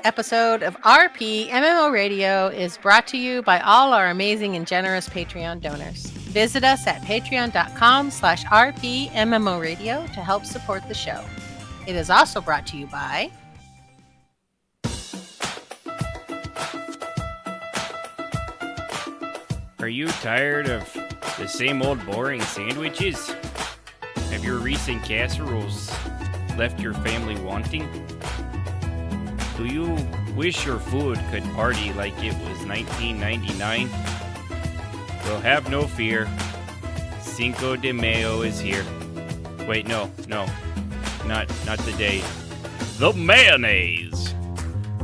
episode of RPMMO Radio is brought to you by all our amazing and generous Patreon donors. Visit us at patreon.com/RPMMO Radio to help support the show. It is also brought to you by... Are you tired of the same old boring sandwiches? Have your recent casseroles left your family wanting? Do you wish your food could party like it was 1999? Well, have no fear. Cinco de Mayo is here. Wait, no, not the day. The mayonnaise!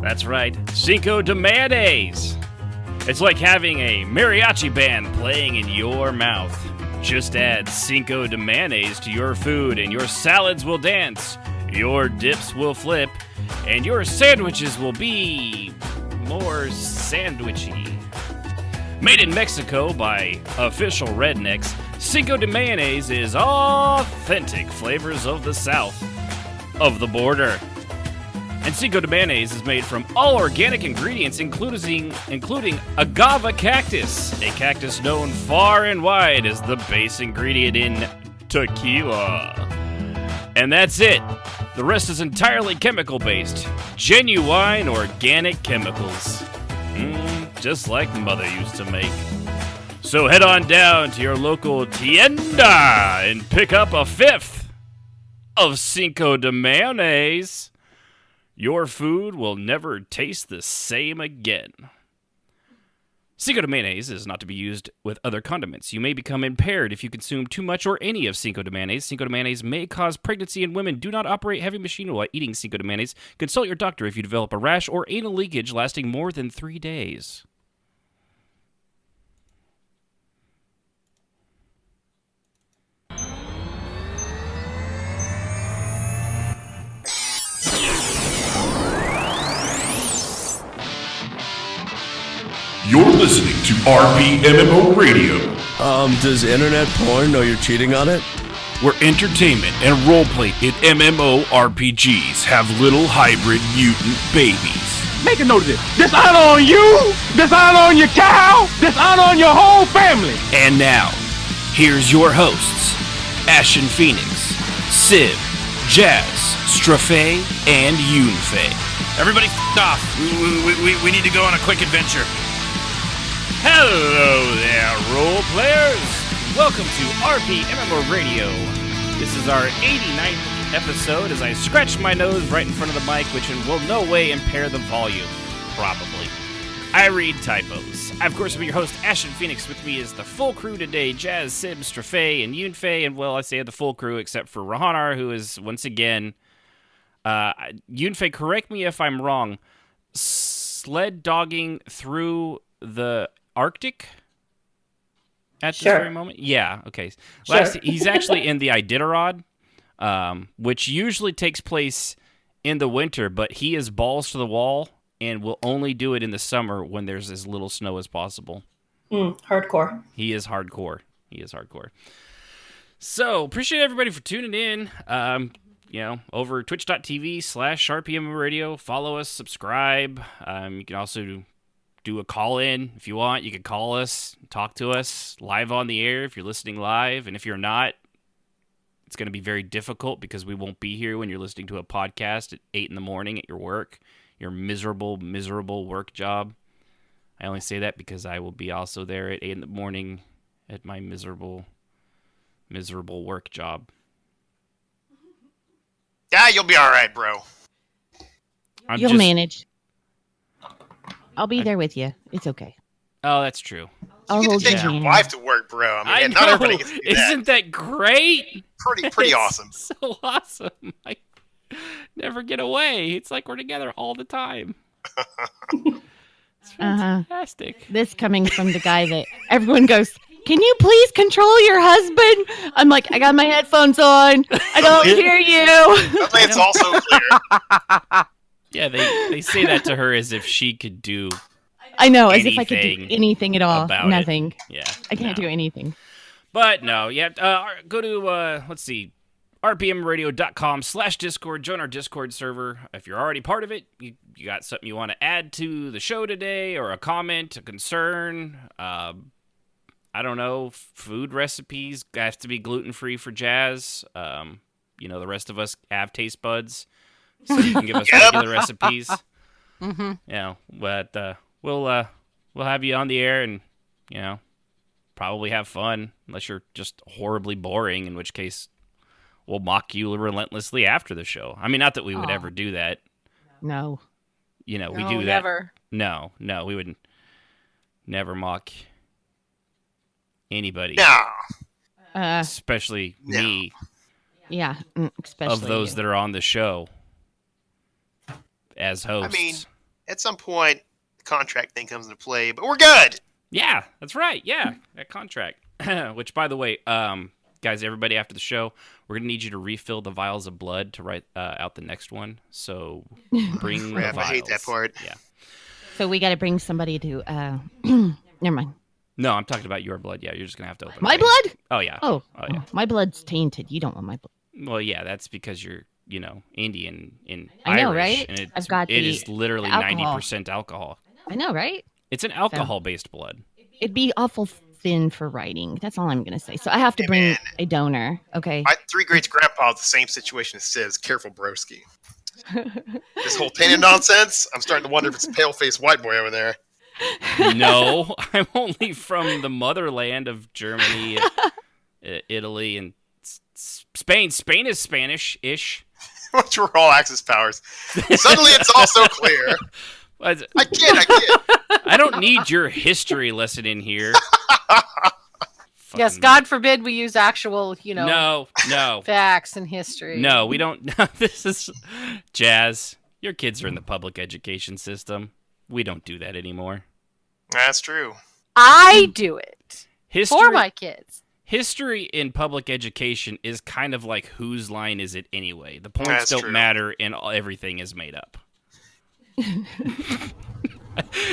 That's right, Cinco de Mayonnaise! It's like having a mariachi band playing in your mouth. Just add Cinco de Mayonnaise to your food and your salads will dance, your dips will flip, and your sandwiches will be more sandwichy. Made in Mexico by official rednecks, Cinco de Mayonnaise is authentic flavors of the south of the border. And Cinco de Mayonnaise is made from all organic ingredients, including agave cactus, a cactus known far and wide as the base ingredient in tequila. And that's it. The rest is entirely chemical-based, genuine organic chemicals. Just like Mother used to make. So head on down to your local tienda and pick up a fifth of Cinco de Mayonnaise. Your food will never taste the same again. Cinco de Mayonnaise is not to be used with other condiments. You may become impaired if you consume too much or any of Cinco de Mayonnaise. Cinco de Mayonnaise may cause pregnancy in women. Do not operate heavy machinery while eating Cinco de Mayonnaise. Consult your doctor if you develop a rash or anal leakage lasting more than 3 days. You're listening to RPMMO Radio. Does internet porn know you're cheating on it? Where entertainment and roleplay in MMORPGs have little hybrid mutant babies. Make a note of this. Dishonor on you, dishonor on your cow, dishonor on your whole family. And now, here's your hosts, Ashen Phoenix, Civ, Jazz, Strafe, and Yunfei. Everybody off. We need to go on a quick adventure. Hello there, role players! Welcome to RPMMO Radio. This is our 89th episode as I scratch my nose right in front of the mic, which will no way impair the volume. Probably. I read typos. I, of course, am your host, Ashen Phoenix. With me is the full crew today, Jazz, Sim, Strafe, and Yunfei. And, well, I say the full crew except for Rahanar, who is, once again... Yunfei, correct me if I'm wrong. Sled dogging through the Arctic at this very moment? Yeah, okay. Sure. He's actually in the Iditarod, which usually takes place in the winter, but he is balls to the wall and will only do it in the summer when there's as little snow as possible. Hardcore. He is hardcore. So, appreciate everybody for tuning in. Over twitch.tv/RPM Radio. Follow us, subscribe. You can also do a call-in if you want. You can call us, talk to us live on the air if you're listening live. And if you're not, it's going to be very difficult because we won't be here when you're listening to a podcast at 8 in the morning at your work, your miserable work job. I only say that because I will be also there at 8 in the morning at my miserable work job. Yeah, you'll be all right, bro. You'll manage. I'll be there with you. It's okay. Oh, that's true. I'll hold your Take your hand. wife to work, bro. I mean, I not know. everybody gets to do that. Isn't that great? Pretty awesome. So awesome. I never get away. It's like we're together all the time. It's fantastic. This coming from the guy that everyone goes, can you please control your husband? I'm like, I got my headphones on. I don't hear you. I think it's also clear. Yeah, they say that to her as if she could do I know, as if I could do anything at all. about Nothing. it. Yeah. I can't do anything. But no, yeah. Go to let's see, rpmradio.com/Discord. Join our Discord server. If you're already part of it, you got something you want to add to the show today, or a comment, a concern, I don't know, food recipes have to be gluten-free for Jazz. The rest of us have taste buds, so you can give us regular recipes. Mm-hmm. But we'll have you on the air and, probably have fun, unless you're just horribly boring, in which case we'll mock you relentlessly after the show. I mean, not that we would ever do that. No. We do that. Never. No, we would never mock anybody. No. Especially me. Yeah, especially of those that are on the show as hosts. I mean, at some point, the contract thing comes into play, but we're good. Yeah, that's right. Yeah, that contract. Which, by the way, guys, everybody after the show, we're going to need you to refill the vials of blood to write out the next one. So bring the vials. I hate that part. Yeah. So we got to bring somebody to... Never mind. No, I'm talking about your blood. Yeah, you're just going to have to open my it. blood? Oh, yeah. Oh, yeah. My blood's tainted. You don't want my blood. Well, yeah, that's because you're, Indian and I know, Irish, right? And it is literally 90% alcohol. I know, right? It's an alcohol-based blood. It'd be awful thin for writing. That's all I'm going to say. So I have to bring a donor, okay? My 3 greats grandpa, the same situation as Sid's. Careful, broski. This whole tainted nonsense, I'm starting to wonder if it's a pale-faced white boy over there. No, I'm only from the motherland of Germany, Italy, and Spain. Spain is Spanish-ish. What's your all access powers? Suddenly it's all so clear. I kid. I don't need your history lesson in here. Yes, God forbid we use actual, No. facts and history. No, we don't. This is Jazz. Your kids are in the public education system. We don't do that anymore. That's true. I do it for my kids. History in public education is kind of like whose line is it anyway? The points don't matter and everything is made up.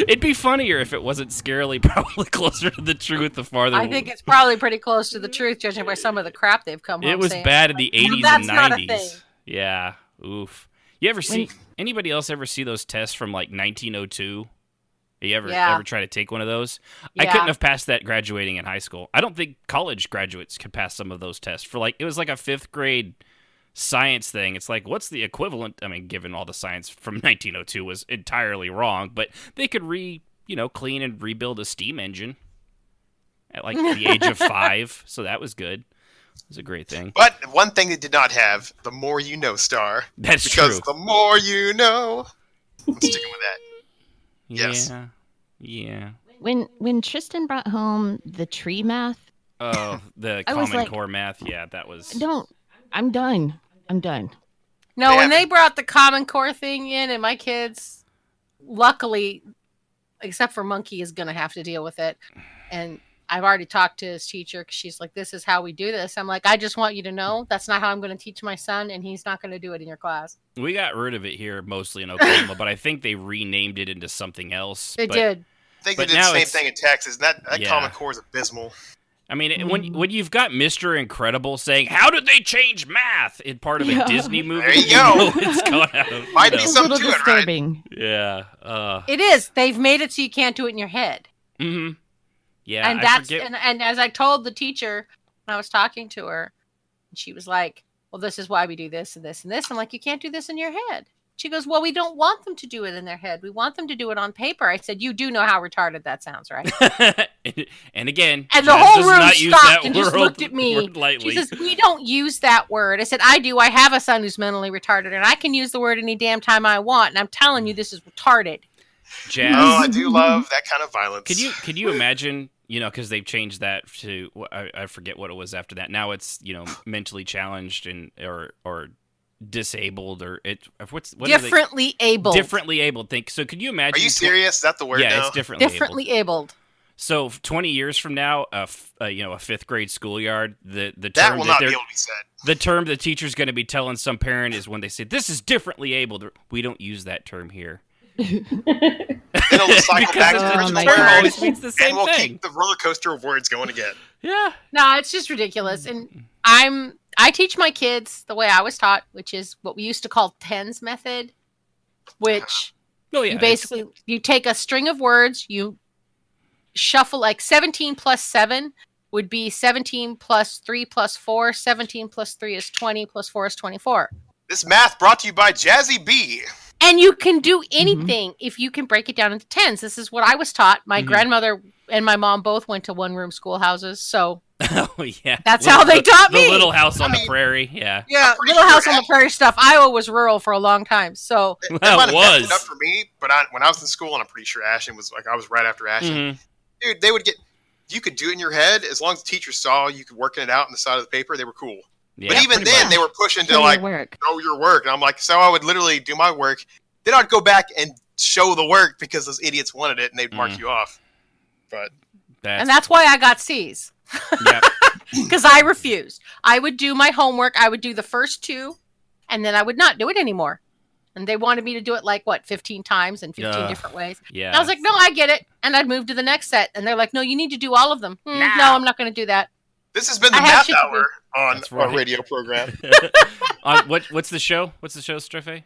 It'd be funnier if it wasn't scarily probably closer to the truth the farther. I think it's probably pretty close to the truth, judging by some of the crap they've come home It was saying. bad in the 80s and not a 90s. thing. Yeah. Oof. You ever see anybody else ever see those tests from like 1902? You ever try to take one of those? Yeah. I couldn't have passed that graduating in high school. I don't think college graduates could pass some of those tests. It was like a 5th grade science thing. It's like, what's the equivalent? I mean, given all the science from 1902 was entirely wrong, but they could clean and rebuild a steam engine at like the age of 5. So that was good. It was a great thing. But one thing they did not have, the more you know star. That's because true. The more you know. I'm sticking with that. Yes. Yeah. When Tristan brought home the tree math. Oh, the Common Core math. Yeah, that was. I'm done. No, when they brought the Common Core thing in, and my kids, luckily, except for Monkey, is going to have to deal with it. And I've already talked to his teacher because she's like, this is how we do this. I'm like, I just want you to know that's not how I'm going to teach my son, and he's not going to do it in your class. We got rid of it here mostly in Oklahoma, but I think they renamed it into something else. They did. I think they did the same thing in Texas. That Common Core is abysmal. I mean, when you've got Mr. Incredible saying, how did they change math in part of a Disney movie? There you go. It's going out. Might be something to it, right? Yeah. It is. They've made it so you can't do it in your head. Mm-hmm. Yeah, and and as I told the teacher when I was talking to her, she was like, well, this is why we do this and this and this. I'm like, you can't do this in your head. She goes, well, we don't want them to do it in their head. We want them to do it on paper. I said, you do know how retarded that sounds, right? and again, and the whole room stopped and just looked at me. She says, we don't use that word. I said, I do. I have a son who's mentally retarded, and I can use the word any damn time I want. And I'm telling you, this is retarded. Jazz. Oh, I do love that kind of violence. Could you imagine, because they've changed that to, I forget what it was after that. Now it's, mentally challenged and or disabled or what differently abled. Differently abled. So could you imagine? Are you serious? Is that the word? Yeah, now? it's differently abled. So 20 years from now, a 5th grade schoolyard, the term that will not be able to be said. The term the teacher's going to be telling some parent is when they say this is differently abled. We don't use that term here. It'll cycle back to the original word, always means the same and we'll thing. keep the roller coaster of words going again. Yeah. No, it's just ridiculous, and I'm I teach my kids the way I was taught, which is what we used to call tens method, which you basically you take a string of words, you shuffle like 17 plus 7 would be 17 plus 3 plus 4. 17 plus 3 is 20 plus 4 is 24. This math brought to you by Jazzy B. And you can do anything if you can break it down into tens. This is what I was taught. My grandmother and my mom both went to one-room schoolhouses, so that's how they taught me. The Little House on the Prairie, yeah. Yeah, Little House on the Prairie stuff. Iowa was rural for a long time, so that might have messed it up for me. But when I was in school, and I'm pretty sure Ashton was like, I was right after Ashton. Dude, they would get. You could do it in your head as long as the teacher saw you could working it out on the side of the paper. They were cool. Yeah, but even then, they were pushing to like, "Know your work," and I'm like, so I would literally do my work. Then I'd go back and show the work because those idiots wanted it, and they'd mark you off. But that's why I got C's. Because I refused. I would do my homework. I would do the first 2, and then I would not do it anymore. And they wanted me to do it like 15 times in 15 different ways. Yeah. And I was like, no, I get it. And I'd move to the next set, and they're like, no, you need to do all of them. No, I'm not going to do that. This has been the Math Hour on our radio program. What's the show? What's the show, Streffe?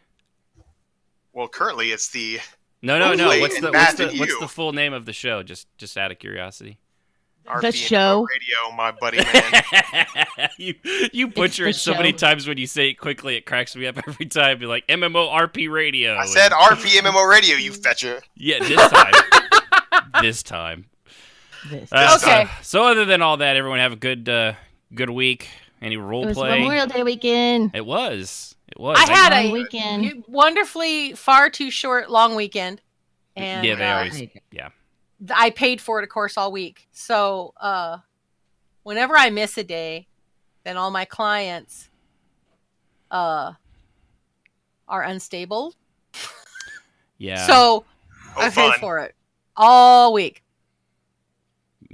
Well, currently it's the No. What's the full name of the show? Just out of curiosity. The show radio, my buddy man. you butcher it so many times when you say it quickly, it cracks me up every time. You're like MMORadio. I said RPMMORadio, you fetcher. Yeah, this time. Okay. So other than all that, everyone have a good week. Any role play? It was Memorial Day weekend. It was. I had a weekend. Wonderfully far too short long weekend. And yeah, they always. Yeah. I paid for it, of course, all week. So whenever I miss a day, then all my clients are unstable. Yeah. So I paid for it all week.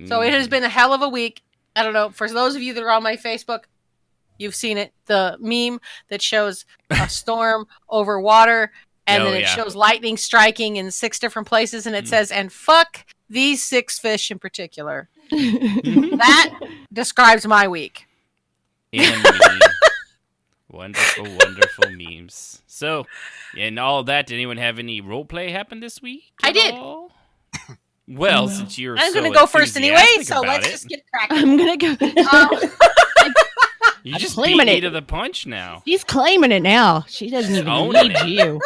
So it has been a hell of a week. I don't know. For those of you that are on my Facebook, you've seen it. The meme that shows a storm over water, and then it shows lightning striking in 6 different places, and it says, and fuck these 6 fish in particular. That describes my week. And wonderful, wonderful memes. So, and all that, did anyone have any role play happen this week? I did. Well, since you're I'm going to go first anyway, so let's just get cracking. I'm going to go. You just beat me to the punch now. She's claiming it now. She doesn't even need you.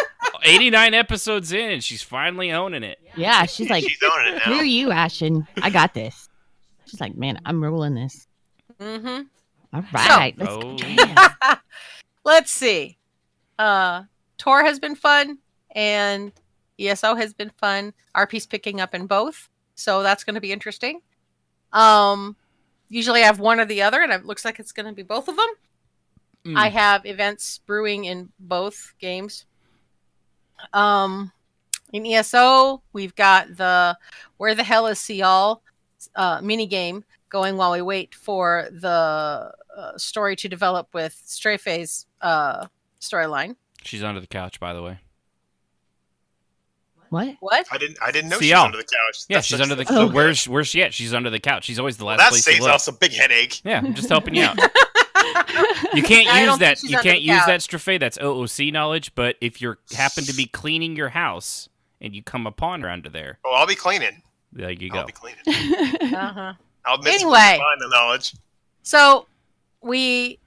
89 episodes in, and she's finally owning it. Yeah, she's like, she's owning it now. Who are you, Ashton? I got this. She's like, man, I'm rolling this. Mm-hmm. All right. So, let's see. Tor has been fun, and ESO has been fun. RP's picking up in both, so that's going to be interesting. Usually I have one or the other, and it looks like it's going to be both of them. I have events brewing in both games. In ESO, we've got the Where the Hell is Cial mini game going while we wait for the story to develop with Strefe's storyline. She's under the couch, by the way. What? I didn't know she was under the couch. Yeah, she's under the couch. Where's she at? She's under the couch. She's always the last place to look. That saves us a big headache. Yeah, I'm just helping you out. You can't use that. You can't use that, Streffe. That's OOC knowledge. But if you happen to be cleaning your house and you come upon her under there, I'll be cleaning. There you go. I'll be cleaning. I'll miss anyway, find the knowledge. So we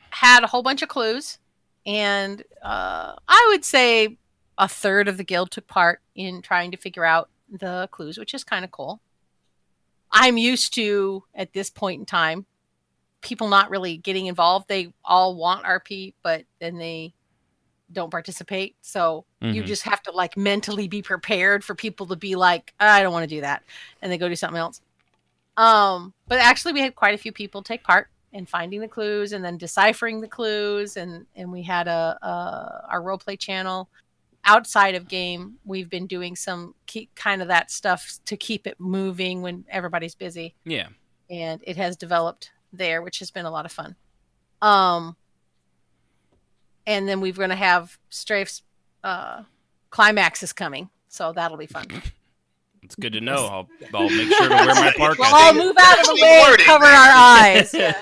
had a whole bunch of clues, and I would say a third of the guild took part in trying to figure out the clues, which is kind of cool. I'm used to, at this point in time, people not really getting involved. They all want RP, but then they don't participate. So you just have to like mentally be prepared for people to be like, I don't want to do that. And they go do something else. But actually we had quite a few people take part in finding the clues and then deciphering the clues. And we had our roleplay channel. Outside of game, we've been doing some kind of that stuff to keep it moving when everybody's busy. Yeah. And it has developed there, which has been a lot of fun. And then we're going to have Strafe's climax is coming, so that'll be fun. It's good to know. I'll make sure to wear my parka. We'll all move out of the way and cover our eyes. Yeah.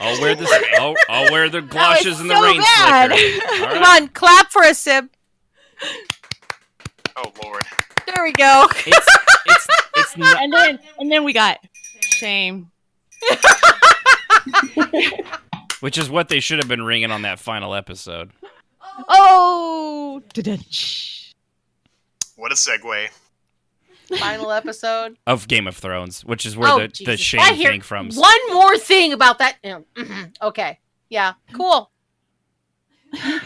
I'll wear this. I'll wear the galoshes and the so rain bad. slicker. All Come right. on, clap for us, Sib. Oh Lord. There we go. It's not. And then we got shame. Which is what they should have been ringing on that final episode. Oh. What a segue. Final episode Of Game of Thrones, which is where the Jesus. shame I hear thing from. one more thing about that. Okay. Yeah. Cool. I've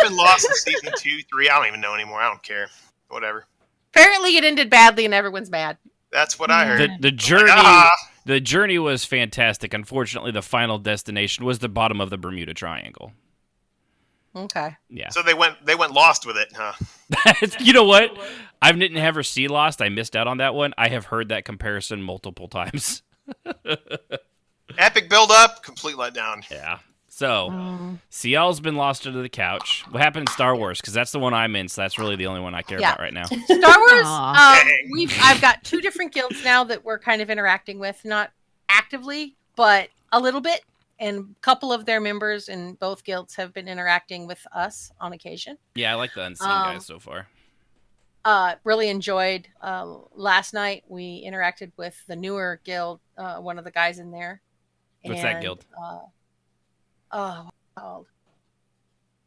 been lost in season 2, 3. I don't even know anymore. I don't care. Whatever. Apparently, it ended badly, and everyone's mad. That's what I heard. The journey. Ah. The journey was fantastic. Unfortunately, the final destination was the bottom of the Bermuda Triangle. Okay. Yeah. So they went lost with it, huh? You know what? I didn't ever see Lost. I missed out on that one. I have heard that comparison multiple times. Epic build up, complete letdown. Yeah. So, Ciel's been lost under the couch. What happened in Star Wars? Because that's the one I'm in, so that's really the only one I care about right now. Star Wars. Dang. I've got 2 different guilds now that we're kind of interacting with, not actively, but a little bit. And a couple of their members in both guilds have been interacting with us on occasion. Yeah, I like the unseen guys so far. Really enjoyed. Last night we interacted with the newer guild, one of the guys in there. What's that guild? What's it called?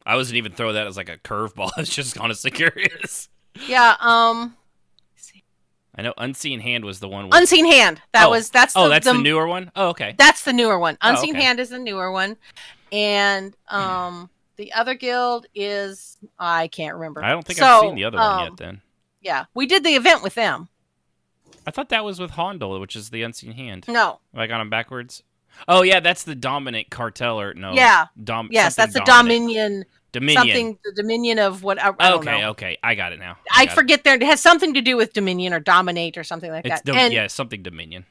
I wasn't even throwing that as like a curveball. I was just honestly curious. Yeah. I know Unseen Hand was the one. With... Unseen Hand. That's the newer one. Oh, okay. That's the newer one. Unseen okay. Hand is the newer one, and the other guild is I can't remember. I don't think I've seen the other one yet. Then. Yeah, we did the event with them. I thought that was with Hondel, which is the Unseen Hand. No. Have I got them backwards? Oh yeah, that's the Dominant Cartel, or no? Yeah. Yes, that's the Dominion. Something, the Dominion of what? I don't know. Okay, I got it now. I forget there. It has something to do with Dominion or Dominate or something like that. Yeah, something Dominion.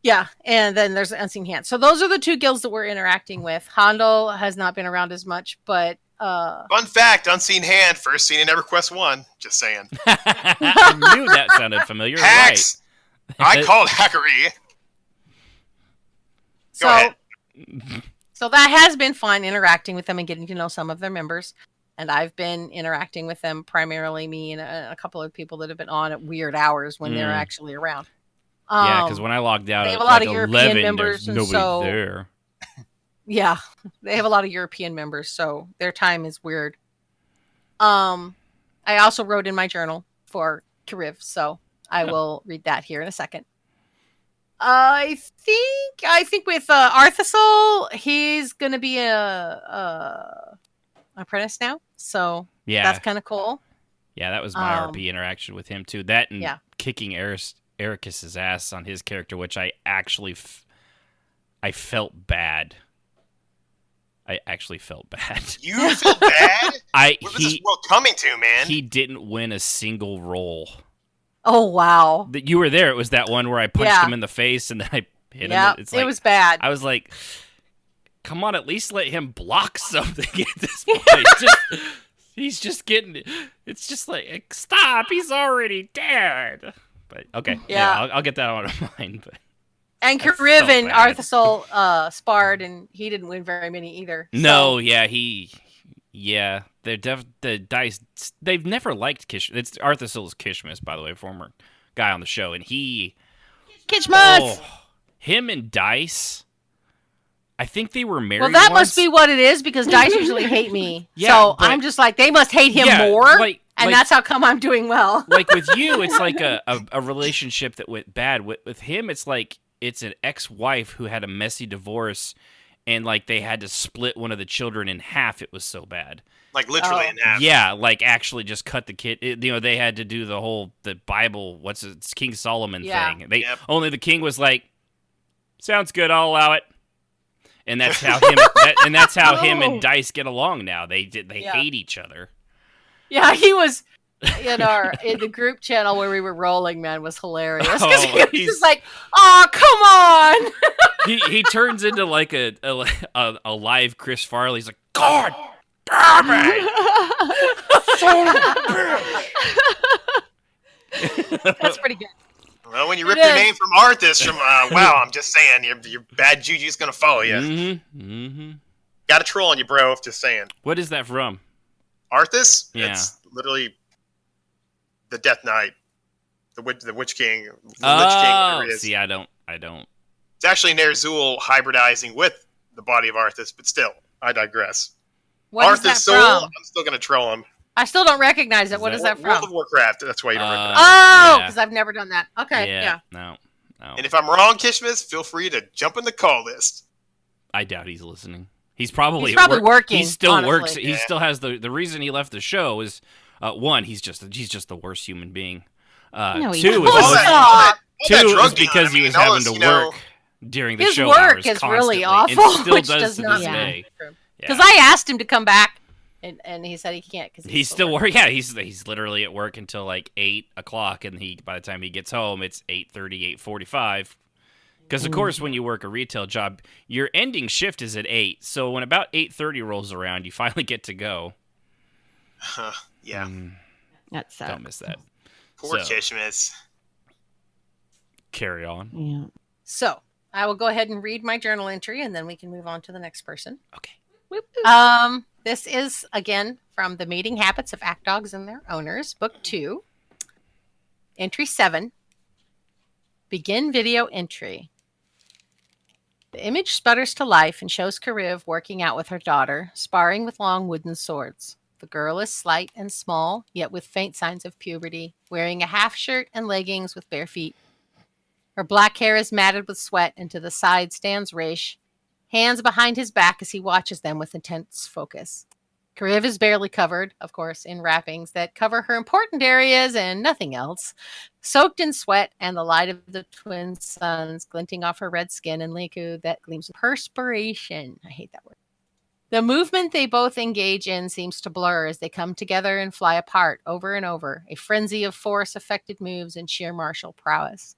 Yeah, and then there's the Unseen Hand. So those are the 2 guilds that we're interacting with. Hondel has not been around as much, but fun fact: Unseen Hand, first seen in EverQuest 1. Just saying. I knew that sounded familiar. Hacks. Right. I called hackery. So, Go ahead. So that has been fun interacting with them and getting to know some of their members. And I've been interacting with them, primarily me and a couple of people that have been on at weird hours when they're actually around. Yeah, because when I logged out, they have at a lot like of 11, European members, there's and nobody there. Yeah, they have a lot of European members, so their time is weird. I also wrote in my journal for Kiriv, so I will read that here in a second. I think with Arthasol, he's gonna be a apprentice now, so Yeah, that's kind of cool. Yeah, that was my RP interaction with him too. That and kicking Ericus's ass on his character, which I actually I felt bad. I actually felt bad. You felt bad? What was this world coming to, man? He didn't win a single roll. Oh, wow. You were there. It was that one where I punched him in the face and then I hit him. Yeah, it was bad. I was like, come on, at least let him block something at this point. He's just getting... It's just like, stop, he's already dead. But, okay. Yeah, I'll get that out of mind. But and Kiriv and Arthasol sparred, and he didn't win very many either. No, they're the dice. They've never liked Kish. It's Arthasil's Kishmas, by the way, former guy on the show, and he Kishmas. Him and Dice. I think they were married. Well, that once. must be what it is, because Dice usually hate me. Yeah, so I'm just like, they must hate him more, and that's how come I'm doing well. Like with you, it's like a relationship that went bad. With him, it's like it's an ex-wife who had a messy divorce. And, like, they had to split one of the children in half. It was so bad. Like, literally in half. Yeah, like, actually just cut the kid. They had to do the Bible, it's King Solomon thing. Only the king was like, sounds good, I'll allow it. And that's how him and Dice get along now. They hate each other. Yeah, he was... in the group channel where we were rolling, man, was hilarious. Because he was just like, "Oh, come on!" he turns into like a live Chris Farley. He's like, "God damn it!" That's pretty good. Well, when you ripped your name from Arthas from, wow, I'm just saying, your bad juju's going to follow you. Mm-hmm. Got a troll on you, bro, just saying. What is that from? Arthas? Yeah. It's literally the Death Knight. The Witch King. The Lich King, whatever it is. See, I don't. It's actually Ner'zhul hybridizing with the body of Arthas, but still, I digress. What is that Arthas' soul, from? I'm still going to troll him. I still don't recognize it. What is that from? World of Warcraft, that's why you don't recognize it. Oh, because I've never done that. Okay, yeah. No. And if I'm wrong, Kishmas, feel free to jump in the call list. I doubt he's listening. He's probably working. He still honestly. works. He still has the reason he left the show is one, he's just the worst human being. No, he two is because he was having to work during the show hours his work is constantly, really and awful, still which does does to not this day. Because I asked him to come back, and he said he can't because he's still working. Yeah, he's literally at work until like 8 o'clock, and by the time he gets home, it's 8:30, 8:45. Because of course, when you work a retail job, your ending shift is at 8. So when about 8:30 rolls around, you finally get to go. Yeah, That sucks. Don't miss that. Poor Kishmas. Carry on. Yeah. So I will go ahead and read my journal entry, and then we can move on to the next person. Okay. This is again from the Mating Habits of Act Dogs and Their Owners, Book 2, Entry 7. Begin video entry. The image sputters to life and shows Kariv working out with her daughter, sparring with long wooden swords. The girl is slight and small, yet with faint signs of puberty, wearing a half shirt and leggings with bare feet. Her black hair is matted with sweat, and to the side stands Raish, hands behind his back as he watches them with intense focus. Kariv is barely covered, of course, in wrappings that cover her important areas and nothing else, soaked in sweat and the light of the twin suns glinting off her red skin and liquid that gleams with perspiration. I hate that word. The movement they both engage in seems to blur as they come together and fly apart over and over, a frenzy of force-affected moves and sheer martial prowess.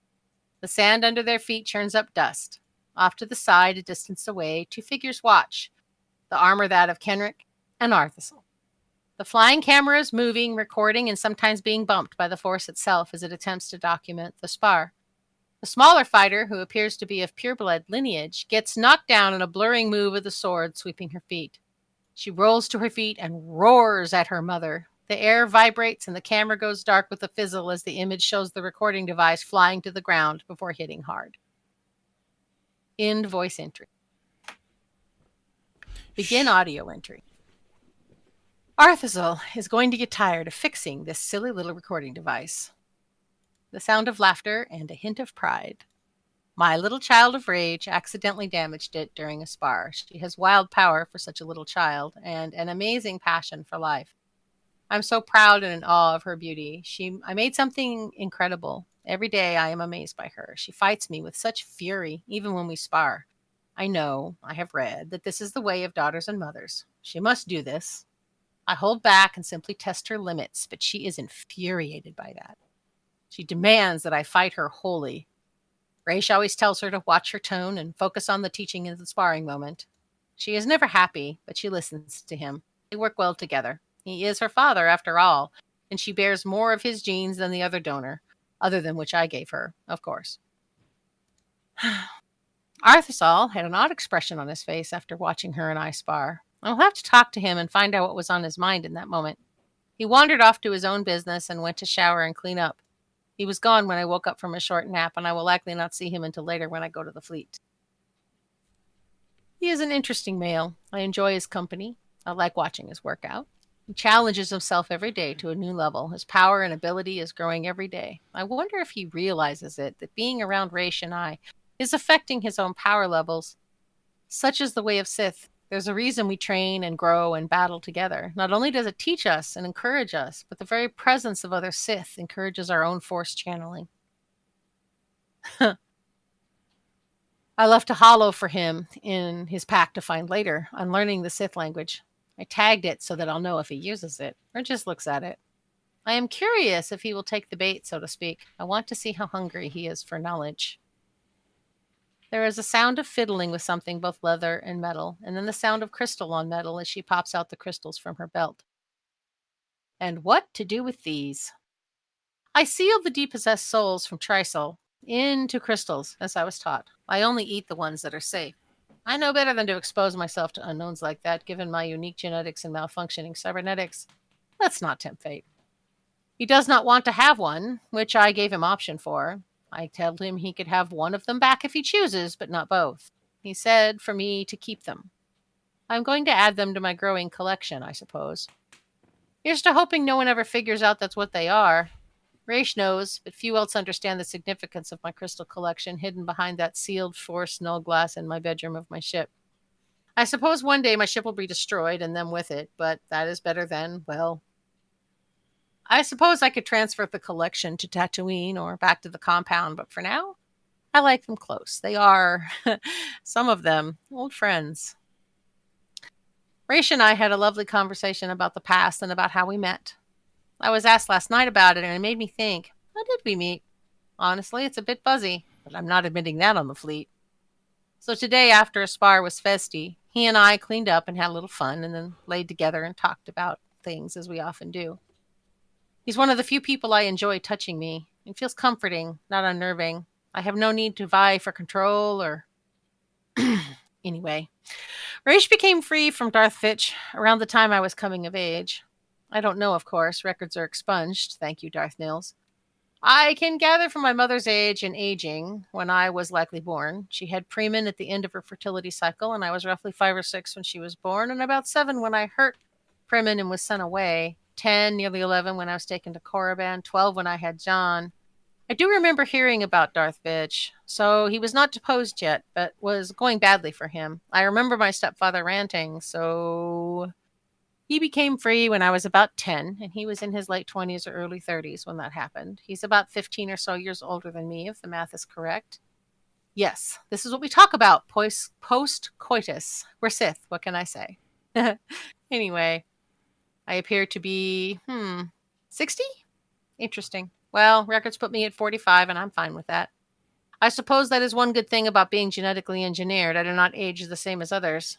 The sand under their feet churns up dust. Off to the side, a distance away, two figures watch, the armor that of Kenrick and Arthasel. The flying camera is moving, recording, and sometimes being bumped by the force itself as it attempts to document the spar. The smaller fighter, who appears to be of pureblood lineage, gets knocked down in a blurring move of the sword sweeping her feet. She rolls to her feet and roars at her mother. The air vibrates and the camera goes dark with a fizzle as the image shows the recording device flying to the ground before hitting hard. End voice entry. Begin audio entry. Arthasel is going to get tired of fixing this silly little recording device. The sound of laughter and a hint of pride. My little child of rage accidentally damaged it during a spar. She has wild power for such a little child and an amazing passion for life. I'm so proud and in awe of her beauty. I made something incredible. Every day I am amazed by her. She fights me with such fury, even when we spar. I know, I have read, that this is the way of daughters and mothers. She must do this. I hold back and simply test her limits, but she is infuriated by that. She demands that I fight her wholly. Raish always tells her to watch her tone and focus on the teaching in the sparring moment. She is never happy, but she listens to him. They work well together. He is her father, after all, and she bears more of his genes than the other donor, other than which I gave her, of course. Arthasal had an odd expression on his face after watching her and I spar. I'll have to talk to him and find out what was on his mind in that moment. He wandered off to his own business and went to shower and clean up. He was gone when I woke up from a short nap, and I will likely not see him until later when I go to the fleet. He is an interesting male. I enjoy his company. I like watching his workout. He challenges himself every day to a new level. His power and ability is growing every day. I wonder if he realizes it, that being around Raish and I is affecting his own power levels. Such is the way of Sith. There's a reason we train and grow and battle together. Not only does it teach us and encourage us, but the very presence of other Sith encourages our own force channeling. I left a hollow for him in his pack to find later, unlearning the Sith language. I tagged it so that I'll know if he uses it or just looks at it. I am curious if he will take the bait, so to speak. I want to see how hungry he is for knowledge. There is a sound of fiddling with something, both leather and metal, and then the sound of crystal on metal as she pops out the crystals from her belt. And what to do with these? I sealed the depossessed souls from Trisol. Into crystals, as I was taught. I only eat the ones that are safe. I know better than to expose myself to unknowns like that, given my unique genetics and malfunctioning cybernetics. Let's not tempt fate. He does not want to have one, which I gave him option for. I told him he could have one of them back if he chooses, but not both. He said for me to keep them. I'm going to add them to my growing collection, I suppose. Here's to hoping no one ever figures out that's what they are. Raish knows, but few else understand the significance of my crystal collection hidden behind that sealed force null glass in my bedroom of my ship. I suppose one day my ship will be destroyed and them with it, but that is better than, well, I suppose I could transfer the collection to Tatooine or back to the compound, but for now, I like them close. They are, some of them, old friends. Raish and I had a lovely conversation about the past and about how we met. I was asked last night about it, and it made me think, how did we meet? Honestly, it's a bit fuzzy, but I'm not admitting that on the fleet. So today, after a spar was festy, he and I cleaned up and had a little fun, and then laid together and talked about things as we often do. He's one of the few people I enjoy touching me. It feels comforting, not unnerving. I have no need to vie for control or... Anyway, Raish became free from Darth Fitch around the time I was coming of age. I don't know, of course. Records are expunged. Thank you, Darth Nils. I can gather from my mother's age and aging when I was likely born. She had premen at the end of her fertility cycle, and I was roughly 5 or 6 when she was born, and about 7 when I hurt premen and was sent away. 10, nearly 11 when I was taken to Korriban. 12 when I had John. I do remember hearing about Darth Fitch. So he was not deposed yet, but was going badly for him. I remember my stepfather ranting, so... He became free when I was about 10, and he was in his late 20s or early 30s when that happened. He's about 15 or so years older than me, if the math is correct. Yes, this is what we talk about, post-coitus. We're Sith, what can I say? Anyway, I appear to be, 60? Interesting. Well, records put me at 45, and I'm fine with that. I suppose that is one good thing about being genetically engineered. I do not age the same as others.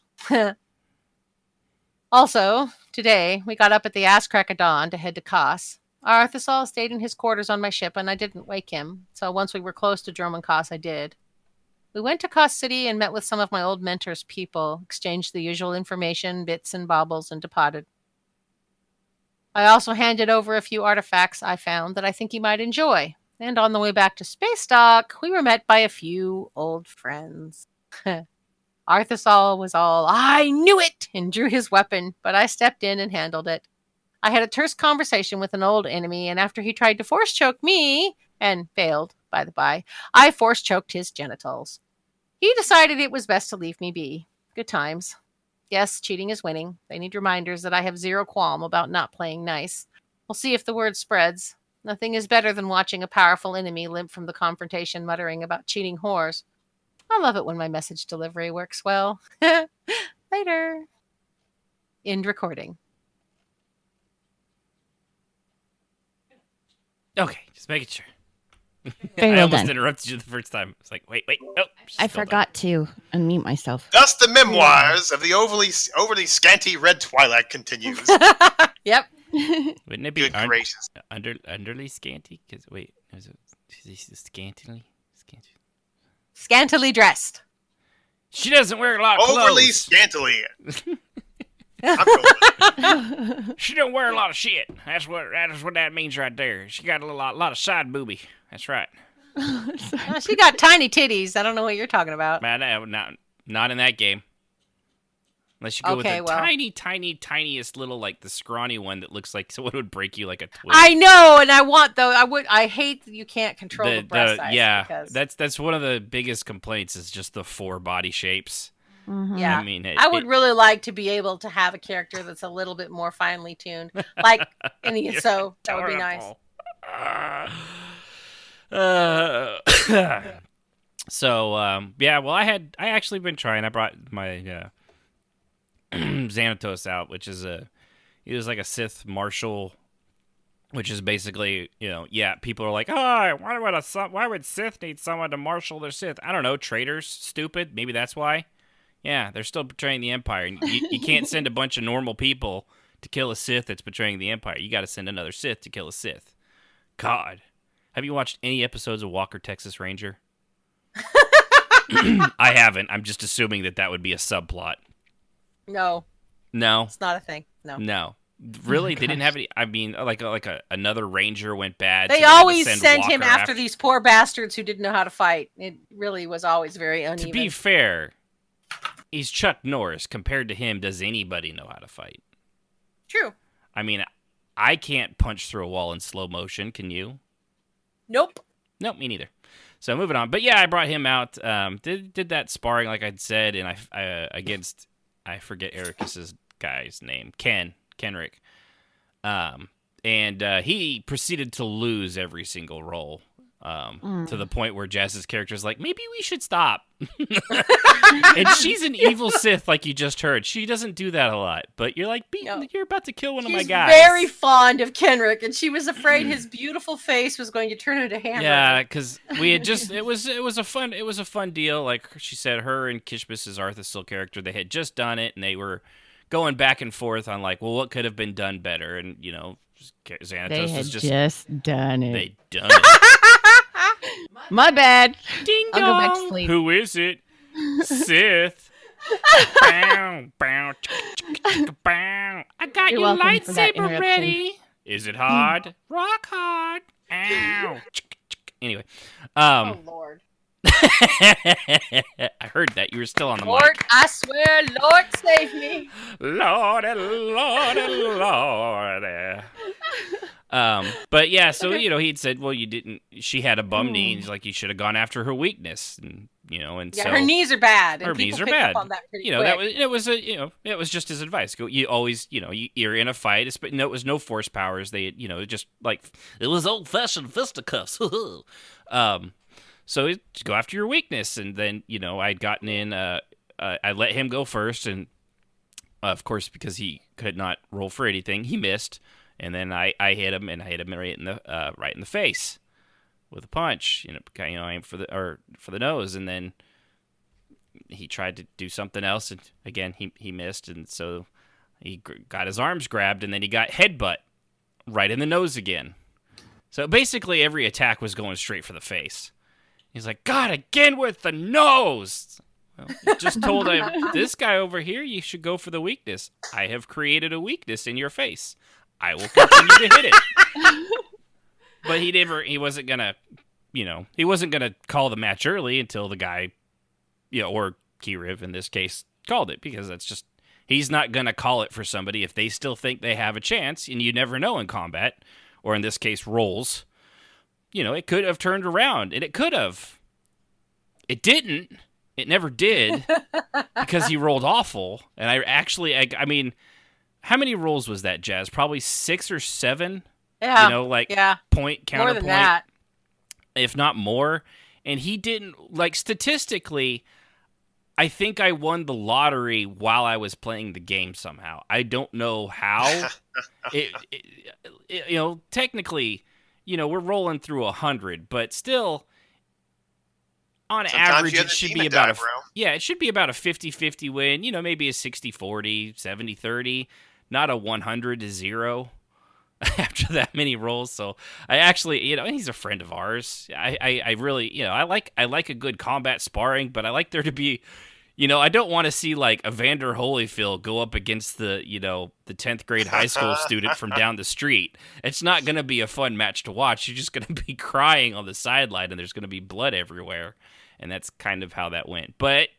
Also, today, we got up at the ass crack of dawn to head to Kos. Arthasol stayed in his quarters on my ship, and I didn't wake him, so once we were close to Droman Kos, I did. We went to Kos City and met with some of my old mentor's people, exchanged the usual information, bits and baubles, and departed. I also handed over a few artifacts I found that I think he might enjoy, and on the way back to Space Dock, we were met by a few old friends. Arthasol was all, I knew it, and drew his weapon, but I stepped in and handled it. I had a terse conversation with an old enemy, and after he tried to force choke me, and failed, by the by, I force choked his genitals. He decided it was best to leave me be. Good times. Yes, cheating is winning. They need reminders that I have zero qualm about not playing nice. We'll see if the word spreads. Nothing is better than watching a powerful enemy limp from the confrontation muttering about cheating whores. I love it when my message delivery works well. Later. End recording. Okay, just making sure. Very I well almost done. interrupted you the first time. It's like, wait. Oh, I forgot to unmute myself. Thus, the memoirs of the overly scanty Red Twilight continues. Yep. Wouldn't it be Good gracious. underly scanty? Because wait, is it scantily? Scantily dressed. She doesn't wear a lot of Overly clothes. scantily. I'm going. She don't wear a lot of shit. That's what that means right there. She got a lot of side booby. That's right. Oh, she got tiny titties. I don't know what you're talking about. Man, not in that game. Unless you go with the tiniest little, like the scrawny one that looks like someone would break you like a twig. I know, and I hate that you can't control the breast size. Yeah, because... that's one of the biggest complaints is just the 4 body shapes. Mm-hmm. Yeah, I mean, I would really like to be able to have a character that's a little bit more finely tuned, like so that would be nice. Yeah, well, I actually been trying. I brought my Xanatos out, which is he was like a Sith marshal, which is basically, people are like, oh, why would Sith need someone to marshal their Sith? I don't know, traitors, stupid. Maybe that's why. Yeah, they're still betraying the Empire. You can't send a bunch of normal people to kill a Sith that's betraying the Empire. You got to send another Sith to kill a Sith. God, Have you watched any episodes of Walker, Texas Ranger? I haven't. I'm just assuming that would be a subplot. No. No. It's not a thing. No. No. Really? They didn't have any. I mean, another ranger went bad. They so had to always send sent Walker him after these poor bastards who didn't know how to fight. It really was always very uneven. To be fair, he's Chuck Norris. Compared to him, does anybody know how to fight? True. I mean, I can't punch through a wall in slow motion. Can you? Nope. Nope, me neither. So moving on. But yeah, I brought him out. Did that sparring like I'd said, and I against, I forget Ericus's guy's name, Kenrick. And he proceeded to lose every single roll. To the point where Jazz's character's like, maybe we should stop. And she's an evil Sith, like you just heard. She doesn't do that a lot, but you're like, you're about to kill one of my guys. She's very fond of Kenrick, and she was afraid his beautiful face was going to turn into hamburger. Yeah, because we had just it was a fun deal. Like she said, her and Kishbis's Arthasil character, they had just done it, and they were going back and forth on like, well, what could have been done better, and Xanatos They had was just done it. They done it. My bad. Ding dong. I'll go back to sleep. Who is it? Sith. Bow, bow, bow. I got You're your welcome for that lightsaber interruption. ready. Is it hard? Rock hard. Ow. Anyway. Oh, Lord. I heard that. You were still on the Lord, mic. I swear, Lord, save me. Lordy, Lordy, Lordy. But yeah, so he'd said, well, you didn't. She had a bum knee, and he's like, you should have gone after her weakness, and and yeah, so her knees are bad. And her people knees are pick bad. Up on that pretty That quick. it was just his advice. Go, you always, you're in a fight. But no, it was no force powers. They, just like it was old fashioned fisticuffs. So just go after your weakness, and then I'd gotten in. I let him go first, and of course because he could not roll for anything, he missed. And then I hit him, and I hit him right in the face with a punch. Aim for the nose, and then he tried to do something else, and again he missed, and so he got his arms grabbed, and then he got headbutt right in the nose again. So basically every attack was going straight for the face. He's like, God, again with the nose. Well, you just told this guy over here you should go for the weakness. I have created a weakness in your face. I will continue to hit it. But he wasn't gonna, he wasn't gonna call the match early until the guy, or Kiriv in this case, called it, because that's just, he's not gonna call it for somebody if they still think they have a chance, and you never know in combat, or in this case, rolls. It could have turned around, and it could have. It didn't. It never did, because he rolled awful, and I mean, how many rolls was that, Jazz? Probably 6 or 7. Yeah. Point, counterpoint. More than that. If not more. And he didn't, statistically, I think I won the lottery while I was playing the game somehow. I don't know how. Technically, we're rolling through 100, but still, on Sometimes average, you have it the should demon be about die, bro. it should be about a 50-50 win. Maybe a 60-40, 70-30, not a 100-0 after that many rolls. So I actually, he's a friend of ours. I really, I like a good combat sparring, but I like there to be, I don't want to see like Evander Holyfield go up against the 10th grade high school student from down the street. It's not going to be a fun match to watch. You're just going to be crying on the sideline, and there's going to be blood everywhere. And that's kind of how that went. But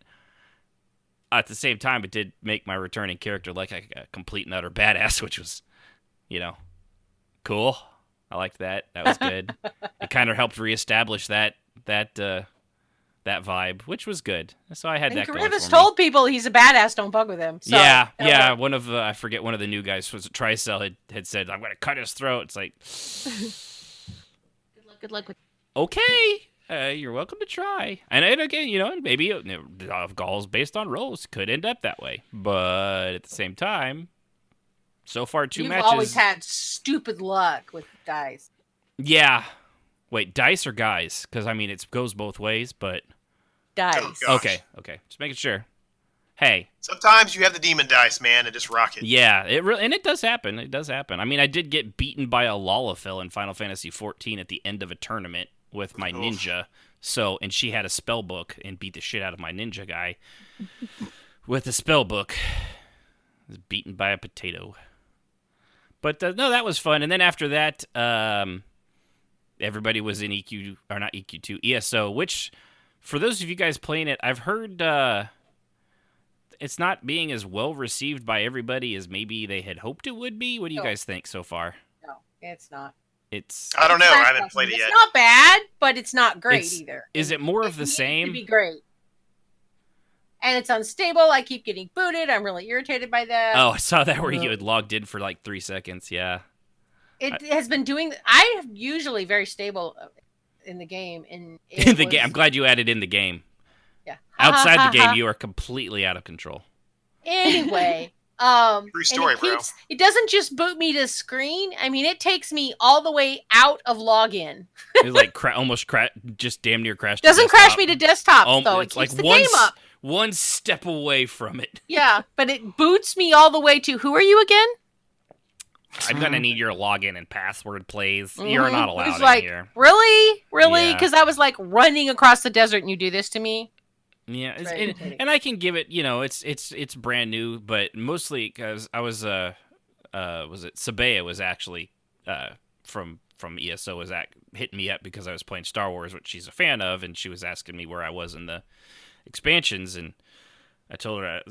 at the same time, it did make my returning character like a complete and utter badass, which was, cool. I liked that. That was good. It kind of helped reestablish that vibe, which was good. So I had that going for me. Kiriv has told people he's a badass, don't bug with him. So, yeah. One of I forget, one of the new guys was Tricell had said, I'm going to cut his throat. It's like, Good luck with. Okay. You're welcome to try. And again, maybe Gauls based on rolls could end up that way. But at the same time, so far You've matches. always had stupid luck with dice. Yeah. Wait, dice or guys? Because, it goes both ways, but... Dice. Oh, Okay. Just making sure. hey. Sometimes you have the demon dice, man, and just rock it. Yeah, it does happen. It does happen. I mean, I did get beaten by a Lalafell in Final Fantasy XIV at the end of a tournament with my ninja. So, and she had a spell book and beat the shit out of my ninja guy with the spell book. I was beaten by a potato. But no, that was fun. And then after that, everybody was in EQ, or not EQ2, ESO, which, for those of you guys playing it, I've heard it's not being as well received by everybody as maybe they had hoped it would be. What do you guys think so far? No, it's not. I don't know. I haven't played it yet. It's not bad, but it's not great either. Is it more of the same? To be great. And it's unstable. I keep getting booted. I'm really irritated by that. Oh, I saw that where you had logged in for like 3 seconds. Yeah. It has been doing. I'm usually very stable in the game. In the game, I'm glad you added in the game. Yeah. Outside the game, you are completely out of control. Anyway, True story, bro. It doesn't just boot me to screen. I mean, it takes me all the way out of login. It like just damn near crashed. Doesn't crash me to desktop though. It It's keeps like the game up. one step away from it. Yeah, but it boots me all the way to. Who are you again? I'm gonna need your login and password, please. You're not allowed in here. Really? Yeah. Because I was like running across the desert and you do this to me. Yeah, and I can give it. It's brand new, but mostly because I was was it Sabea was actually from ESO was hitting me up because I was playing Star Wars, which she's a fan of, and she was asking me where I was in the expansions, and I told her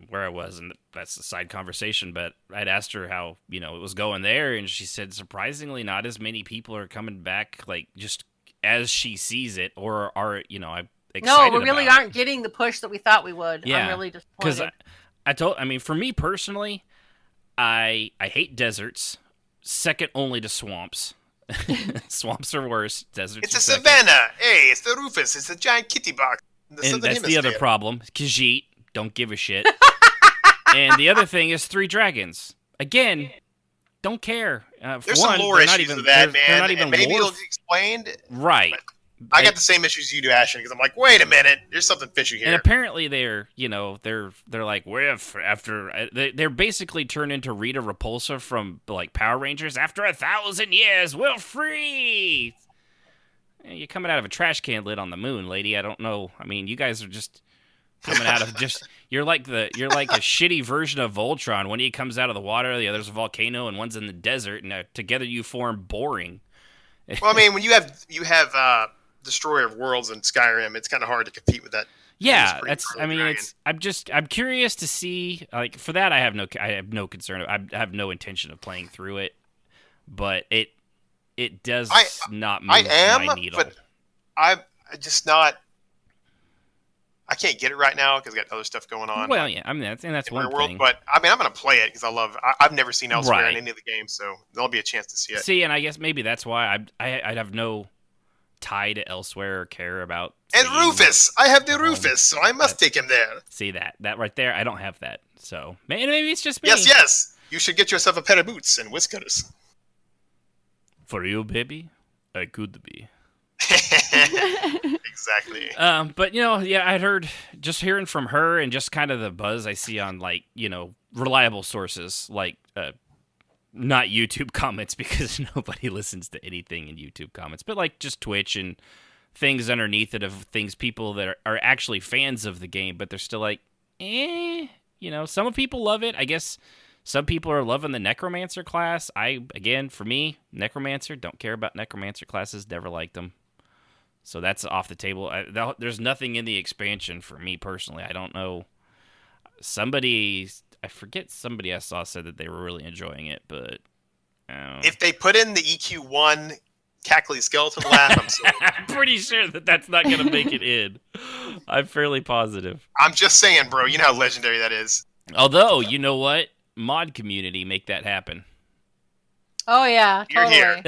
where I was, and that's a side conversation. But I'd asked her how it was going there, and she said surprisingly not as many people are coming back like just as she sees it, or are I'm excited. No, we really aren't getting the push that we thought we would. Yeah, I'm really disappointed. Because for me personally, I hate deserts. Second only to swamps. Swamps are worse. Deserts. It's a savanna. Hey, it's the Rufus. It's a giant kitty box. And that's the other problem. Khajiit, don't give a shit. And the other thing is 3 dragons. Again, don't care. There's some lore issues with that, man. They're not even maybe lore. it'll be explained. Right. I got the same issues you do, Ashton, because I'm like, wait a minute, there's something fishy here. And apparently they're like, they're basically turned into Rita Repulsa from like Power Rangers. After 1,000 years, we're free. You're coming out of a trash can lid on the moon, lady. I don't know. I mean, you guys are just coming out of you're like a shitty version of Voltron. One of you comes out of the water, the other's a volcano, and one's in the desert, and together you form boring. Well, I mean, when you have Destroyer of Worlds in Skyrim, it's kind of hard to compete with that. Yeah, I'm curious to see, like, for that I have no concern. I have no intention of playing through it, but it does not move my needle. But I'm just not. I can't get it right now because I got other stuff going on. Well, yeah, I mean that's one thing. But I mean, I'm going to play it because I've never seen elsewhere in any of the games, so there'll be a chance to see it. See, and I guess maybe that's why I'd have no tie to elsewhere or care about. And Rufus, I have the Rufus, so I must take him there. See that right there? I don't have that, so maybe it's just me. Yes. You should get yourself a pair of boots and whiskers. For you, baby, I could be. Exactly. But I'd heard, just hearing from her and just kind of the buzz I see on reliable sources like not YouTube comments, because nobody listens to anything in YouTube comments, but like just Twitch and things underneath it of things people that are actually fans of the game, but they're still like, some people love it. I guess some people are loving the Necromancer class. For me, Necromancer, don't care about Necromancer classes, never liked them. So that's off the table. There's nothing in the expansion for me personally. I don't know. I forget somebody I saw said that they were really enjoying it, but if they put in the EQ1 cackly skeleton laugh, I'm sorry. I'm pretty sure that's not going to make it in. I'm fairly positive. I'm just saying, bro. You know how legendary that is. Although, you know what? Mod community make that happen. Oh yeah, totally. You're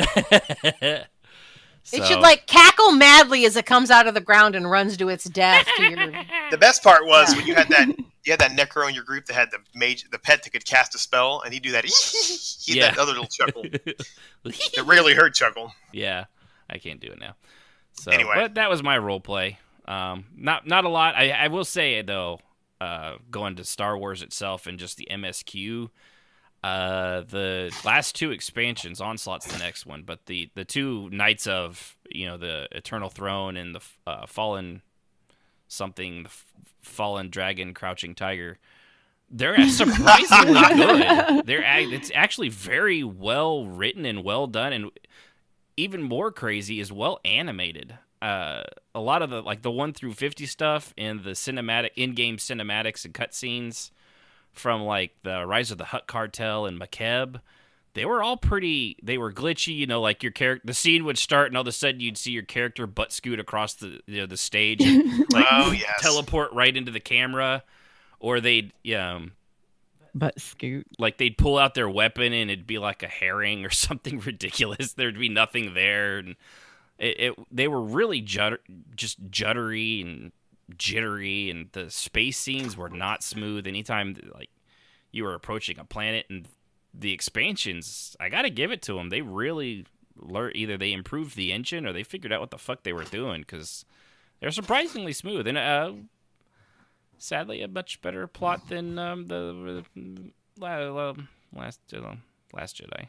here. It should cackle madly as it comes out of the ground and runs to its death. The best part was when you had that Necro in your group that had the pet that could cast a spell, and he'd do that. He had that other little chuckle. It rarely heard chuckle. Yeah, I can't do it now. So anyway, but that was my role play. Not a lot. I will say though, going to Star Wars itself and just the MSQ. The last 2 expansions, Onslaught's the next one, but the 2 Knights of, the Eternal Throne and the Fallen something, the Fallen Dragon, Crouching Tiger, they're surprisingly good. It's actually very well written and well done, and even more crazy is well animated. A lot of the 1 through 50 stuff and the in-game cinematics and cutscenes from the Rise of the Hutt Cartel and Makeb, they were glitchy, like your character, the scene would start and all of a sudden you'd see your character butt scoot across the stage and teleport right into the camera, or they'd Butt scoot. they'd pull out their weapon and it'd be like a herring or something ridiculous. There'd be nothing there, and they were really just juddery and jittery, and the space scenes were not smooth anytime you were approaching a planet. And the expansions, I gotta give it to them, they really either they improved the engine or they figured out what the fuck they were doing, because they're surprisingly smooth, and sadly a much better plot than the Last Jedi.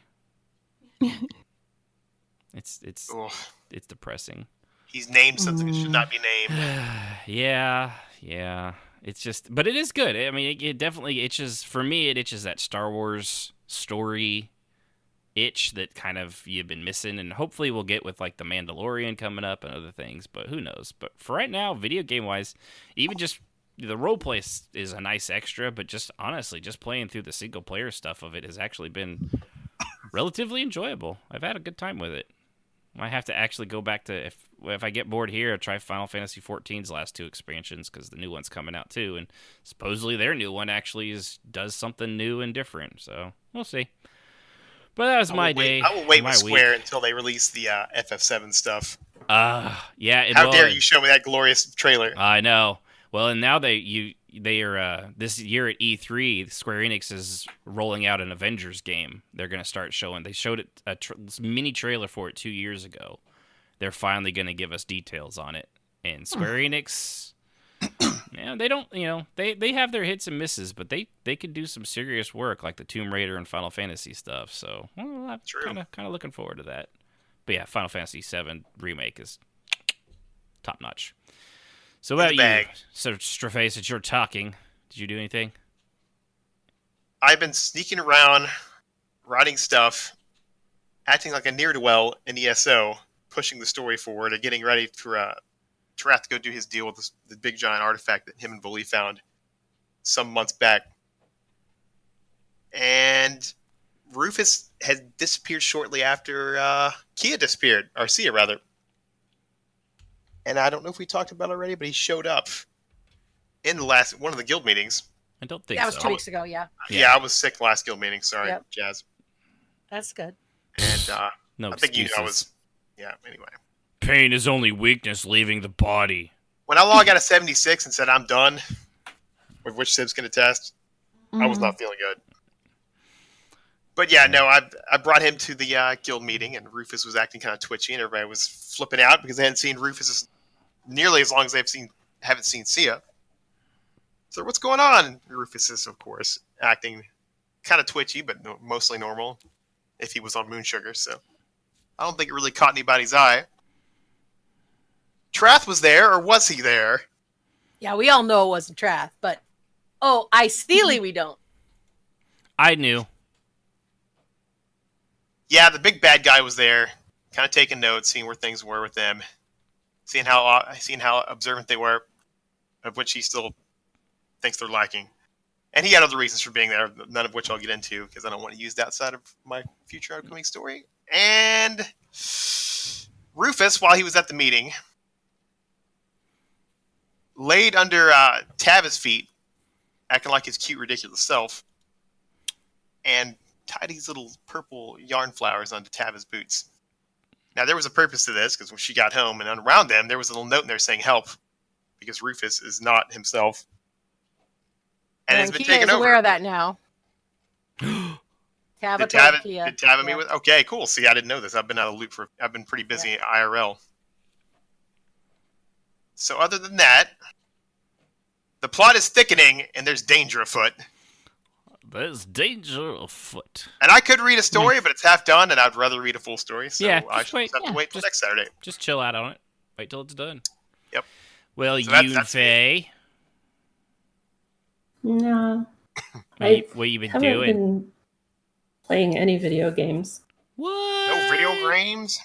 It's depressing. He's named something that should not be named. Yeah. It's just, but it is good. I mean, it definitely itches, for me, it itches that Star Wars story itch that kind of you've been missing, and hopefully we'll get with The Mandalorian coming up and other things, but who knows. But for right now, video game-wise, even just the roleplay is a nice extra, but just honestly, just playing through the single-player stuff of it has actually been relatively enjoyable. I've had a good time with it. I have to actually go back to, if I get bored here, I'll try Final Fantasy XIV's last 2 expansions, because the new one's coming out too, and supposedly their new one actually does something new and different, so we'll see. But that was my day. I will wait with Square until they release the FF7 stuff. Yeah. How dare you show me that glorious trailer? I know. Well, and now they are this year at E3, Square Enix is rolling out an Avengers game. They're going to start showing. They showed it a mini trailer for it 2 years ago. They're finally going to give us details on it. And Square Enix, they don't, they have their hits and misses, but they could do some serious work, like the Tomb Raider and Final Fantasy stuff. So I'm kind of looking forward to that. But yeah, Final Fantasy VII Remake is top notch. So about you, so Strafe, since you're talking, did you do anything? I've been sneaking around, writing stuff, acting like a ne'er-do-well in ESO, pushing the story forward, and getting ready for Trath to go do his deal with the big giant artifact that him and Bully found some months back. And Rufus had disappeared shortly after Sia disappeared. And I don't know if we talked about it already, but he showed up in one of the guild meetings. I don't think that was 2 weeks ago, yeah. Yeah, I was sick last guild meeting. Sorry, Jazz. That's good. And no I think excuses. Anyway. Pain is only weakness leaving the body. When I logged out of 76 and said I'm done, with which Sibs can attest, I was not feeling good. But yeah, no, I brought him to the guild meeting, and Rufus was acting kind of twitchy, and everybody was flipping out because they hadn't seen Rufus nearly as long as haven't seen Sia. So what's going on? And Rufus is, of course, acting kind of twitchy, but mostly normal if he was on moon sugar. So I don't think it really caught anybody's eye. Trath was there, or was he there? Yeah, we all know it wasn't Trath, but ideally we don't. I knew. Yeah, the big bad guy was there, kind of taking notes, seeing where things were with them, seeing how observant they were, of which he still thinks they're lacking. And he had other reasons for being there, none of which I'll get into because I don't want to use that outside of my future upcoming story. And Rufus, while he was at the meeting, laid under Tava's feet, acting like his cute, ridiculous self, and tied these little purple yarn flowers onto Tava's boots. Now, there was a purpose to this, because when she got home and around them, there was a little note in there saying help, because Rufus is not himself. And has been taken over. Aware of that now. Tava did Tava meet with? Okay, cool. See, I didn't know this. I've been out of the loop I've been pretty busy IRL. So other than that, The plot is thickening, and there's danger afoot. There's danger afoot. And I could read a story, but it's half done, and I'd rather read a full story. So Yeah, I should have to wait till next Saturday. Just chill out on it. Wait till it's done. Yep. Well, So that's Faye. No. What you been haven't doing? Been playing any video games. What? No video games?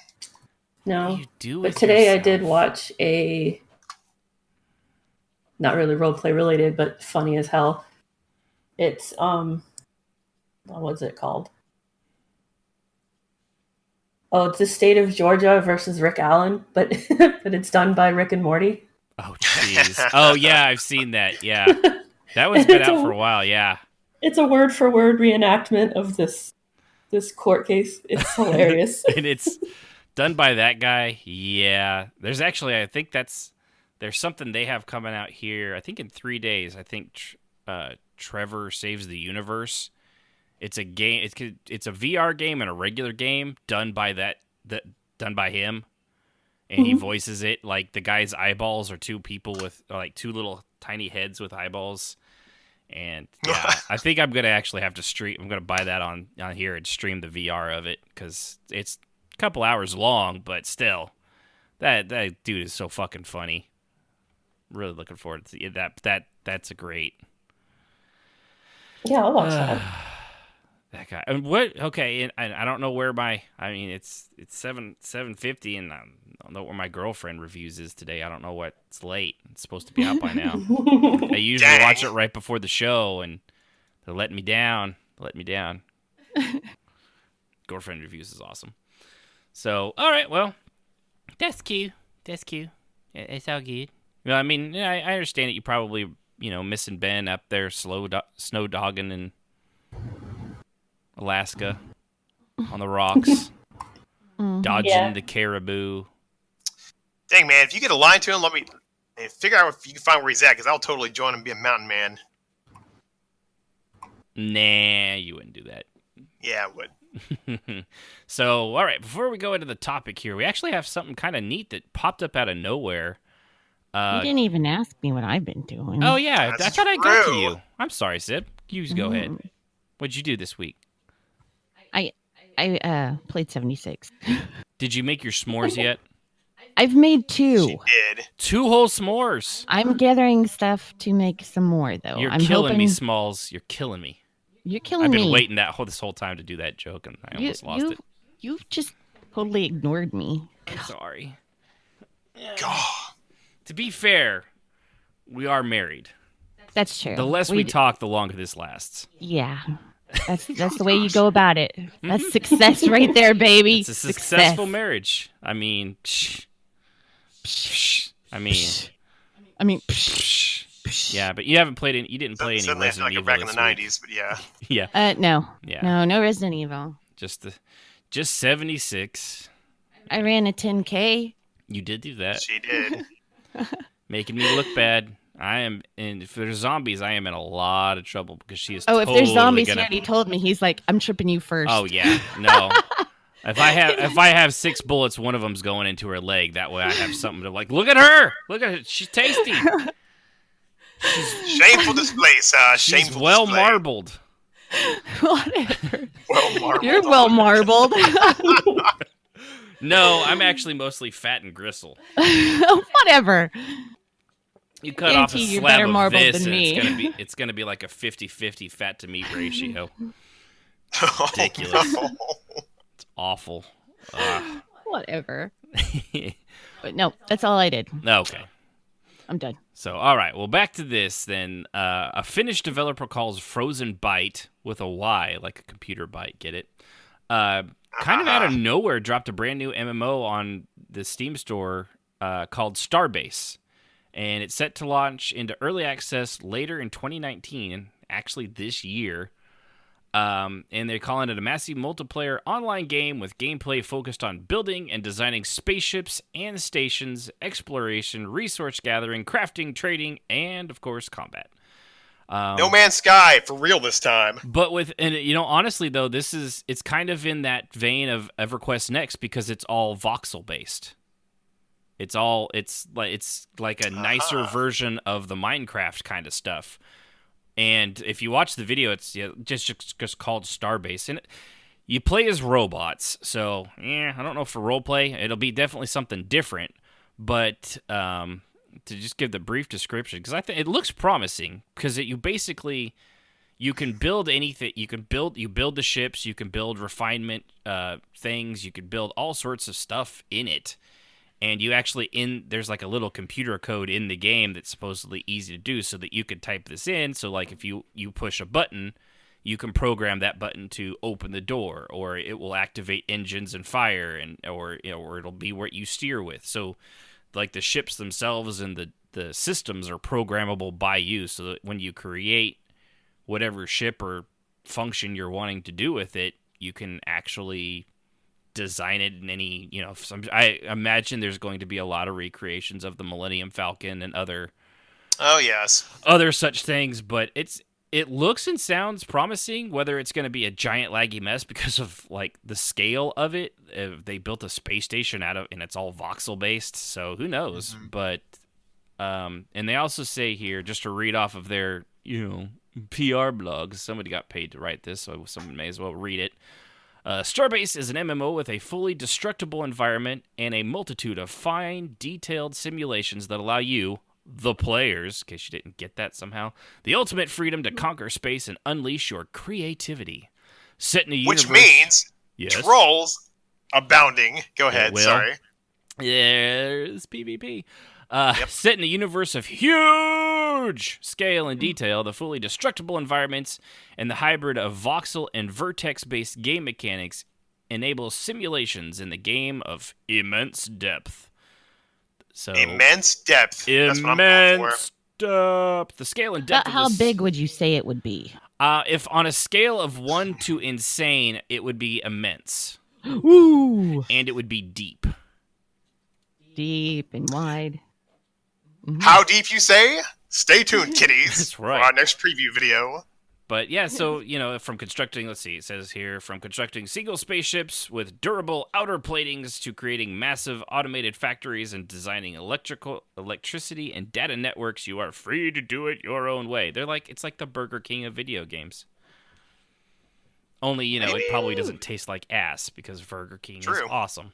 No. What do you do but with today yourself? I did watch a not really roleplay related, but funny as hell. It's what's it called? Oh, it's the state of Georgia versus Rick Allen, but but it's done by Rick and Morty. Oh jeez. Oh yeah, I've seen that. Yeah, that one's been out for a while. Yeah. It's a word for word reenactment of this court case. It's hilarious. And it's done by that guy. Yeah. There's actually, I think there's something they have coming out here. I think in 3 days. I think Trevor Saves the Universe. It's a game. It's a VR game and a regular game done by done by him, and he voices it. Like the guy's eyeballs are two people with like two little tiny heads with eyeballs. And yeah, I think I'm gonna actually have to stream. I'm gonna buy that on here and stream the VR of it because it's a couple hours long, but still, that dude is so fucking funny. Really looking forward to that. That's a great. Yeah, I'll watch that. That guy. And what? Okay, and I don't know where it's 7:50, and I don't know where my girlfriend reviews is today. I don't know what. It's late. It's supposed to be out by now. I usually watch it right before the show, and they're letting me down. Girlfriend reviews is awesome. So, all right, well, that's cute. It's all good. Well, I mean, I understand that you probably, missing Ben up there snow dogging in Alaska on the rocks, dodging the caribou. Dang, man, if you get a line to him, let me figure out if you can find where he's at, because I'll totally join him and be a mountain man. Nah, you wouldn't do that. Yeah, I would. So, all right, before we go into the topic here, we actually have something kind of neat that popped up out of nowhere. You didn't even ask me what I've been doing. Oh, yeah, That's I thought I got to true. you. I'm sorry, Sid. You go ahead. What'd you do this week? I played 76. Did you make your s'mores yet? I've made 2. She did. 2 whole s'mores. I'm gathering stuff to make some more, though. You're I'm killing hoping... me, Smalls. You're killing me. You're killing I've me. been waiting this whole time to do that joke, and I almost lost it. You've just totally ignored me. I'm sorry. God. To be fair, we are married. That's true. The less we talk, the longer this lasts. Yeah. That's the way you go about it. That's success right there, baby. It's a successful marriage. I mean, yeah, but you haven't played any. You didn't play any Suddenly I feel Resident like Evil I'm back in the this week. 90s, but yeah. Yeah. No. Yeah. No Resident Evil. Just 76. I ran a 10K. You did do that. She did. Making me look bad. And if there's zombies, I am in a lot of trouble because she is. If there's zombies, gonna... he already told me. He's like, I'm tripping you first. Oh yeah, no. If I have 6 bullets, one of them's going into her leg. That way, I have something to like. Look at her. Look at her. She's tasty. Shameful display, sir. She's Shameful well display. marbled. Whatever. Well marbled. You're well marbled. No, I'm actually mostly fat and gristle. Whatever. You cut off a You're slab better of marbled this, than and me. it's gonna be like a 50-50 fat to meat ratio. Oh, Ridiculous. no. It's awful. Whatever. But no, that's all I did. Okay. I'm done. So, all right. Well, back to this then. A Finnish developer calls Frozen Byte with a Y, like a computer byte. Get it? Kind of out of nowhere, dropped a brand new MMO on the Steam store called Starbase. And it's set to launch into early access later in 2019, actually this year. And they're calling it a massive multiplayer online game with gameplay focused on building and designing spaceships and stations, exploration, resource gathering, crafting, trading, and, of course, combat. No Man's Sky, for real this time. But honestly, though, it's kind of in that vein of EverQuest Next because it's all voxel-based. It's like a nicer version of the Minecraft kind of stuff. And if you watch the video, it's just called Starbase, and you play as robots. So I don't know, for roleplay, it'll be definitely something different. But to just give the brief description, because I think it looks promising, because you can build anything. You build the ships. You can build refinement things. You can build all sorts of stuff in it. And you actually there's like a little computer code in the game that's supposedly easy to do, so that you could type this in. So like if you push a button, you can program that button to open the door, or it will activate engines and fire, or it'll be what you steer with. So like the ships themselves and the systems are programmable by you, so that when you create whatever ship or function you're wanting to do with it, you can actually design it in any, I imagine there's going to be a lot of recreations of the Millennium Falcon and other such things, but it looks and sounds promising. Whether it's going to be a giant laggy mess because of like the scale of it, they built a space station and it's all voxel based, so who knows. But and they also say here, just to read off of their PR blogs, somebody got paid to write this, so someone may as well read it. Starbase is an MMO with a fully destructible environment and a multitude of fine, detailed simulations that allow you, the players, in case you didn't get that somehow, the ultimate freedom to conquer space and unleash your creativity. Set in a universe... Which means trolls abounding. Go ahead, sorry. There's PvP. Set in a universe of huge scale and detail, the fully destructible environments and the hybrid of voxel and vertex-based game mechanics enable simulations in the game of immense depth. So immense depth. That's what I'm going for. Depth. The scale and depth. How big would you say it would be? If on a scale of 1 to insane, it would be immense. Ooh. And it would be deep. Deep and wide. Mm-hmm. How deep, you say? Stay tuned, kiddies. That's right. For our next preview video. But yeah, so, from constructing, let's see, it says here, from constructing single spaceships with durable outer platings to creating massive automated factories and designing electricity and data networks, you are free to do it your own way. It's like the Burger King of video games. Only, it probably doesn't taste like ass, because Burger King is awesome.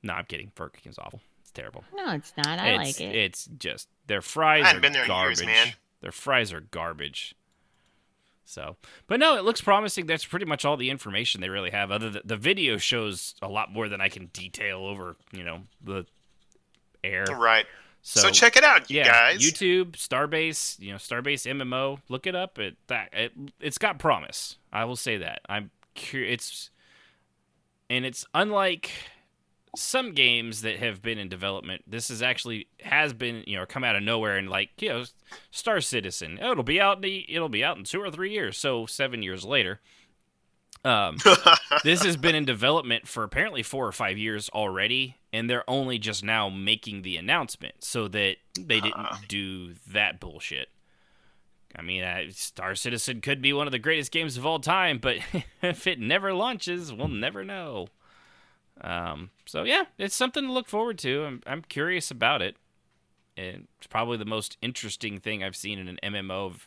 No, I'm kidding. Burger King's awful. It's terrible. No, it's not. I like it. It's just, their fries are been there garbage. In years, man. Their fries are garbage. So, but no, it looks promising. That's pretty much all the information they really have. The video shows a lot more than I can detail over, the air. Right. So check it out, you guys. YouTube, Starbase, Starbase MMO. Look it up. It's got promise. I will say that. I'm curious. It's unlike some games that have been in development. This has been come out of nowhere, and Star Citizen. It'll be out in 2 or 3 years. So 7 years later. This has been in development for apparently 4 or 5 years already, and they're only just now making the announcement, so that they didn't do that bullshit. I mean, Star Citizen could be one of the greatest games of all time, but if it never launches, we'll never know. So yeah, it's something to look forward to. I'm curious about it. And it's probably the most interesting thing I've seen in an MMO.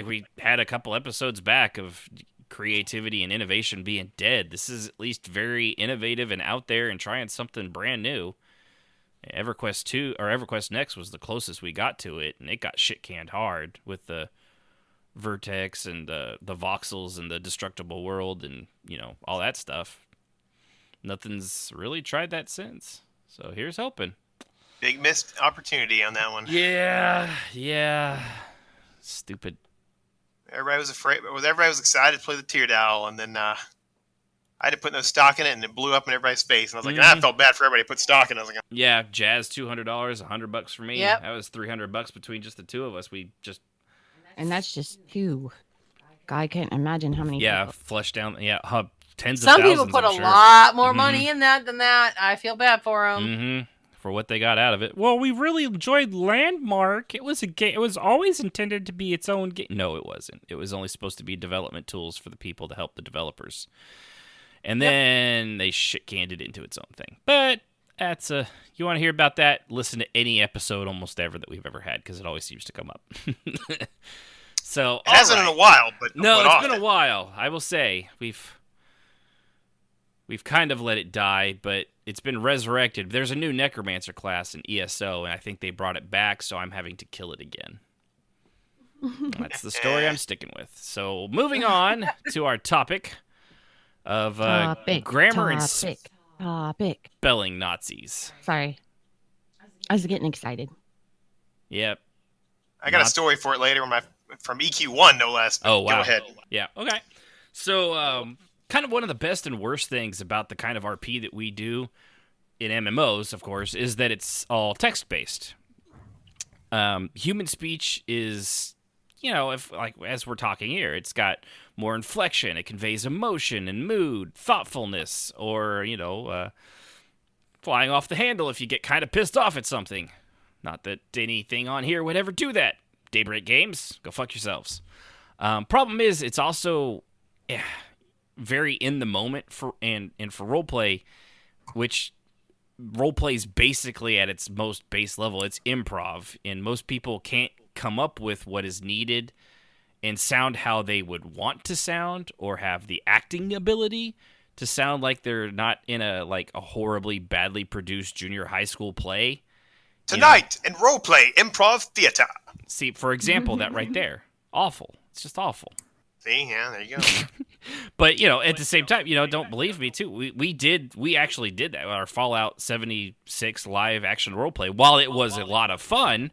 We had a couple episodes back of creativity and innovation being dead. This is at least very innovative and out there and trying something brand new. EverQuest 2 or EverQuest Next was the closest we got to it, and it got shit canned hard with the vertex and the voxels and the destructible world and all that stuff. Nothing's really tried that since. So here's hoping. Big missed opportunity on that one. Yeah. Stupid. Everybody was afraid. Everybody was excited to play the Tear Dowel, and then I had to put no stock in it, and it blew up in everybody's face. And I was like, I felt bad for everybody to put stock in it. I was like, yeah, Jazz $200, $100 for me. Yep. That was $300 between just the two of us. And that's just two. I can't imagine how many. Yeah, people. flush down. Yeah, tens of Some thousands. people put I'm a sure. lot more money in that than that. I feel bad for them. Mm-hmm. For what they got out of it. Well, we really enjoyed Landmark. It was a game. It was always intended to be its own game. No, it wasn't. It was only supposed to be development tools for the people to help the developers. And then they shit-canned it into its own thing. But That's you want to hear about that? Listen to any episode almost ever that we've ever had, because it always seems to come up. So It hasn't in a while, but no, it's often. been a while. I will say we've kind of let it die, but it's been resurrected. There's a new necromancer class in ESO, and I think they brought it back, so I'm having to kill it again. That's the story I'm sticking with. So moving on to our topic of grammar and spelling Nazis. Sorry. I was getting excited. Yep. I got a story for it later from EQ1, no less. Oh, wow. Go ahead. Yeah, okay. So, kind of one of the best and worst things about the kind of RP that we do in MMOs, of course, is that it's all text-based. Human speech is, as we're talking here, it's got more inflection. It conveys emotion and mood, thoughtfulness, or, flying off the handle if you get kind of pissed off at something. Not that anything on here would ever do that. Daybreak Games, go fuck yourselves. Problem is, it's also very in the moment for roleplay, which roleplay is basically at its most base level. It's improv, and most people can't come up with what is needed and sound how they would want to sound, or have the acting ability to sound like they're not in a horribly badly produced junior high school play. Tonight in Roleplay Improv Theater. See, for example, that right there. Awful. It's just awful. See, yeah, there you go. But, at the same time, don't believe me, too. We actually did that. Our Fallout 76 live action roleplay. While it was a lot of fun,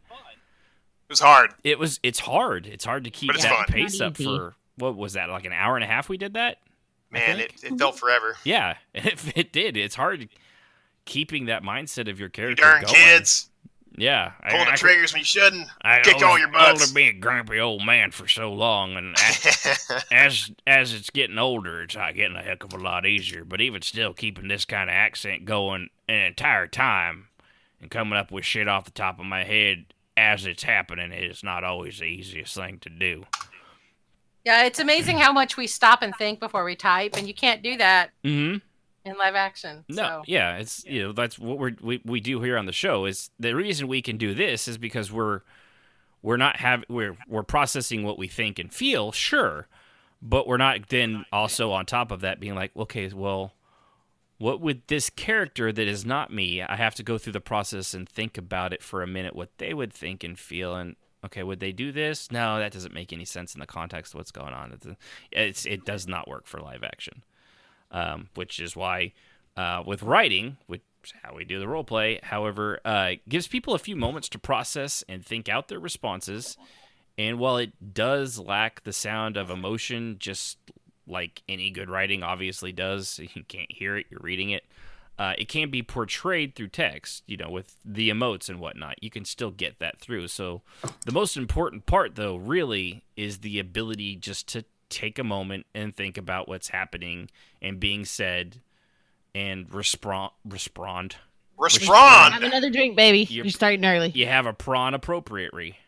it was hard. It's hard. It's hard to keep that fun. pace up for, what was that, like an hour and a half we did that? Man, it felt forever. Yeah, it did. It's hard keeping that mindset of your character You darn going. Kids. Yeah. Pull the triggers when you shouldn't. Kick all your butts. I've been a grumpy old man for so long, and as it's getting older, it's getting a heck of a lot easier. But even still, keeping this kind of accent going an entire time and coming up with shit off the top of my head as it's happening is not always the easiest thing to do. Yeah, it's amazing how much we stop and think before we type, and you can't do that in live action. No, so. yeah, it's that's what we do here on the show. Is the reason we can do this is because we're processing what we think and feel, sure, but we're not then also on top of that being like, okay, well, what would this character that is not me? I have to go through the process and think about it for a minute, what they would think and feel, and okay, would they do this? No, that doesn't make any sense in the context of what's going on. It does not work for live action. Which is why with writing, which is how we do the role play, however, gives people a few moments to process and think out their responses. And while it does lack the sound of emotion, just like any good writing obviously does, you can't hear it, you're reading it. It can be portrayed through text, with the emotes and whatnot. You can still get that through. So the most important part, though, really is the ability just to take a moment and think about what's happening and being said and respond. Have another drink, baby. You're starting early. You have a prawn appropriately.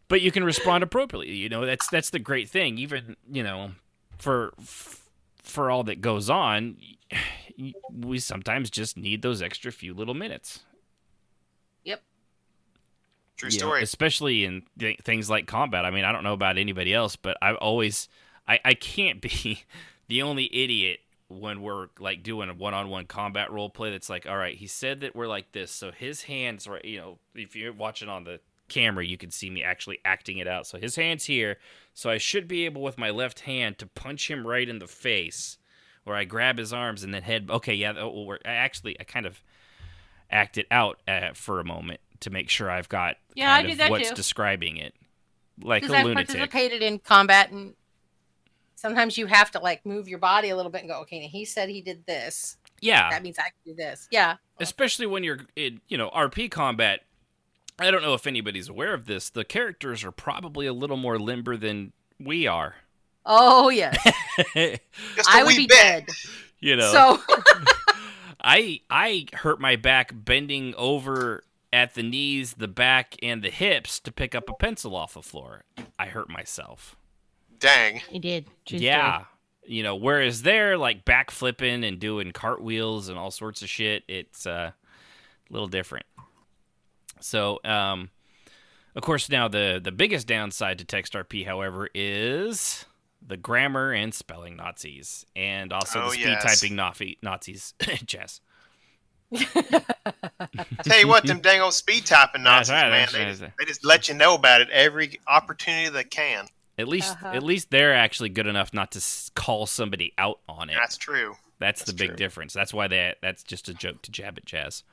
but you can respond appropriately. That's the great thing. Even, for all that goes on, we sometimes just need those extra few little minutes. Yep. True story. Especially in things like combat. I mean, I don't know about anybody else, but I can't be the only idiot when we're like doing a one-on-one combat role play that's like, all right, he said that we're like this, so his hands, right, if you're watching on the camera, you can see me actually acting it out. So his hand's here, so I should be able with my left hand to punch him right in the face, or I grab his arms and then head. Okay, yeah, that will work. I kind of act it out for a moment to make sure I've got what's too. Describing it, like a I've lunatic. participated in combat, and sometimes you have to move your body a little bit and go, okay, he said he did this. Yeah, that means I can do this. Yeah, especially when you're in RP combat. I don't know if anybody's aware of this. The characters are probably a little more limber than we are. Oh, yes. I would be dead. So I hurt my back bending over at the knees, the back, and the hips to pick up a pencil off the floor. I hurt myself. Dang. You did. Yeah. Whereas they're like backflipping and doing cartwheels and all sorts of shit, it's a little different. So, of course, now the biggest downside to TextRP, however, is the grammar and spelling Nazis, and also the speed typing Nazis. Jess. Tell you what, them dang old speed typing Nazis, man, they just let you know about it every opportunity they can. At least they're actually good enough not to call somebody out on it. That's true. That's the big difference. That's why that's just a joke to jab at Jazz.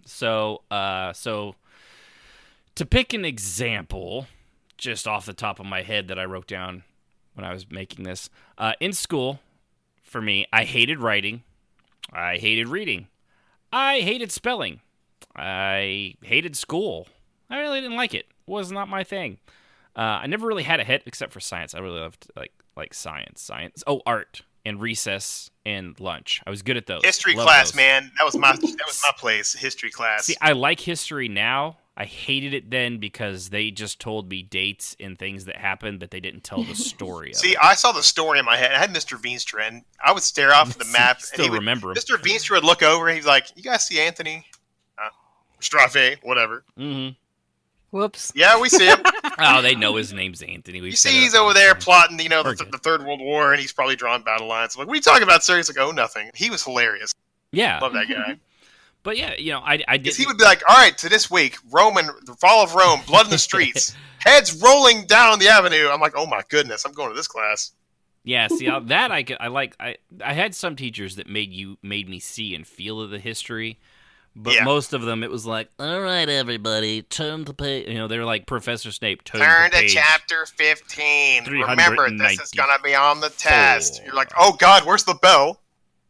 So to pick an example, just off the top of my head that I wrote down when I was making this, in school, for me, I hated writing, I hated reading, I hated spelling, I hated school. I really didn't like it. It was not my thing. I never really had a hit except for science. I really loved like science. Oh, art and recess and lunch. I was good at those. History class, man. That was my place. History class. See, I like history now. I hated it then because they just told me dates and things that happened, but they didn't tell the story of it. I saw the story in my head. I had Mr. Veenstra, and I would stare off at the map. Remember him. Mr. Veenstra would look over, and he's like, "You guys see Anthony? Strafe, whatever." Mm-hmm. Whoops. Yeah, we see him. Oh, they know his name's Anthony. You see he's over there plotting, the Third World War, and he's probably drawing battle lines. I'm like, what are you talking about, sir? He's like, oh, nothing. He was hilarious. Yeah. Love that guy. But yeah, I did. He would be like, all right, to this week, the fall of Rome, blood in the streets, heads rolling down the avenue. I'm like, oh my goodness, I'm going to this class. Yeah, see that I like. I had some teachers that made me see and feel the history. But most of them, it was like, all right, everybody, turn the page. They're like Professor Snape. Turn to chapter 15. Remember, this is going to be on the test. You're like, oh, God, where's the bell?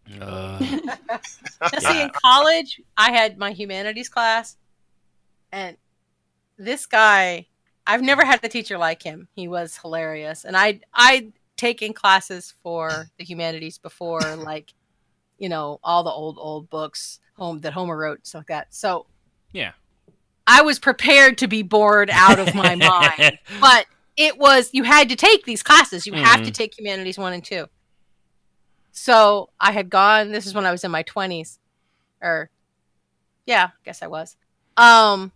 See, in college, I had my humanities class. And this guy, I've never had a teacher like him. He was hilarious. And I'd taken classes for the humanities before, like, all the old books that Homer wrote, stuff like that. So yeah, I was prepared to be bored out of my mind. But you had to take these classes. You have to take humanities 1 and 2. So I had gone, this is when I was in my 20s. I guess I was. And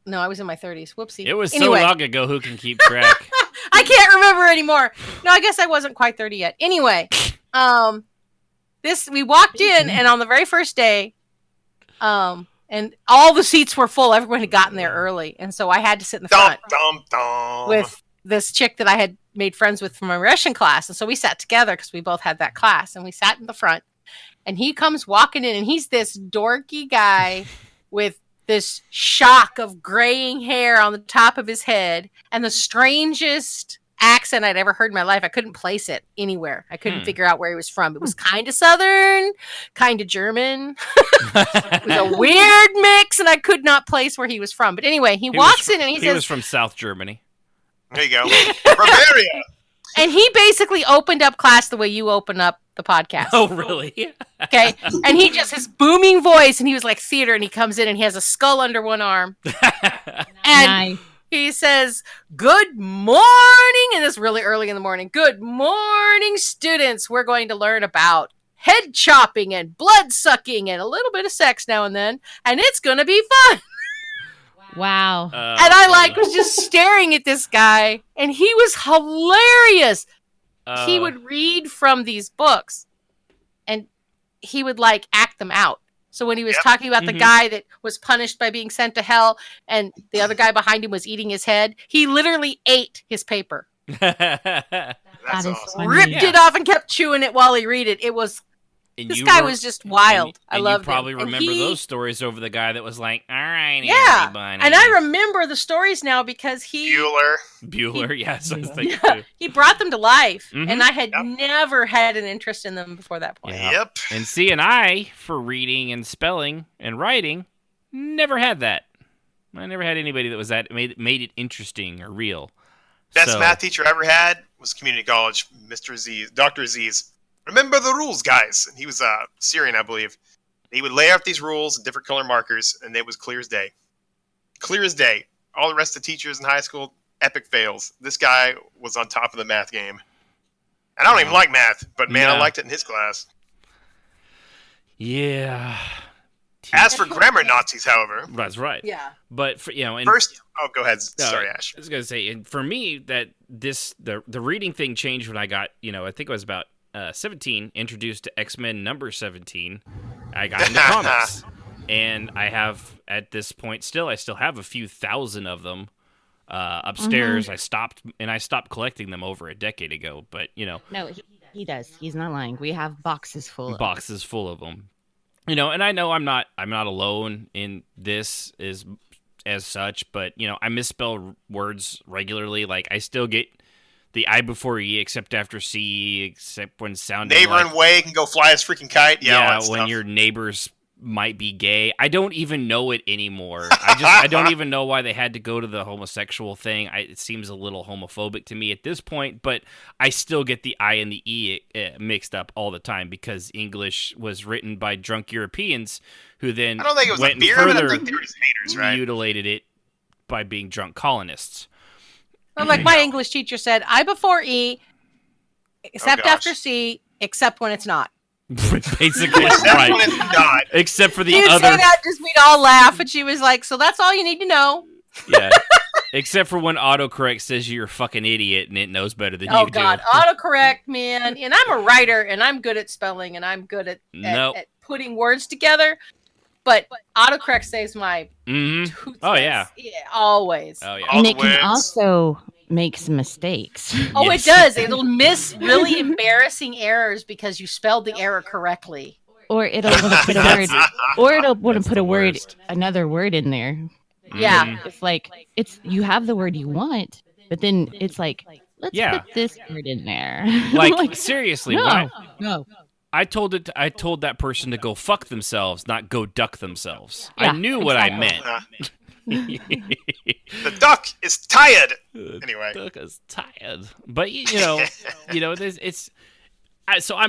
no, I was in my 30s. Whoopsie. It was so long ago, who can keep track? I can't remember anymore. No, I guess I wasn't quite 30 yet. Anyway, we walked in, and on the very first day, and all the seats were full. Everyone had gotten there early, and so I had to sit in the front with this chick that I had made friends with from my Russian class. And so we sat together because we both had that class, and we sat in the front. And he comes walking in, and he's this dorky guy with this shock of graying hair on the top of his head and the strangest accent I'd ever heard in my life. I couldn't place it anywhere. I couldn't figure out where he was from. It was kind of Southern, kind of German. It was a weird mix, and I could not place where he was from. But anyway, he walks in and he says... He was from South Germany. There you go. Bavaria! And he basically opened up class the way you open up the podcast. Oh, really? Okay. And he just, his booming voice, and he was like theater, and he comes in and he has a skull under one arm. And he says, good morning, and this really early in the morning. Good morning, students. We're going to learn about head chopping and blood sucking and a little bit of sex now and then, and it's going to be fun. Wow. And I was just staring at this guy, and he was hilarious. He would read from these books, and he would act them out. So when he was talking about the guy that was punished by being sent to hell, and the other guy behind him was eating his head, he literally ate his paper. That is awesome. Ripped it off and kept chewing it while he read it. It was... This guy was just wild. I loved him. You probably remember those stories over the guy that was like, all right, everybody. And I remember the stories now because Bueller, yes. I was thinking too. He brought them to life, and I had never had an interest in them before that point. Yep. And see, and I, for reading and spelling and writing, never had that. I never had anybody that was made it interesting or real. Best math teacher I ever had was community college, Mr. Aziz, Dr. Aziz. Remember the rules, guys. And he was Syrian, I believe. He would lay out these rules in different color markers, and it was clear as day. Clear as day. All the rest of the teachers in high school, epic fails. This guy was on top of the math game. And I don't even like math, but man, I liked it in his class. Yeah. As for grammar Nazis, however, that's right. Yeah. But for, first, go ahead. Sorry, Ash. I was gonna say, and for me, that the reading thing changed when I got, I think it was about 17, introduced to X-Men number 17. I got into comics, and I have at this point I still have a few thousand of them upstairs. Mm-hmm. I stopped collecting them over a decade ago. But no, he does. He's not lying. We have boxes full of them. And I know I'm not alone in this as such, but I misspell words regularly. Like I still get the I before E except after C, except when sounding neighbor and way can go fly his freaking kite. Yeah, when your neighbors might be gay. I don't even know it anymore. I don't even know why they had to go to the homosexual thing. It seems a little homophobic to me at this point, but I still get the I and the E mixed up all the time because English was written by drunk Europeans who then I don't think it was went a beer, further but I think they were just haters, right? Mutilated it by being drunk colonists. Well, like my English teacher said, I before E, except after C, except when it's not. Basically, right. Except for the You'd other. say that, just we'd all laugh, and she was like, "So that's all you need to know." Yeah. Except for when autocorrect says you're a fucking idiot and it knows better than you do. Oh God, autocorrect, man! And I'm a writer, and I'm good at spelling, and I'm good at putting words together. But autocorrect saves my. Mm-hmm. Oh yeah. Yeah, always. Oh yeah. And it can also make some mistakes. Oh, yes. It does. It'll miss really embarrassing errors because you spelled the error correctly. Or it'll want to put a word, or it'll want to put another word in there. Yeah, it's like you have the word you want, but then it's like let's put this word in there. Like seriously, no. I told that person to go fuck themselves, not go duck themselves. Yeah, I knew what I meant. The duck is tired. Anyway, the duck is tired. But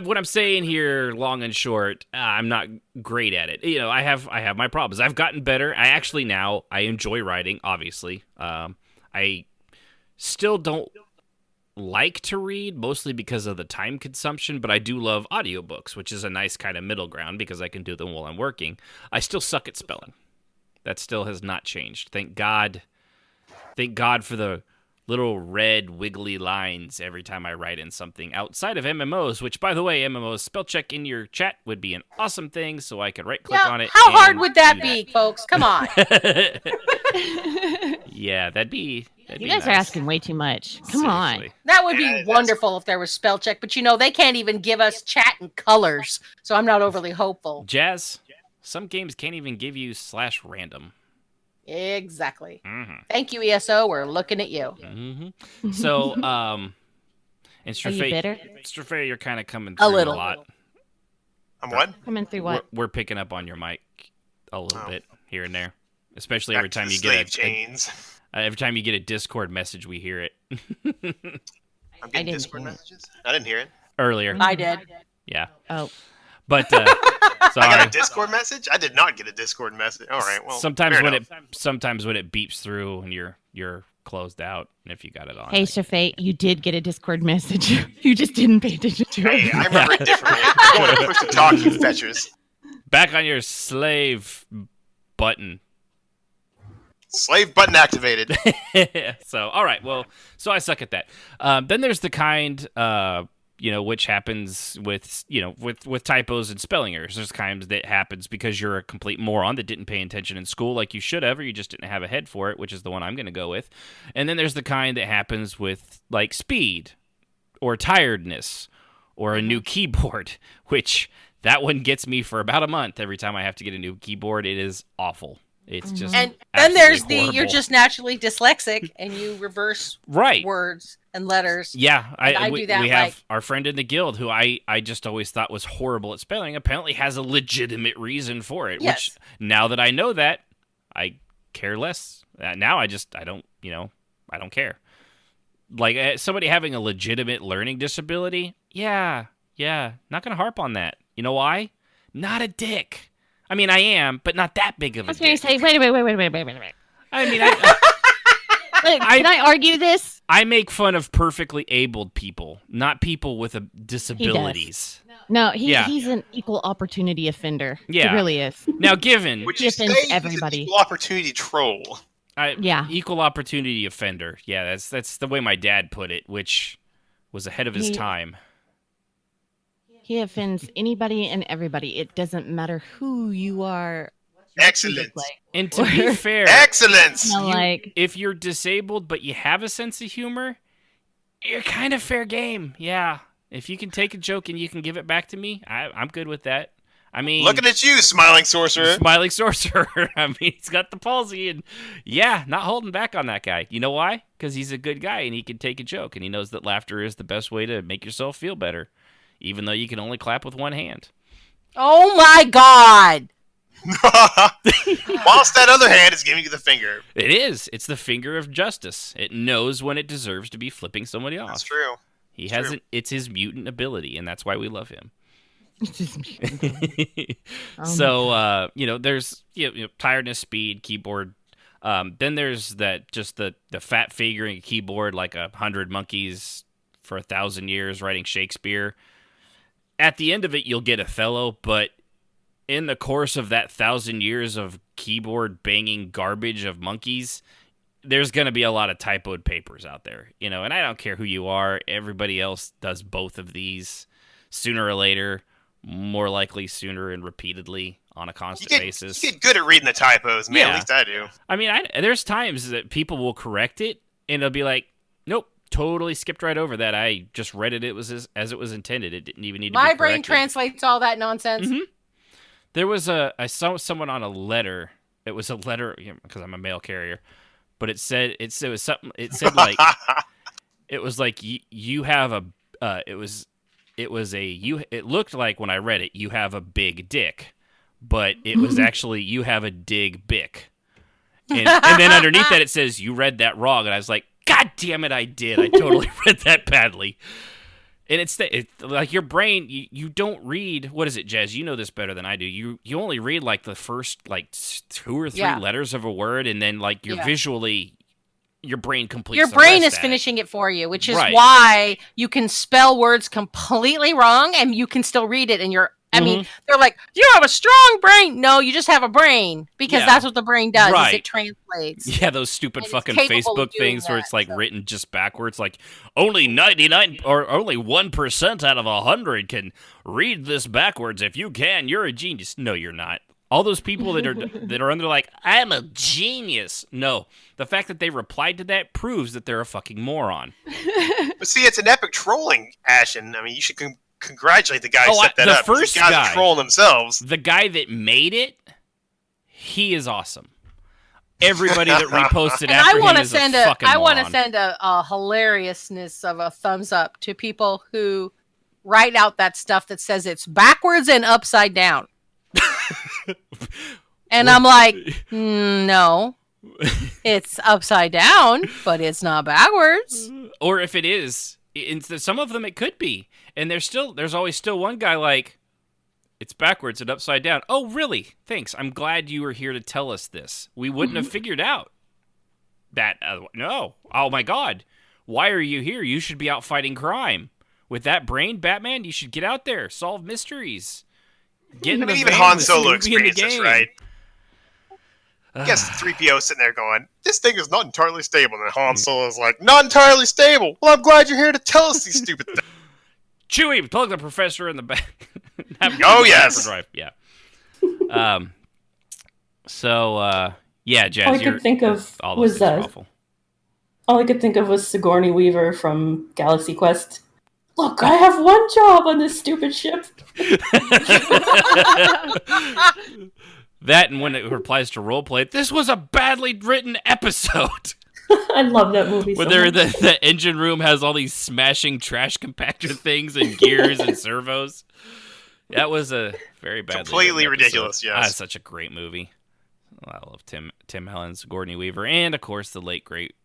what I'm saying here, long and short, I'm not great at it. I have my problems. I've gotten better. I enjoy writing. Obviously, I still don't like to read, mostly because of the time consumption. But I do love audiobooks, which is a nice kind of middle ground because I can do them while I'm working. I still suck at spelling. That still has not changed. Thank God. Thank God for the little red wiggly lines every time I write in something outside of MMOs, which, by the way, MMOs spell check in your chat would be an awesome thing, so I could right-click on it. How hard would that be, folks? Come on. Yeah, that'd be you guys nice. are asking way too much. Come on. That would be wonderful if there was spell check, but they can't even give us chat and colors, so I'm not overly hopeful. Jazz, some games can't even give you /random. Exactly. Mm-hmm. Thank you, ESO. We're looking at you. Mm-hmm. So, and Strafay, you're kind of coming through a lot. I'm what? Coming through what? We're picking up on your mic a little bit here and there, especially every time you every time you get a Discord message, we hear it. I'm getting Discord messages. I didn't hear it earlier. I did. Yeah. Oh. But sorry. I got a Discord message? I did not get a Discord message. All right. Well, sometimes when it beeps through and you're closed out, and if you got it on. Hey, Shafay, you did get a Discord message. You just didn't pay attention to it. Hey, I remember it differently. I'm going to push to talk, you fetchers. Back on your slave button. Slave button activated. So, all right. Well, so I suck at that. Then there's the kind which happens with typos and spelling errors. There's kinds that happens because you're a complete moron that didn't pay attention in school like you should have, or you just didn't have a head for it, which is the one I'm going to go with. And then there's the kind that happens with like speed or tiredness or a new keyboard, which that one gets me for about a month every time I have to get a new keyboard. It is awful. It's just and then there's horrible. you're just naturally dyslexic and you reverse words and letters. Yeah, I do that. We have our friend in the guild who I just always thought was horrible at spelling. Apparently has a legitimate reason for it. Yes. Which now that I know that, I care less. Now I don't care. Like somebody having a legitimate learning disability. Yeah, not gonna harp on that. You know why? Not a dick. I mean, I am, but not that big of a dick. I was going to say, wait. I mean, Can I argue this? I make fun of perfectly abled people, not people with disabilities. No, he's an equal opportunity offender. Yeah. He really is. Now, given... Would He you offends say he's everybody. an equal opportunity troll? Equal opportunity offender. Yeah, that's the way my dad put it, which was ahead of his time. He offends anybody and everybody. It doesn't matter who you are. Excellent. And to be fair, excellence. If you're disabled but you have a sense of humor, you're kind of fair game. Yeah. If you can take a joke and you can give it back to me, I'm good with that. I mean, looking at you, smiling sorcerer. Smiling sorcerer. I mean, he's got the palsy, and not holding back on that guy. You know why? Because he's a good guy and he can take a joke, and he knows that laughter is the best way to make yourself feel better, even though you can only clap with one hand. Oh my God! Whilst that other hand is giving you the finger. It is. It's the finger of justice. It knows when it deserves to be flipping somebody off. That's true. It's his mutant ability, and that's why we love him. So, there's tiredness, speed, keyboard. Then there's the fat figuring keyboard, like 100 monkeys for 1,000 years writing Shakespeare. At the end of it, you'll get Othello, but in the course of that 1,000 years of keyboard banging garbage of monkeys, there's going to be a lot of typoed papers out there, and I don't care who you are. Everybody else does both of these sooner or later, more likely sooner and repeatedly on a constant basis. You get good at reading the typos, man. At least I do. I mean, there's times that people will correct it, and they'll be like, nope, totally skipped right over that. I just read it. It was as it was intended. It didn't even need to be corrected. My brain translates all that nonsense. Mm-hmm. There was I saw someone on a letter. It was a letter, because I'm a mail carrier. But it was something. It said like, it was like you have a. It looked like when I read it, you have a big dick, but it was actually you have a dig bick, and then underneath that it says you read that wrong, and I was like, God damn it, I did. I totally read that badly. And it's like your brain, you don't read, what is it, Jez? You know this better than I do. You only read like the first 2 or 3 letters of a word, and then like you're visually, your brain completes. Your brain is finishing it for you, which is why you can spell words completely wrong and you can still read it. And I mean, they're like, you have a strong brain. No, you just have a brain, because that's what the brain does. Is it translates. Yeah, those stupid fucking Facebook things where it's like written just backwards, like only 99 or only 1% out of 100 can read this backwards. If you can, you're a genius. No, you're not. All those people that are under like, I'm a genius. No, the fact that they replied to that proves that they're a fucking moron. But see, it's an epic trolling, Ashen. I mean, you should congratulate the guy who set that up. The first guys guy, are trolling themselves. The guy that made it, he is awesome. Everybody that reposted after him is a fucking moron. I want to send a hilariousness of a thumbs up to people who write out that stuff that says it's backwards and upside down. And I'm like, no, it's upside down, but it's not backwards. Or if it is, some of them it could be. And there's always still one guy like, it's backwards and upside down. Oh, really? Thanks. I'm glad you were here to tell us this. We wouldn't have figured out that. No. Oh, my God. Why are you here? You should be out fighting crime. With that brain, Batman, you should get out there, solve mysteries. Even Han Solo experienced this, right? I guess 3PO sitting there going, this thing is not entirely stable. And then Han Solo's like, not entirely stable. Well, I'm glad you're here to tell us these stupid things. Chewie, plug the professor in the back. Oh, yes. Drive. Yeah. Jazz, all I could think of was all I could think of was Sigourney Weaver from Galaxy Quest. Look, I have one job on this stupid ship. That, and when it replies to Roleplay, this was a badly written episode. I love that movie so much. The engine room has all these smashing trash compactor things and gears and servos. That was a very badly completely ridiculous, yes. That's such a great movie. I love Tim Allen, Sigourney Weaver, and, of course, the late, great,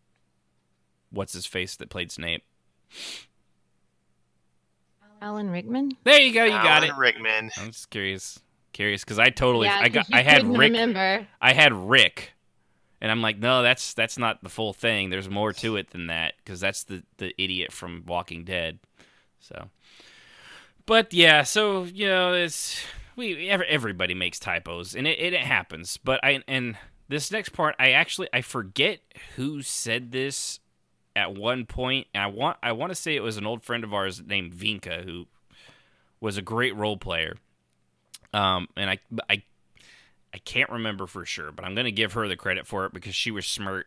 what's-his-face that played Snape? Alan Rickman? There you go, you got it. Alan Rickman. I'm just curious because I totally, I had Rick. remember. I had Rick, And I'm like, no, that's not the full thing. There's more to it than that, because that's the idiot from Walking Dead. So, but yeah, so everybody makes typos, and it happens. But this next part, I forget who said this at one point. I want to say it was an old friend of ours named Vinka, who was a great role player. And I can't remember for sure, but I'm going to give her the credit for it because she was smart.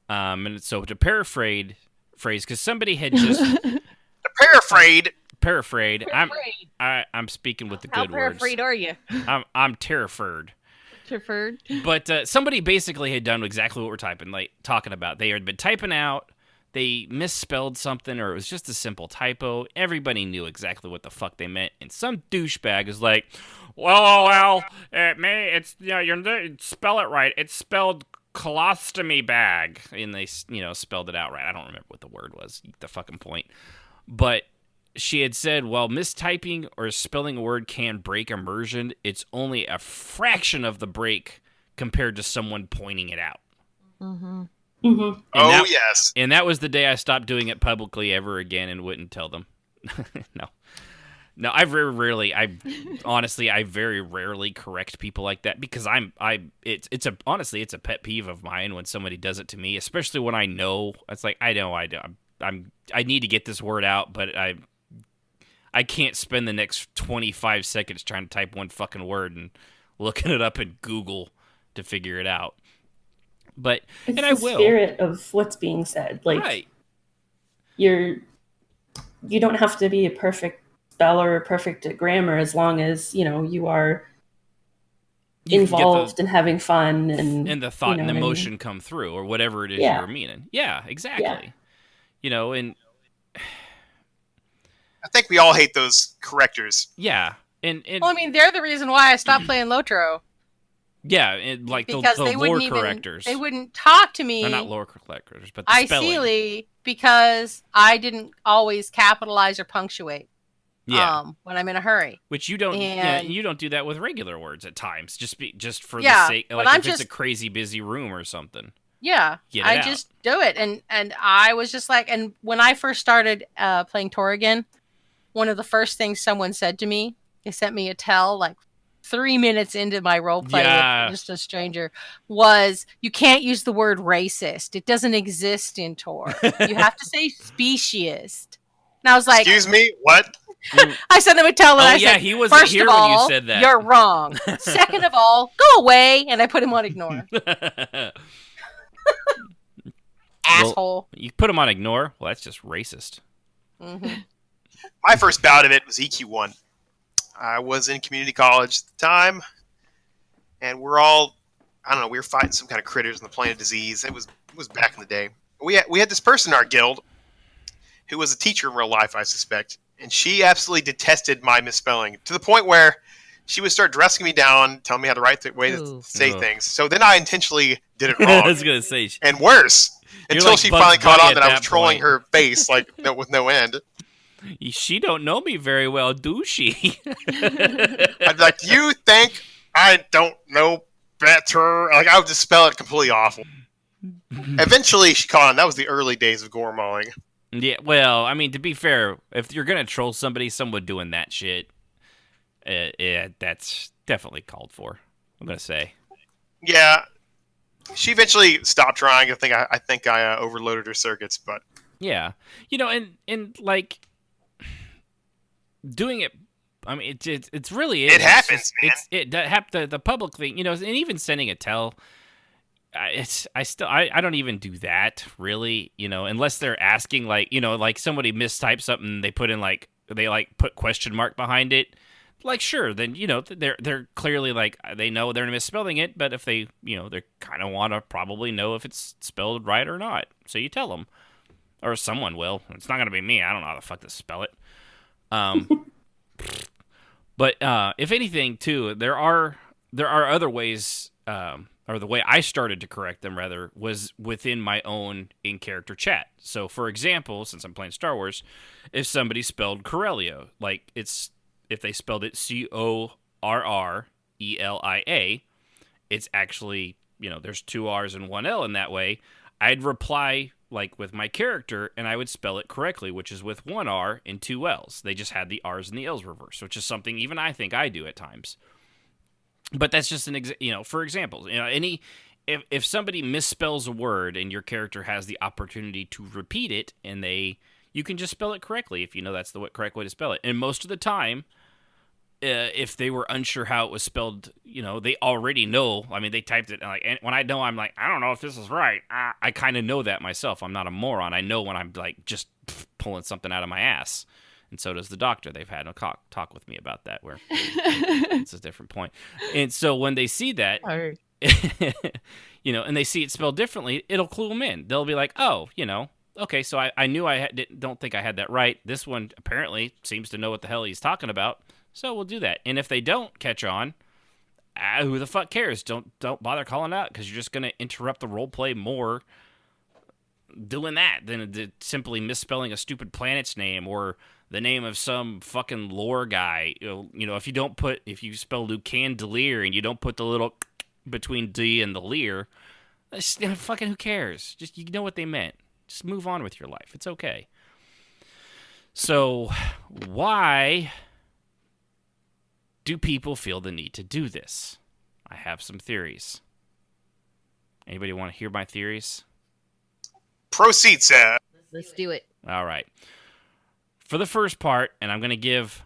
And so to paraphrase, because somebody had just paraphrased. I'm speaking with the good words. How paraphrased are you? I'm terrified. But somebody basically had done exactly what we're talking about. They had been typing out, they misspelled something, or it was just a simple typo. Everybody knew exactly what the fuck they meant, and some douchebag is like, well, you spell it right. It's spelled colostomy bag, and they spelled it out right. I don't remember what the word was. The fucking point. But she had said, well, mistyping or spelling a word can break immersion. It's only a fraction of the break compared to someone pointing it out. Mm-hmm. Yes. And that was the day I stopped doing it publicly ever again and wouldn't tell them. No, I very rarely correct people like that, because it's a pet peeve of mine when somebody does it to me, especially when I know. It's like, I need to get this word out, but I can't spend the next 25 seconds trying to type one fucking word and looking it up in Google to figure it out. But it's I will. The spirit of what's being said. Like, right. You don't have to be a perfect speller or perfect at grammar, as long as you are involved and having fun and the thought and emotion come through, or whatever it is you're meaning. Yeah, exactly. Yeah. And I think we all hate those correctors. Yeah. And well, I mean, they're the reason why I stopped playing Lotro. Yeah, because the lore correctors. They wouldn't talk to me. Not lore correctors, but the spelling. Ideally, because I didn't always capitalize or punctuate. Yeah. When I'm in a hurry. Which you don't. You don't do that with regular words at times. Just for the sake, it's a crazy busy room or something. Yeah, I just do it, and I was just like, and when I first started playing Torrigan, one of the first things someone said to me, they sent me a tell 3 minutes into my role play with just a stranger, was, you can't use the word racist. It doesn't exist in Tor. You have to say speciesist. And I was like, excuse me, what? I sent him a tell, and I said, he wasn't first here of all, when you said that. You're wrong. Second of all, go away. And I put him on ignore. Asshole. Well, you put him on ignore? Well, that's just racist. Mm-hmm. My first bout of it was EQ1. I was in community college at the time, and we were fighting some kind of critters on the plane of disease. It was back in the day. We had this person in our guild who was a teacher in real life, I suspect, and she absolutely detested my misspelling, to the point where she would start dressing me down, telling me how the right way to say things. So then I intentionally did it wrong. I was going to say. And worse, until she finally caught on that I was trolling her face with no end. She don't know me very well, do she? I'd be like, you think I don't know better? I would just spell it completely awful. Eventually, she caught on. That was the early days of gore mauling. Yeah, well, I mean, to be fair, if you're going to troll somebody, someone doing that shit, that's definitely called for, I'm going to say. Yeah. She eventually stopped trying. I think I overloaded her circuits, but... Yeah. And doing it, I mean, it's really... It happens, man. The public thing, and even sending a tell... I don't even do that, really, unless they're asking, somebody mistyped something, they put in they put question mark behind it, sure, then they're clearly they know they're misspelling it, but if they they kind of want to probably know if it's spelled right or not, so you tell them, or someone will. It's not gonna be me. I don't know how the fuck to spell it. But if anything, too, there are other ways. Or the way I started to correct them, rather, was within my own in-character chat. So, for example, since I'm playing Star Wars, if somebody spelled Corellia, if they spelled it Corrrelia, it's actually there's 2 R's and 1 L in that way, I'd reply like with my character, and I would spell it correctly, which is with 1 R and 2 L's. They just had the R's and the L's reversed, which is something even I think I do at times. But that's just for example, if somebody misspells a word and your character has the opportunity to repeat it, and you can just spell it correctly if you know that's the correct way to spell it. And most of the time, if they were unsure how it was spelled, they already know. I mean, they typed it, and when I know, I'm like, I don't know if this is right. I kind of know that myself. I'm not a moron. I know when I'm like just pulling something out of my ass. And so does the doctor. They've had a talk with me about that, where it's a different point. And so when they see that, and they see it spelled differently, it'll clue them in. They'll be like, oh, okay, so I knew don't think I had that right. This one apparently seems to know what the hell he's talking about, so we'll do that. And if they don't catch on, who the fuck cares? Don't bother calling out, because you're just going to interrupt the role play more doing that than simply misspelling a stupid planet's name or the name of some fucking lore guy. If you spell Lucandelier and you don't put the little between D and the leer, fucking who cares? Just, you know what they meant. Just move on with your life. It's okay. So, why do people feel the need to do this? I have some theories. Anybody want to hear my theories? Proceed, sir. Let's do it. All right. For the first part, and I'm going to give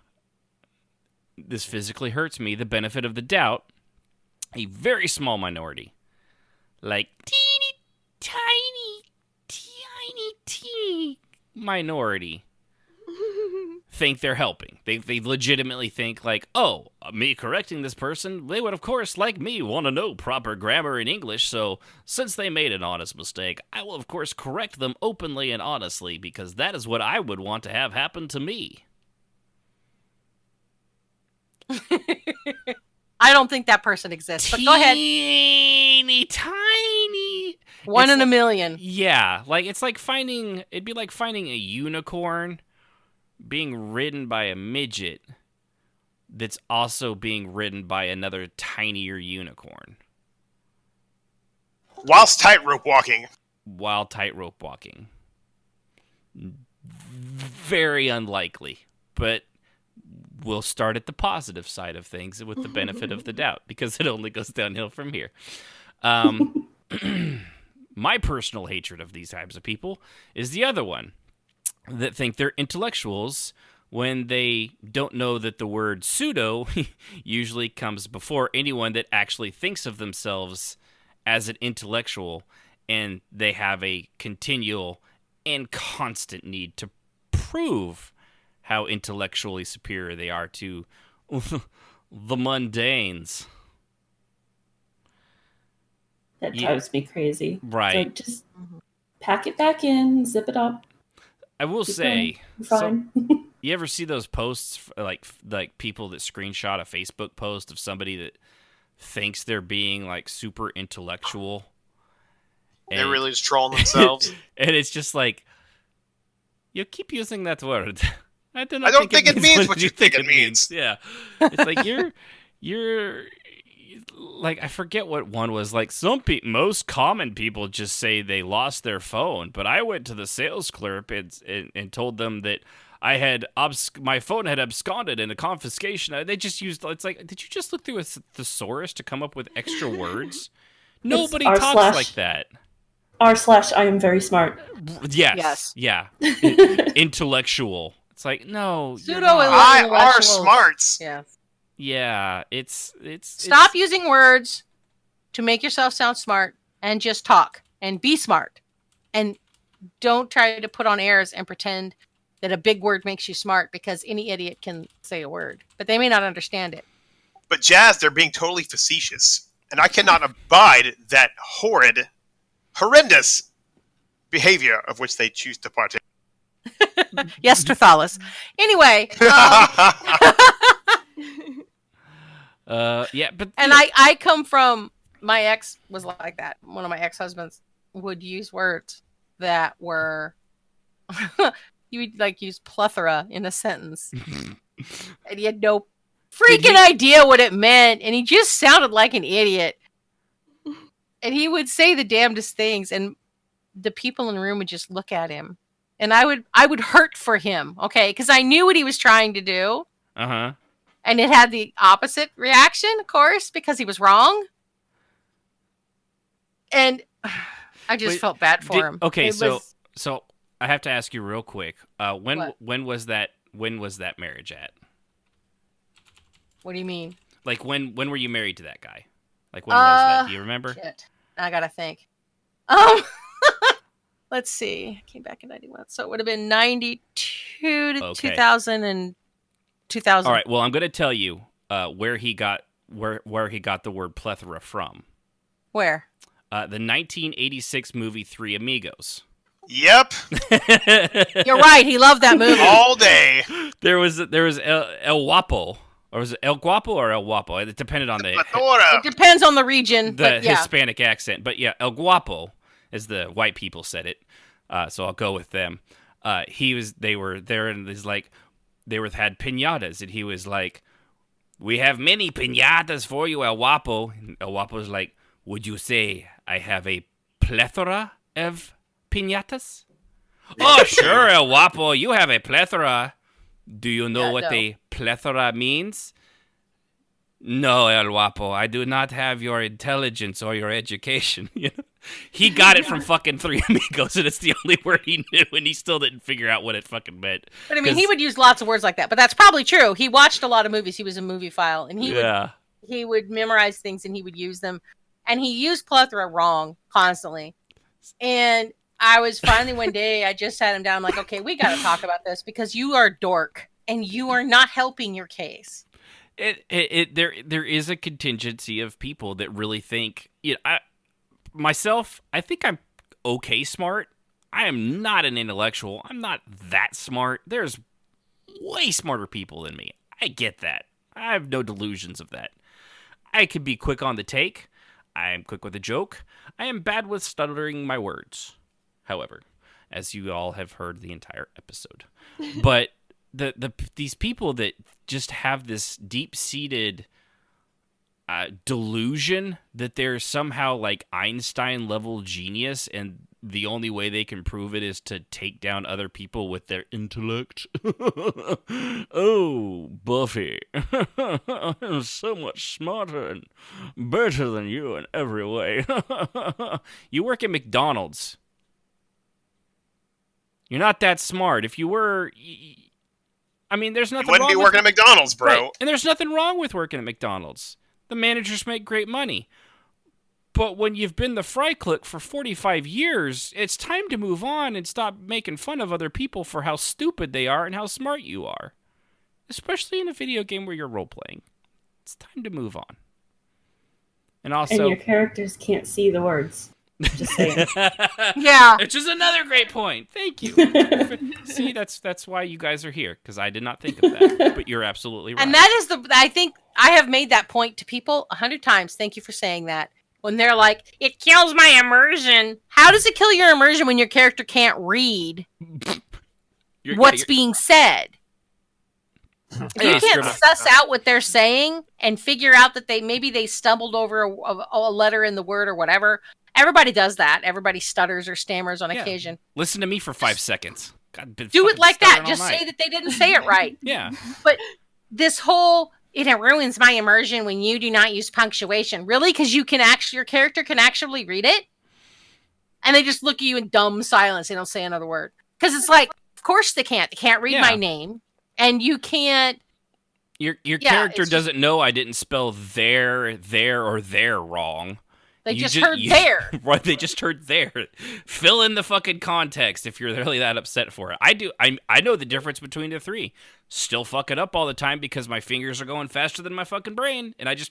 this physically hurts me the benefit of the doubt, a very small minority, like teeny minority, think they're helping. They legitimately think like, oh, me correcting this person, they would of course, like me, want to know proper grammar in English, so since they made an honest mistake, I will of course correct them openly and honestly, because that is what I would want to have happen to me. I don't think that person exists, but go ahead. Teeny tiny. One in a million. Yeah, like it'd be like finding a unicorn being ridden by a midget that's also being ridden by another tinier unicorn. Whilst tightrope walking. While tightrope walking. Very unlikely, but we'll start at the positive side of things with the benefit of the doubt, because it only goes downhill from here. My personal hatred of these types of people is the other one, that think they're intellectuals when they don't know that the word pseudo usually comes before anyone that actually thinks of themselves as an intellectual, and they have a continual and constant need to prove how intellectually superior they are to the mundanes. That drives me crazy. Right. So just pack it back in, zip it up. I will say, fine. You ever see those posts, like people that screenshot a Facebook post of somebody that thinks they're being like super intellectual? They're really just trolling themselves. And it's just like, you keep using that word. I don't think it means what you think it means. Yeah. It's like, you're like, I forget what one was. Like, most common people just say they lost their phone, but I went to the sales clerk and told them that I had my phone had absconded in a confiscation. They just used, it's like, did you just look through a thesaurus to come up with extra words? Nobody talks like that. r/I am very smart. Yes. Yeah. Intellectual. It's like, no. I are smarts. Yeah. Yeah, it's Stop using words to make yourself sound smart, and just talk and be smart. And don't try to put on airs and pretend that a big word makes you smart, because any idiot can say a word, but they may not understand it. But Jazz, they're being totally facetious, and I cannot abide that horrendous behavior of which they choose to partake. Yes, Trithalis. Anyway. Yeah, but and I come from, my ex was like that. One of my ex-husbands would use words that were you would like use plethora in a sentence, and he had no freaking idea what it meant, and he just sounded like an idiot. And he would say the damnedest things, and the people in the room would just look at him. And I would hurt for him, okay? Because I knew what he was trying to do. Uh-huh. And it had the opposite reaction, of course, because he was wrong. And I just felt bad for him. Okay, so I have to ask you real quick. When was that marriage at? What do you mean? Like when were you married to that guy? Like when was that? Do you remember? Shit. I gotta think. Let's see. I came back in 91. So it would have been 92 to 2000 and 2000. All right. Well, I'm going to tell you where he got the word plethora from. Where? The 1986 movie Three Amigos. Yep. You're right. He loved that movie. All day. There was El Guapo. Or was it El Guapo or El Guapo? It depended on the... It depends on the region. The Hispanic accent. But yeah, El Guapo, as the white people said it. So I'll go with them. They were there and he's like, had piñatas. And he was like, we have many piñatas for you, El Guapo. And El Guapo's like, would you say I have a plethora of piñatas? Oh, sure, El Guapo, you have a plethora. Do you know what a plethora means? No, El Guapo, I do not have your intelligence or your education. You know? He got it from fucking Three Amigos, and it's the only word he knew, and he still didn't figure out what it fucking meant. But I mean, he would use lots of words like that, but that's probably true. He watched a lot of movies. He was a movie-phile, and he would memorize things, and he would use them. And he used plethora wrong constantly. And I was finally one day, I just sat him down. I'm like, okay, we got to talk about this because you are a dork and you are not helping your case. There is a contingency of people that really think, I think I'm okay smart. I am not an intellectual. I'm not that smart. There's way smarter people than me. I get that. I have no delusions of that. I could be quick on the take. I am quick with a joke. I am bad with stuttering my words, however, as you all have heard the entire episode. But these people that just have this deep-seated delusion that they're somehow like Einstein-level genius, and the only way they can prove it is to take down other people with their intellect. Oh, Buffy, I'm so much smarter and better than you in every way. You work at McDonald's. You're not that smart. If you were... I mean, there's nothing wrong with... You wouldn't be working at McDonald's, bro. Right. And there's nothing wrong with working at McDonald's. The managers make great money. But when you've been the fry cook for 45 years, it's time to move on and stop making fun of other people for how stupid they are and how smart you are. Especially in a video game where you're role-playing. It's time to move on. And also... And your characters can't see the words. Just saying. Yeah. Which is another great point. Thank you. See, that's why you guys are here, because I did not think of that. But you're absolutely right. And that is I think I have made that point to people 100 times. Thank you for saying that. When they're like, it kills my immersion. How does it kill your immersion when your character can't read what's being said? If you can't suss out what they're saying and figure out that maybe they stumbled over a letter in the word or whatever. Everybody does that. Everybody stutters or stammers on occasion. Listen to me for 5 seconds. God, do it like that. Just say that they didn't say it right. Yeah. But this whole... It ruins my immersion when you do not use punctuation. Really? Because your character can actually read it? And they just look at you in dumb silence. They don't say another word. Because it's like, of course they can't. They can't read my name. And you can't... Your character doesn't know I didn't spell there, or there wrong. They just heard there. Right, they just heard there. Fill in the fucking context if you're really that upset for it. I do. I know the difference between the three. Still fuck it up all the time because my fingers are going faster than my fucking brain, and I just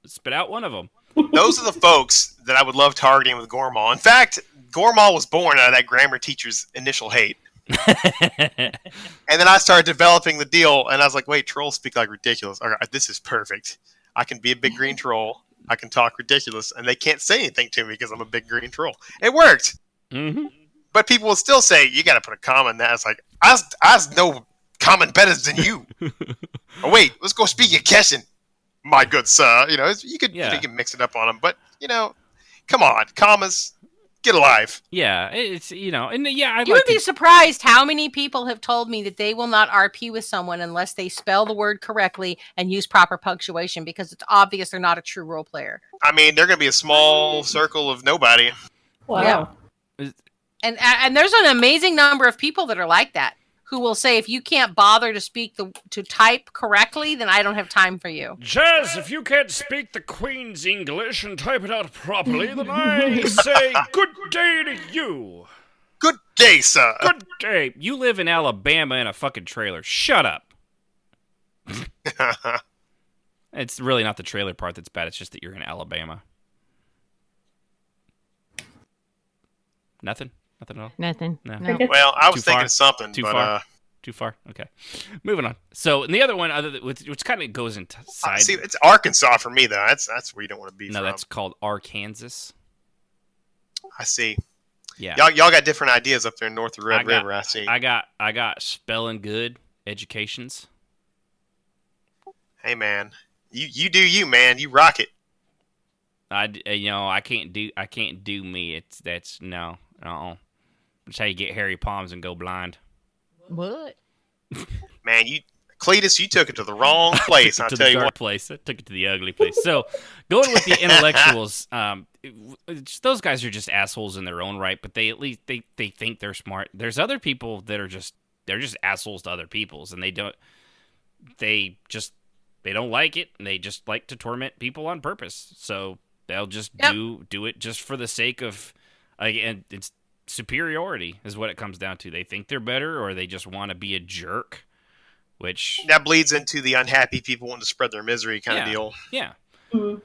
spit out one of them. Those are the folks that I would love targeting with Gormal. In fact, Gormal was born out of that grammar teacher's initial hate. And then I started developing the deal, and I was like, wait, trolls speak like ridiculous. All right, this is perfect. I can be a big green troll. I can talk ridiculous, and they can't say anything to me because I'm a big green troll. It worked. Mm-hmm. But people will still say, you got to put a comma in that. It's like, I know common better than you. Oh, wait, let's go speak in Kessin, my good sir. You know, you can mix it up on them. But, Come on, commas. Get alive. Yeah, it's, you know, and yeah, You would be surprised how many people have told me that they will not RP with someone unless they spell the word correctly and use proper punctuation, because it's obvious they're not a true role player. I mean, they're going to be a small circle of nobody. Wow. Yeah. And there's an amazing number of people that are like that, who will say, if you can't bother to type correctly, then I don't have time for you. Jazz, if you can't speak the Queen's English and type it out properly, then I say good day to you. Good day, sir. Good day. You live in Alabama in a fucking trailer. Shut up. It's really not the trailer part that's bad. It's just that you're in Alabama. Nothing? Nothing at all? Nothing. No. Well, I was Too thinking far? of something, Too but far? Too far? Okay. Moving on. So, and the other one, which kind of goes into side... see, it's Arkansas for me, though. That's where you don't want to be No, from. that's called Arkansas. I see. Yeah. Y'all got different ideas up there north of Red River, I see. I got spelling good educations. Hey, man. You do you, man. You rock it. I can't do me. No. That's how you get hairy palms and go blind. What? Man, Cletus, you took it to the wrong place. I'll to tell the you dark what. place. I took it to the ugly place. So, going with the intellectuals, those guys are just assholes in their own right, but they at least they think they're smart. There's other people that are just assholes to other people's, and they don't like it, and they just like to torment people on purpose. So they'll just do it just for the sake of, and it's superiority is what it comes down to. They think they're better, or they just want to be a jerk, which that bleeds into the unhappy people wanting to spread their misery kind of deal. Yeah. Mm-hmm.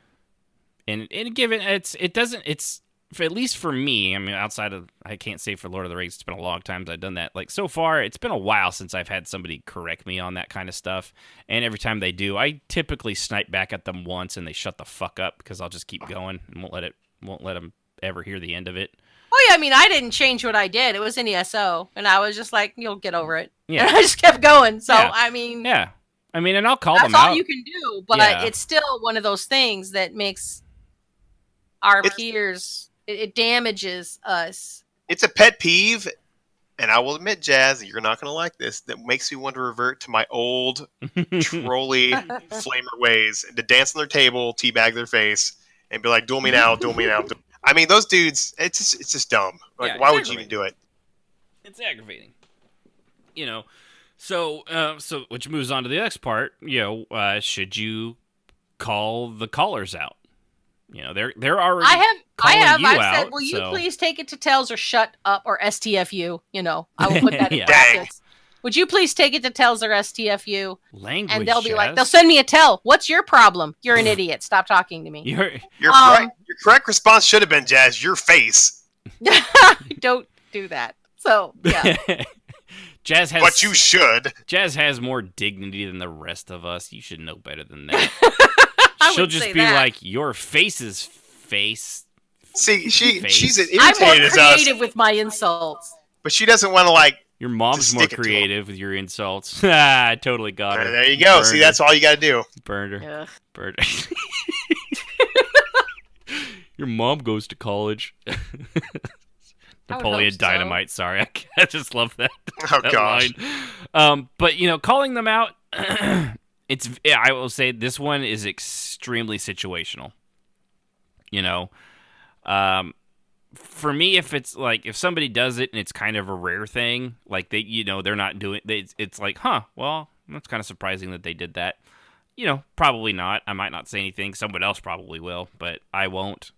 And given it's at least for me, I mean, outside of, I can't say for Lord of the Rings, it's been a long time since I've done that. Like, so far, it's been a while since I've had somebody correct me on that kind of stuff. And every time they do, I typically snipe back at them once, and they shut the fuck up, because I'll just keep going and won't let them ever hear the end of it. Oh, yeah, I mean, I didn't change what I did. It was in ESO, and I was just like, you'll get over it. Yeah. And I just kept going. So, Yeah. I mean... Yeah. I mean, and I'll call them out. That's all you can do, but Yeah. it's still one of those things that makes our peers... It damages us. It's a pet peeve, and I will admit, Jazz, you're not going to like this, that makes me want to revert to my old trolly flamer ways, and to dance on their table, teabag their face, and be like, duel me now, duel me now. I mean, those dudes, it's just dumb. Like, Yeah, why would you even do it? It's aggravating. You know, so which moves on to the next part. You know, should you call the callers out? You know, they're already calling you out. I've said, will you please take it to Tells or shut up or STFU? You know, I will put that in brackets. Would you please take it to Tells or STFU? Language, and they'll be like, they'll send me a tell. What's your problem? You're an idiot. Stop talking to me. Your correct response should have been, Jazz, your face. Don't do that. So, yeah. Jazz has, but you should. Jazz has more dignity than the rest of us. You should know better than that. She'll just be like, your face's face. See, she's as I'm irritated more as us. creative with my insults. But she doesn't want to, like... Your mom's more creative with your insults. I totally got her. There you go. See, that's all you got to do. Burned her. Ugh. Burned her. Your mom goes to college. Napoleon Dynamite. So. Sorry, I just love that. Oh that gosh. Line. But you know, calling them out. I will say this one is extremely situational. You know, for me, if it's like if somebody does it and it's kind of a rare thing, like they're not doing. It's like, well, that's kind of surprising that they did that. You know, probably not. I might not say anything. Someone else probably will, but I won't.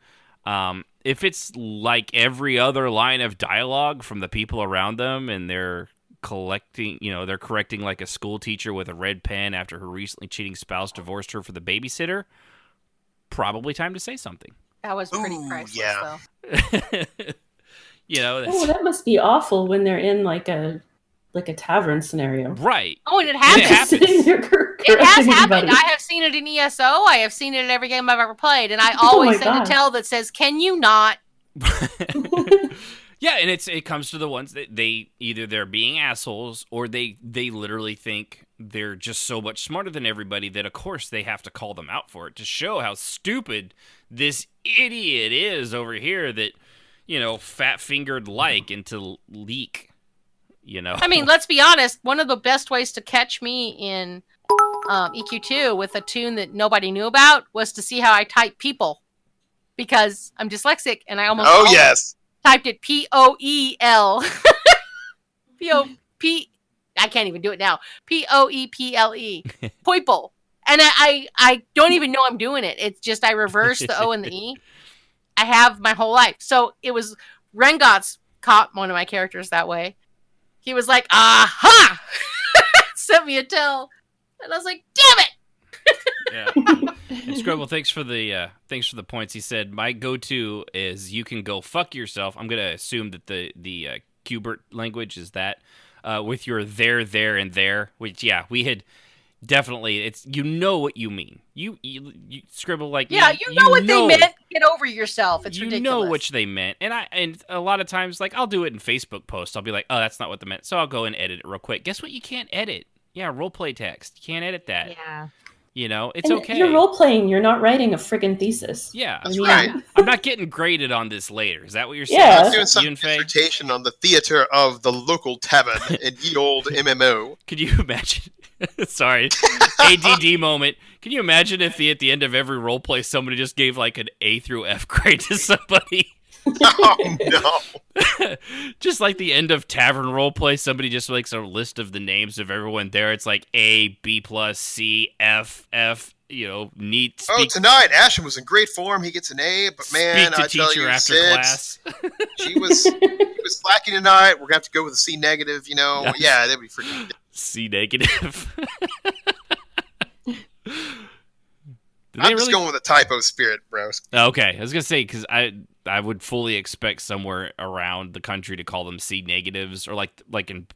If it's like every other line of dialogue from the people around them and they're correcting like a school teacher with a red pen after her recently cheating spouse divorced her for the babysitter, probably time to say something. That was pretty priceless, though. You know, that must be awful when they're in like a tavern scenario. Right. Oh, and it happens. It has happened. I have seen it in ESO. I have seen it in every game I've ever played, and I always send a tell that says, "Can you not?" Yeah, and it comes to the ones that they're being assholes, or they literally think they're just so much smarter than everybody that, of course, they have to call them out for it to show how stupid this idiot is over here that, fat-fingered into leak, I mean, let's be honest. One of the best ways to catch me in EQ2 with a tune that nobody knew about was to see how I type people. Because I'm dyslexic and I almost typed it P-O-E-L. P-O-P... I can't even do it now. P-O-E-P-L-E. Poiple. And I don't even know I'm doing it. It's just I reverse the O and the E. I have my whole life. So it was Rengots caught one of my characters that way. He was like, aha! Sent me a tell. And I was like, damn it! Yeah. And Scrubble, thanks for the points. He said, my go-to is you can go fuck yourself. I'm going to assume that the Qbert language is that. With your there, and there, which, yeah, we had definitely, it's, what you mean. You Scribble, like, yeah, you know what they meant. Get over yourself. It's ridiculous. You know what they meant. And a lot of times, like, I'll do it in Facebook posts. I'll be like, oh, that's not what they meant. So I'll go and edit it real quick. Guess what? You can't edit. Yeah, roleplay text. You can't edit that. Yeah. It's okay. You're role-playing. You're not writing a friggin' thesis. Yeah. That's right. I'm not getting graded on this later. Is that what you're saying? Yeah. I was doing some dissertation on the theater of the local tavern in ye old MMO. Could you imagine? Sorry. ADD moment. Can you imagine if at the end of every roleplay somebody just gave like an A through F grade to somebody? Oh, no. Just like the end of Tavern Roleplay, somebody just makes a list of the names of everyone there. It's like A, B+, C, F, neat. Tonight, Ashton was in great form. He gets an A, but man, I tell you, after Sid, class. she was slacking tonight. We're going to have to go with a C negative, Yeah, that'd be freaking C negative. I'm just going with a typo spirit, bros. Okay, I was going to say, because I would fully expect somewhere around the country to call them C negatives, or like in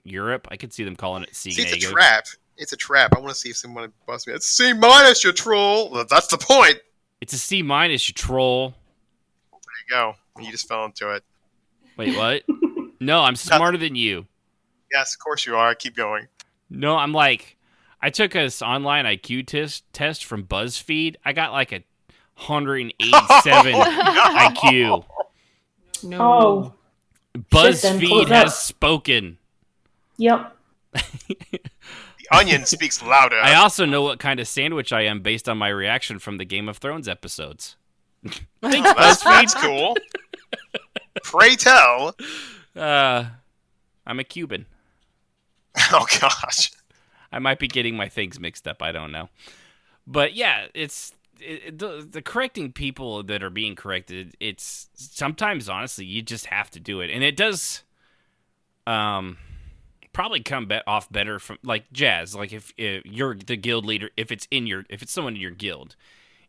Europe, I could see them calling it C negative. It's a trap. It's a trap. I want to see if someone busts me. It's C minus, you troll. Well, that's the point. It's a C minus, you troll. There you go. You just fell into it. Wait, what? No, I'm smarter than you. Yes, of course you are. Keep going. No, I'm like, I took an online IQ test from BuzzFeed. I got like a 187 IQ. No. Oh. BuzzFeed has spoken. Yep. The onion speaks louder. I also know what kind of sandwich I am based on my reaction from the Game of Thrones episodes. Thanks, BuzzFeed. That's cool. Pray tell. I'm a Cuban. Oh, gosh. I might be getting my things mixed up. I don't know. But yeah, the correcting people that are being corrected, it's sometimes, honestly, you just have to do it. And it does probably come off better from, like, Jazz. Like, if you're the guild leader, if it's someone in your guild,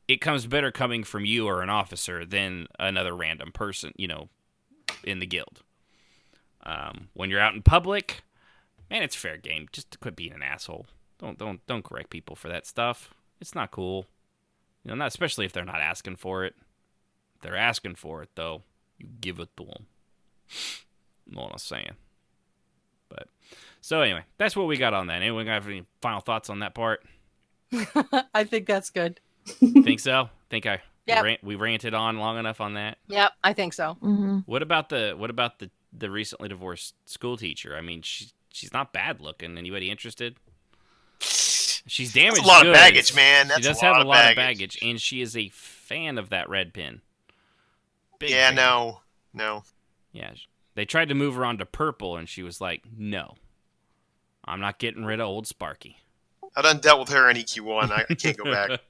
it comes better coming from you or an officer than another random person, in the guild. When you're out in public, man, it's fair game. Just quit being an asshole. Don't correct people for that stuff. It's not cool. Not especially if they're not asking for it. If they're asking for it, though, you give it to them. You know what I'm saying? But so anyway, that's what we got on that. Anyone got any final thoughts on that part? I think that's good. Think so? We ranted on long enough on that? Yep, I think so. Mm-hmm. What about the recently divorced school teacher? I mean, she's not bad looking. Anybody interested? She's damaged. That's a lot goods. of baggage, man. She does have a lot of baggage, and she is a fan of that red pin. Big fan. No. Yeah, they tried to move her on to purple, and she was like, "No, I'm not getting rid of old Sparky." I done dealt with her in EQ1. I can't go back.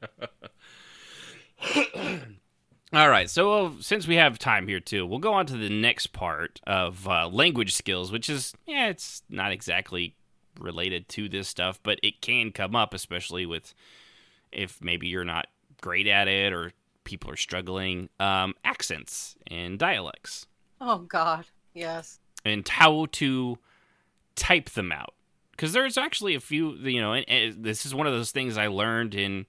All right, so since we have time here too, we'll go on to the next part of language skills, which is, it's not exactly related to this stuff, but it can come up, especially if maybe you're not great at it or people are struggling. Accents and dialects. Oh, God, yes. And how to type them out. Because there's actually a few, and this is one of those things I learned in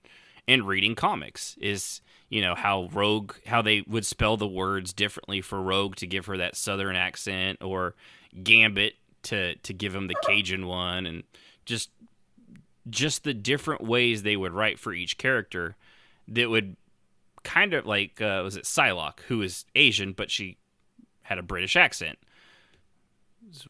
reading comics, is how they would spell the words differently for Rogue to give her that southern accent, or Gambit to give him the Cajun one, and just the different ways they would write for each character that would kind of like, was it Psylocke, who is Asian, but she had a British accent. It's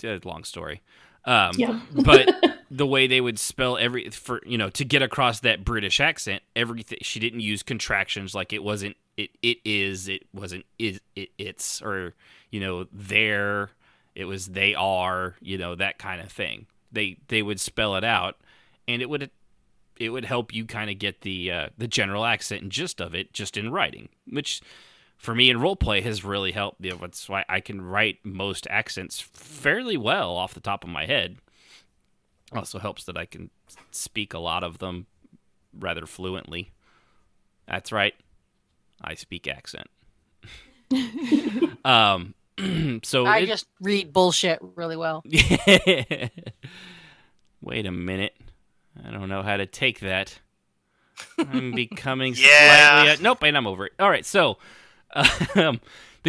a long story. But the way they would spell to get across that British accent, everything, she didn't use contractions like it wasn't, it is, it wasn't, it's, or, there, it was, they are, that kind of thing. They would spell it out, and it would help you kind of get the general accent and gist of it just in writing, which for me in roleplay has really helped. That's why I can write most accents fairly well off the top of my head. Also helps that I can speak a lot of them rather fluently. That's right, I speak accent. So I just read bullshit really well. Wait a minute. I don't know how to take that. I'm becoming slightly... Nope, and I'm over it. All right, so the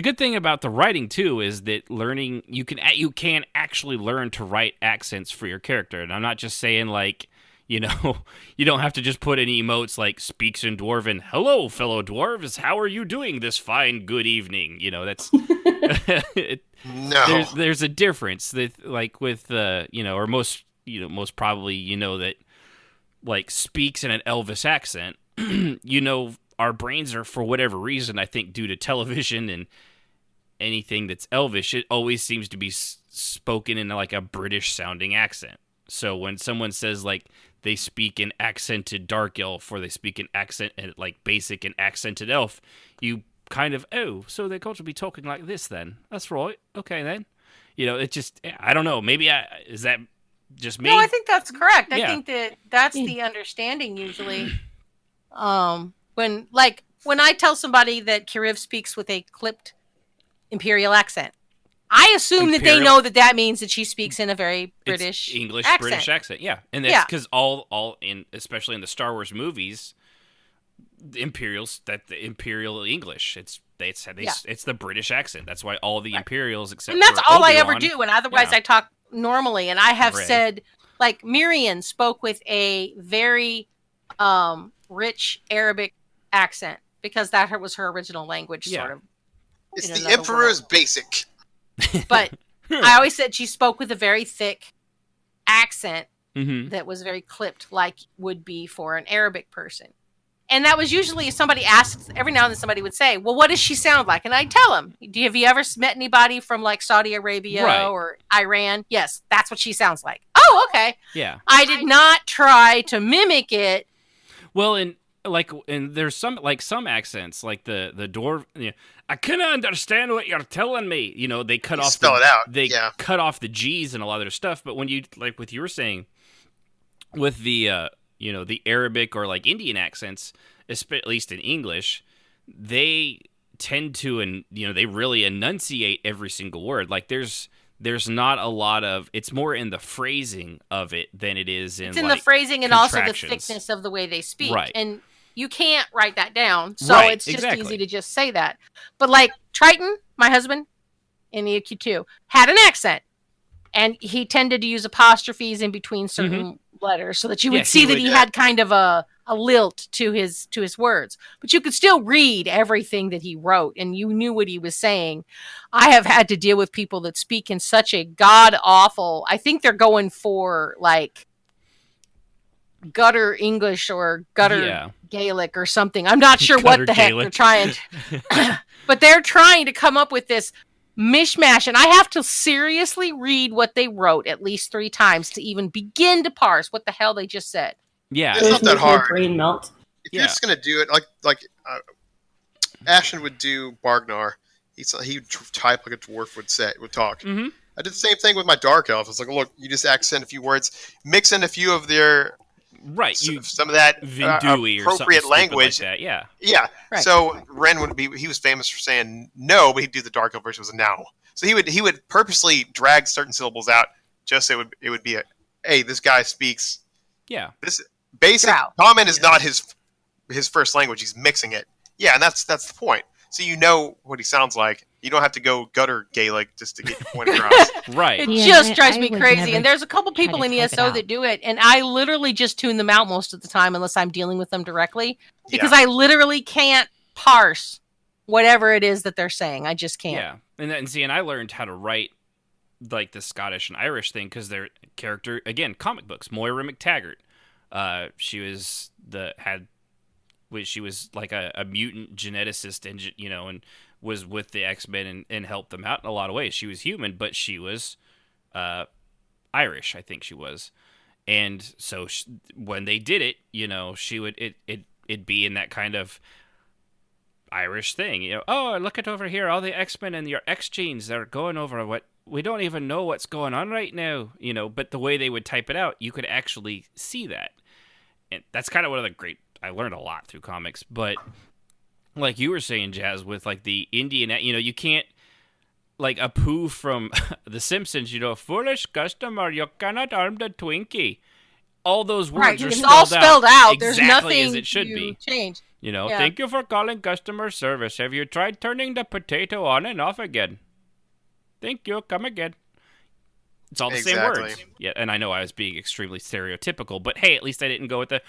good thing about the writing, too, is that learning... You can actually learn to write accents for your character. And I'm not just saying, like, you don't have to just put in emotes like speaks in Dwarven, hello, fellow dwarves, how are you doing this fine good evening? That's... No. There's a difference that, like, with, or most probably, that, like, speaks in an Elvis accent, our brains are, for whatever reason, I think due to television and anything that's Elvish, it always seems to be spoken in, like, a British-sounding accent. So when someone says, like, they speak in accented dark elf, or they speak in accent, like, basic and accented elf, you kind of, so they're going to be talking like this then. That's right. Okay, then. It just, I don't know. Maybe is that just me? No, I think that's correct. I think that's the understanding usually. When I tell somebody that Kiriv speaks with a clipped Imperial accent, I assume that they know that means that she speaks in a very British English accent. British accent. Yeah, and that's because all in, especially in the Star Wars movies, the Imperial English. It's the British accent. That's why all the Imperials except and that's for all Obi-Wan, I ever do. And otherwise, I talk normally. And I have said, like, Miriam spoke with a very rich Arabic accent because that was her original language, sort of. It's the Emperor's basic. But I always said she spoke with a very thick accent that was very clipped, like would be for an Arabic person. And that was usually, if somebody asks, every now and then somebody would say, well, what does she sound like? And I'd tell them, have you ever met anybody from, like, Saudi Arabia or Iran? Yes, that's what she sounds like. Oh, okay. Yeah. I did not try to mimic it. Well, and there's some accents, like the dwarf, I cannot understand what you're telling me. They cut off spell it out. They cut off the G's and a lot of their stuff. But when you, like what you were saying, with the the Arabic or, like, Indian accents, at least in English, they tend to, and they really enunciate every single word. Like, there's not a lot of, it's more in the phrasing of it than it is in, the phrasing and also the thickness of the way they speak. Right. And you can't write that down, so it's just easy to just say that. But, like, Triton, my husband, in the EQ2, had an accent, and he tended to use apostrophes in between certain letters so that you would see that he had kind of a lilt to his words, but you could still read everything that he wrote and you knew what he was saying. I have had to deal with people that speak in such a god awful, I think they're going for, like, gutter English or gutter Gaelic or something. I'm not sure what the heck they're trying to, but they're trying to come up with this mishmash, and I have to seriously read what they wrote at least 3 times to even begin to parse what the hell they just said. Yeah, it's not that hard. Brain melt. If you're just gonna do it like Ashen would do Bargnar, he'd type like a dwarf would talk. I did the same thing with my dark elf. It's like, look, you just accent a few words, mix in a few of their some of that appropriate language. Like that. Yeah. Right. So Ren he was famous for saying no, but he'd do the dark elf version was a now. So he would purposely drag certain syllables out just so it would be hey, this guy speaks. Yeah. This basic common is not his first language. He's mixing it. Yeah, and that's the point. so you know what he sounds like. You don't have to go gutter Gaelic just to get your point across. Right. It just drives me crazy. And there's a couple people in ESO that do it, and I literally just tune them out most of the time unless I'm dealing with them directly, because I literally can't parse whatever it is that they're saying. I just can't. Yeah. And I learned how to write like the Scottish and Irish thing because their character, again, comic books, Moira McTaggart. She was like a mutant geneticist, and and was with the X-Men and helped them out in a lot of ways. She was human, but she was Irish, I think she was. And so when they did it, she would it'd be in that kind of Irish thing. Oh, look at over here, all the X-Men and your X genes, they're going over what we don't even know what's going on right now. But the way they would type it out, you could actually see that. And that's kind of one of the great, I learned a lot through comics, but like you were saying, Jazz, with like the Indian, you can't, like Apu from The Simpsons, foolish customer, you cannot arm the Twinkie. All those words are all spelled out. Exactly There's nothing as it should be. Change. Thank you for calling customer service. Have you tried turning the potato on and off again? Thank you. Come again. It's all the same words. Yeah, and I know I was being extremely stereotypical, but hey, at least I didn't go with the,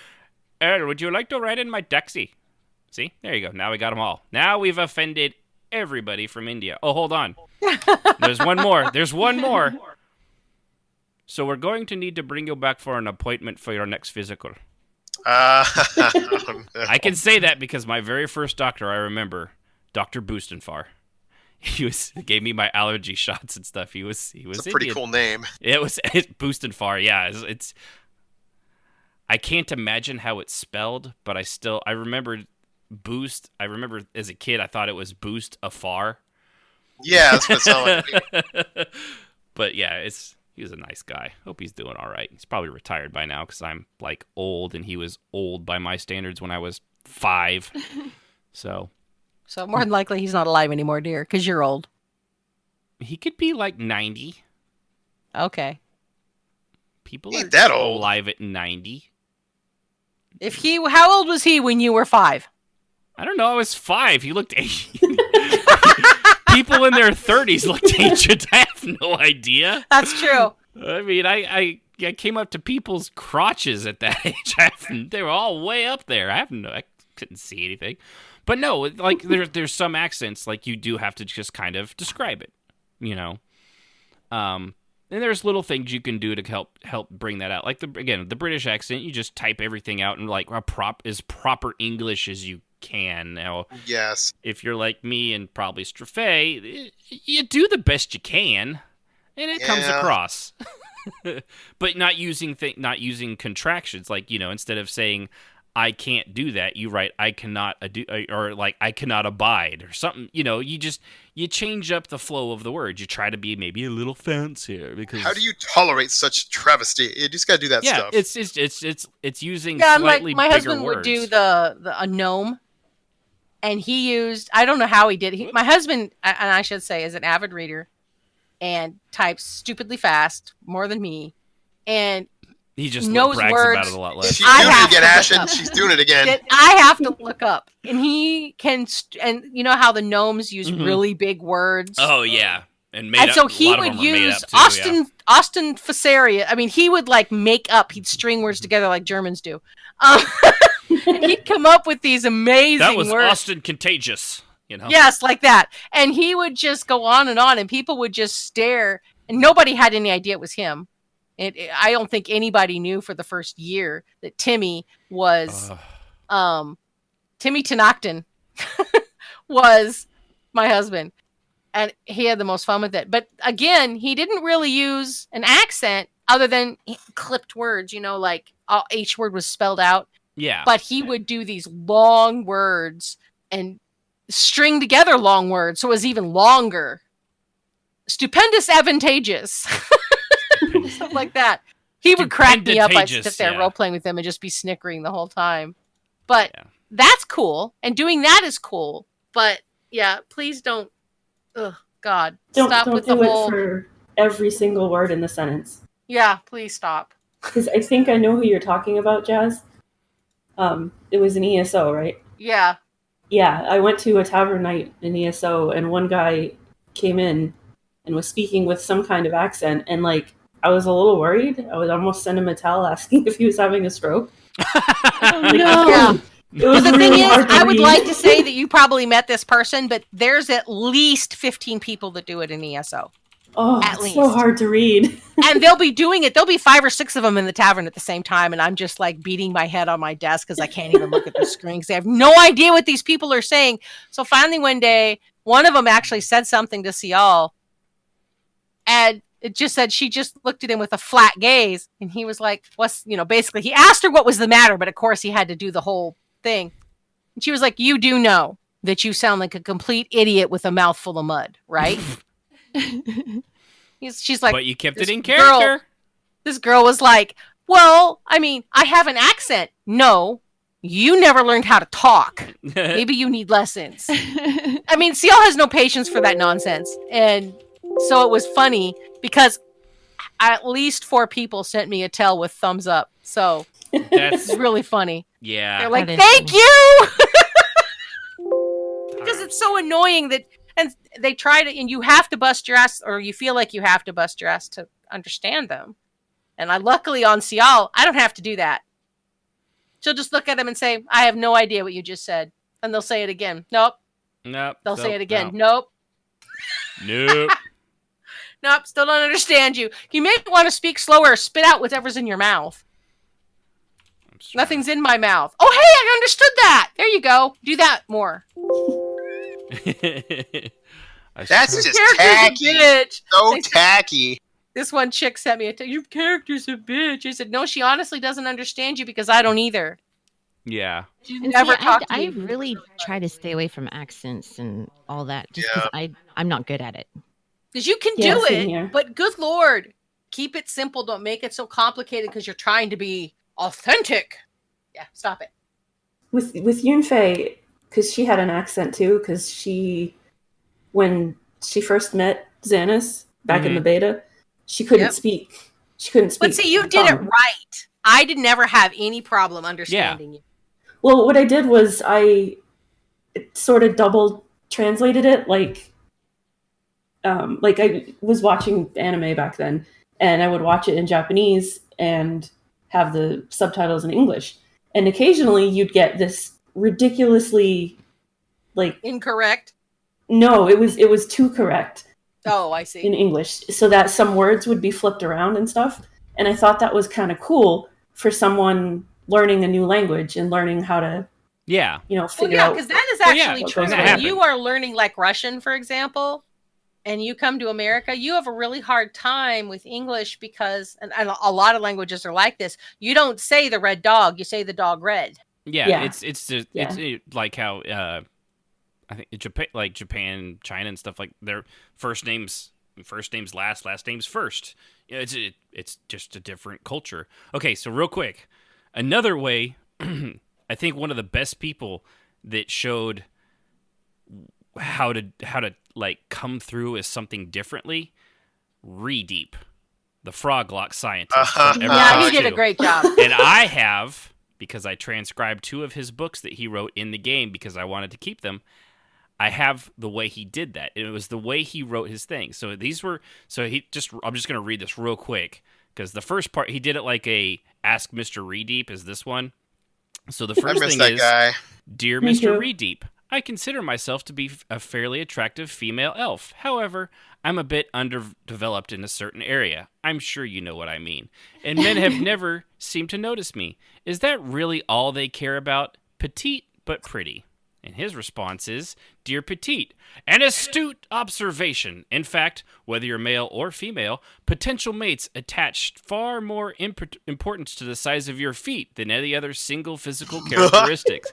would you like to ride in my taxi? See? There you go. Now we got them all. Now we've offended everybody from India. Oh, hold on. There's one more. There's one more. So we're going to need to bring you back for an appointment for your next physical. I can say that because my very first doctor, I remember, Dr. Boostenfar. He gave me my allergy shots and stuff. He was it's a pretty Indian. Cool name. It's Boostenfar. Yeah, it's. I can't imagine how it's spelled, but I remember boost. I remember as a kid, I thought it was boost afar. Yeah, that's what it sounded like. But yeah, he was a nice guy. Hope he's doing all right. He's probably retired by now because I'm like old, and he was old by my standards when I was 5. So more than likely he's not alive anymore, dear, because you're old. He could be like 90. Okay. People ain't are that old. Alive at 90. How old was he when you were 5? I don't know. I was 5. He looked ancient. People in their 30s looked ancient. I have no idea. That's true. I mean, I came up to people's crotches at that age. They were all way up there. I couldn't see anything. But no, like there's some accents like you do have to just kind of describe it, And there's little things you can do to help bring that out. Like the British accent, you just type everything out in like as proper English as you can. Now, yes, if you're like me and probably Strafe, you do the best you can, and it comes across. But not using contractions, like instead of saying I can't do that, you write I cannot do, or like I cannot abide or something. You change up the flow of the words. You try to be maybe a little fancier because how do you tolerate such travesty? You just gotta do that stuff. It's using slightly my bigger husband words. would do a gnome, and he used, I don't know how he did it. My husband, and I should say, is an avid reader and types stupidly fast, more than me, and he just knows brags words. about it a lot less. She's doing it again, Ashen. She's doing it again. I have to look up, and he can. And you know how the gnomes use really big words. Oh yeah, and so he would use Austin Fasaria. I mean, he would like make up. He'd string words together like Germans do. And he'd come up with these amazing That was words. Austin Contagious. Yes, like that. And he would just go on, and people would just stare, and nobody had any idea it was him. I don't think anybody knew for the first year that Timmy was, Timmy Tenocton was my husband, and he had the most fun with it. But again, he didn't really use an accent other than clipped words, like each word was spelled out. Yeah. But he would do these long words and string together long words, so it was even longer. Stupendous advantageous. Stuff like that. He would crack me up. I'd sit there role playing with him and just be snickering the whole time. But that's cool, and doing that is cool. But yeah, please don't. Ugh, God, stop with the whole. Don't do it for every single word in the sentence. Yeah, please stop. Because I think I know who you're talking about, Jazz. It was an ESO, right? Yeah. Yeah, I went to a tavern night in ESO, and one guy came in and was speaking with some kind of accent, and like I was a little worried. I would almost send him a towel asking if he was having a stroke. Oh, no. Yeah. It was The really thing is, hard to I would read. like to say that you probably met this person, but there's at least 15 people that do it in ESO. Oh, At it's least. so hard to read. And they'll be doing it. There'll be 5 or 6 of them in the tavern at the same time, and I'm just like beating my head on my desk because I can't even look at the screen because I have no idea what these people are saying. So finally one day, one of them actually said something to Cial, and it just said she just looked at him with a flat gaze, and he was like, "What's basically?" He asked her what was the matter, but of course he had to do the whole thing. And she was like, "You do know that you sound like a complete idiot with a mouthful of mud, right?" She's like, but you kept it in character. This girl was like, well, I mean, I have an accent. No, you never learned how to talk. Maybe you need lessons. I mean, Cial has no patience for that nonsense. And so it was funny because at least 4 people sent me a tell with thumbs up. So That's really funny. Yeah. They're like, That is thank funny. you! Because it's so annoying that, and they try to, and you have to bust your ass, or you feel like you have to bust your ass to understand them. And luckily on Cial, I don't have to do that. She'll just look at them and say, I have no idea what you just said. And they'll say it again. Nope. Nope. They'll say it again. Nope. Nope. Nope. Still don't understand you. You may want to speak slower or spit out whatever's in your mouth. Nothing's in my mouth. Oh, hey, I understood that. There you go. Do that more. That's just Character's tacky. a bitch. So tacky. This one chick sent me a text. Your character's a bitch. I said, no, she honestly doesn't understand you because I don't either. Yeah. She's And never see, talked to I me. really try to stay away from accents and all that just Yeah. because I'm not good at it. Because you can Yeah, do same it, here. but good Lord, keep it simple. Don't make it so complicated because you're trying to be authentic. Yeah, stop it. With Yunfei, because she had an accent too, because when she first met Xanis back in the beta, she couldn't speak. She couldn't speak. But see, you did it right. I did never have any problem understanding you. Well, what I did was I sort of double translated it, like I was watching anime back then, and I would watch it in Japanese and have the subtitles in English. And occasionally you'd get this ridiculously, like... Incorrect? No, it was too correct. Oh, I see. In English, so that some words would be flipped around and stuff. And I thought that was kind of cool for someone learning a new language and learning how to, figure out. Because that is actually true. that When happened. you are learning like Russian, for example, and you come to America, you have a really hard time with English because, and a lot of languages are like this, you don't say the red dog, you say the dog red. Yeah. It's like how I think Japan, China, and stuff like their first names last names first. It's just a different culture. Okay, so real quick, another way, I think one of the best people that showed how to like come through as something differently, Redeep, the froglock scientist. from Yeah, he Everything did a 2. great job. And I have, because I transcribed 2 of his books that he wrote in the game because I wanted to keep them, I have the way he did that. It was the way he wrote his thing. So I'm just going to read this real quick because the first part, he did it like a Ask Mr. Redeep is this one. So the first thing is, guy. Dear Me Mr. too. Redeep, I consider myself to be a fairly attractive female elf. However, I'm a bit underdeveloped in a certain area. I'm sure you know what I mean. And men have never seemed to notice me. Is that really all they care about? Petite but pretty. And his response is, Dear Petite, an astute observation. In fact, whether you're male or female, potential mates attach far more importance to the size of your feet than any other single physical characteristics.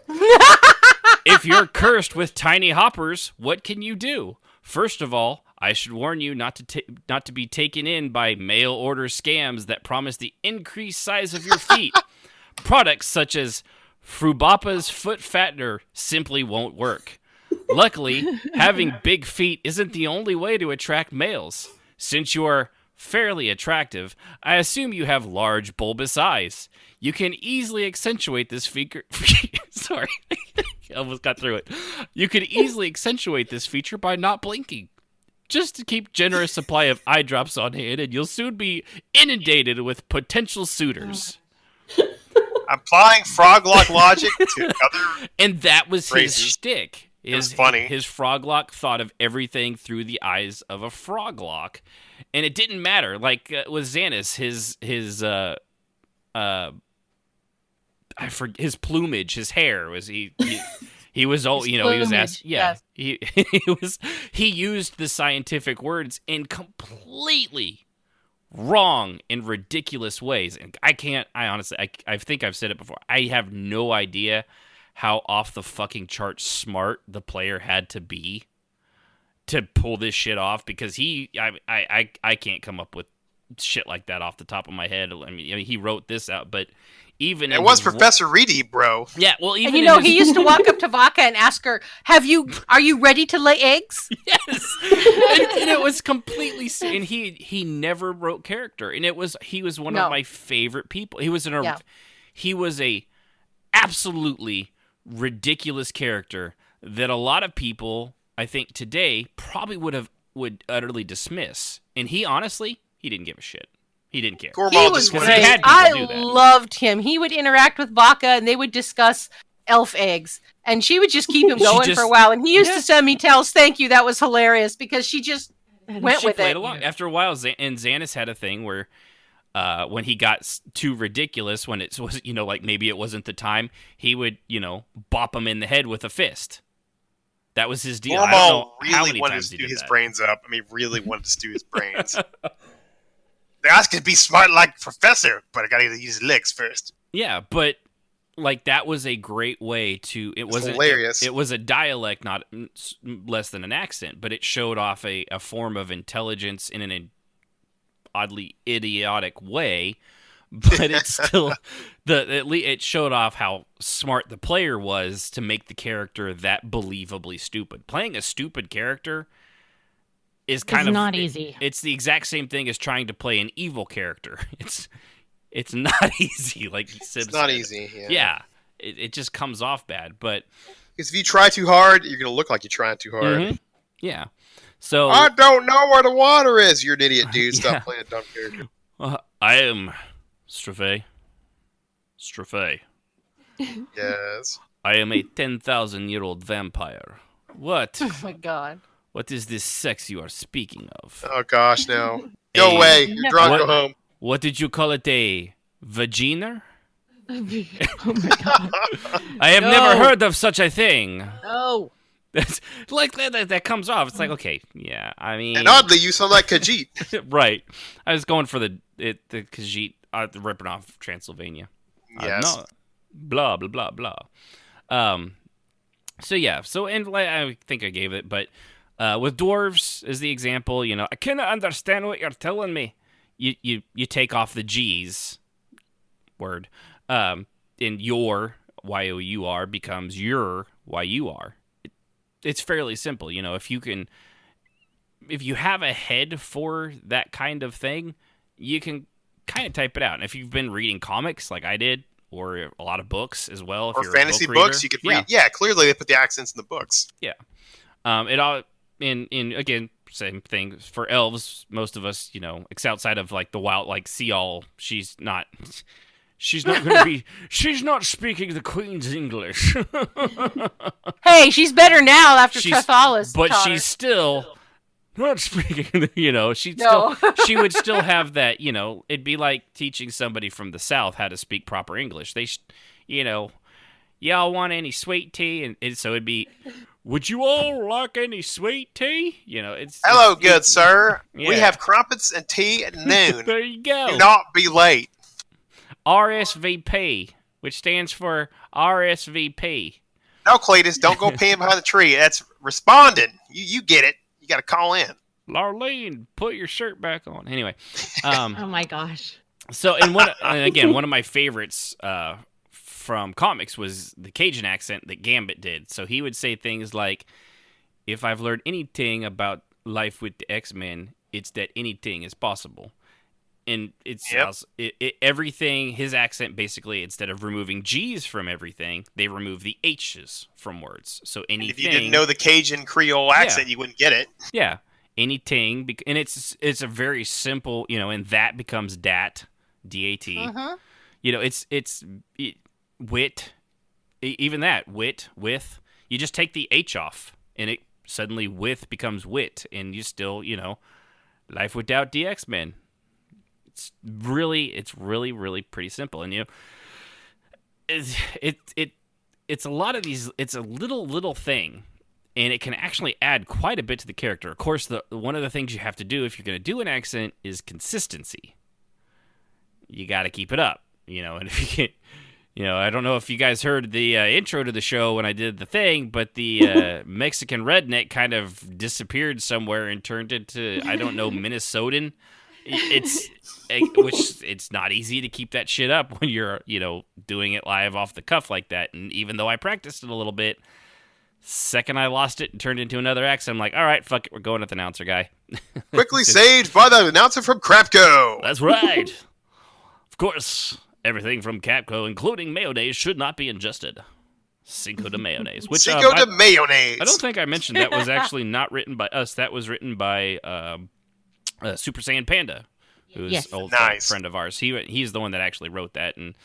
If you're cursed with tiny hoppers, what can you do? First of all, I should warn you not to be taken in by mail order scams that promise the increased size of your feet. Products such as Frubapa's foot fattener simply won't work. Luckily, having big feet isn't the only way to attract males. Since you are fairly attractive, I assume you have large bulbous eyes. You can easily accentuate this feature. Sorry. almost got through it. You could easily accentuate this feature by not blinking. Just to keep generous supply of eye drops on hand, and you'll soon be inundated with potential suitors. Applying frog-lock logic to other And that was phrases. his shtick. It was funny. His froglock thought of everything through the eyes of a froglock, and it didn't matter. Like with Xanis, his plumage, his hair was he was all he was asked. Yeah, yes. he used the scientific words in completely wrong and ridiculous ways, and I honestly I think I've said it before. I have no idea how off the fucking chart smart the player had to be to pull this shit off, because I can't come up with shit like that off the top of my head. I mean he wrote this out, but even it was Professor Reedy, bro. Yeah, well, even and he used to walk up to Vaca and ask her, are you ready to lay eggs? Yes. and it was completely, and he never wrote character, and he was one of my favorite people. He was a absolutely ridiculous character that a lot of people, I think today, probably would utterly dismiss. And he didn't give a shit. He didn't care. He was great. I loved him. He would interact with Vaca, and they would discuss elf eggs. And she would just keep him going for a while. And he used to send me tells, thank you, that was hilarious, because she just went with it. Along. After a while, and Xanis had a thing where when he got too ridiculous, when it was, like maybe it wasn't the time, he would, bop him in the head with a fist. That was his deal. I don't know how many wanted times to he stew did his that. brains up. I mean, really wanted to stew his brains. They asked to be smart like Professor, but I gotta use legs first. Yeah, but that was a great way to. It was hilarious. It was a dialect, not less than an accent, but it showed off a form of intelligence in an oddly idiotic way. But it's still it showed off how smart the player was to make the character that believably stupid. Playing a stupid character is not easy. It's the exact same thing as trying to play an evil character. It's not easy. Like Sib it's not said. easy. Yeah, it just comes off bad. But because if you try too hard, you're gonna look like you're trying too hard. Mm-hmm. Yeah. So I don't know where the water is. You're an idiot, dude. Stop playing a dumb character. I am Strafe. Yes. I am a 10,000-year-old vampire. What? Oh my god. What is this sex you are speaking of? Oh gosh, no. Go away. You're drunk. Go home. What did you call it? A vagina? Oh my god. I have never heard of such a thing. No. That's like that comes off. It's like, okay, yeah. I mean, and oddly, you sound like Khajiit. Right. I was going for the Khajiit ripping off Transylvania. Yes. No, blah blah blah blah. So yeah. So and I think I gave it, but with dwarves as the example, I cannot understand what you're telling me. You take off the G's word, and your Y-O-U-R becomes your Y-U-R. It's fairly simple, if you have a head for that kind of thing, you can kind of type it out. And if you've been reading comics like I did, or a lot of books as well, if or you're fantasy a book books, reader, you could read. Yeah, clearly they put the accents in the books. Yeah. It all in again, same thing for elves. Most of us, outside of like the wild, like Seal, she's not going to be. She's not speaking the Queen's English. Hey, she's better now after Trethalis. But she's still not speaking. She would still have that. It'd be like teaching somebody from the South how to speak proper English. Y'all want any sweet tea? And so it'd be, would you all like any sweet tea? Hello, good sir. Yeah. We have crumpets and tea at noon. There you go. Do not be late. RSVP, which stands for RSVP. No, Cletus, don't go peeing behind the tree. That's responding. You get it. You got to call in. Larlene, put your shirt back on. Anyway. Oh my gosh. So, and one of my favorites from comics was the Cajun accent that Gambit did. So he would say things like, if I've learned anything about life with the X-Men, it's that anything is possible. And it's Yep. also, everything, his accent, basically, instead of removing G's from everything, they remove the H's from words. So anything... If you didn't know the Cajun Creole accent, you wouldn't get it. Yeah. Anything, and it's a very simple, and that becomes dat, D-A-T. Mm-hmm. It's wit, even that, wit, with, you just take the H off, and it suddenly with becomes wit, and you still, life without DX, man. It's really, really pretty simple, and it's a lot of these. It's a little thing, and it can actually add quite a bit to the character. Of course, one of the things you have to do if you're going to do an accent is consistency. You got to keep it up, and if you can't, I don't know if you guys heard the intro to the show when I did the thing, but the Mexican redneck kind of disappeared somewhere and turned into, I don't know, Minnesotan. It's not easy to keep that shit up when you're, doing it live off the cuff like that. And even though I practiced it a little bit, second I lost it and turned into another accent, I'm like, all right, fuck it, we're going with the announcer guy. Quickly saved by the announcer from Crapco. That's right. Of course, everything from Capco, including mayonnaise, should not be ingested. Cinco de mayonnaise. Which, Cinco de mayonnaise. I don't think I mentioned that was actually not written by us. That was written by Super Saiyan Panda, who's Yes. an old Nice. friend of ours. He's the one that actually wrote that. And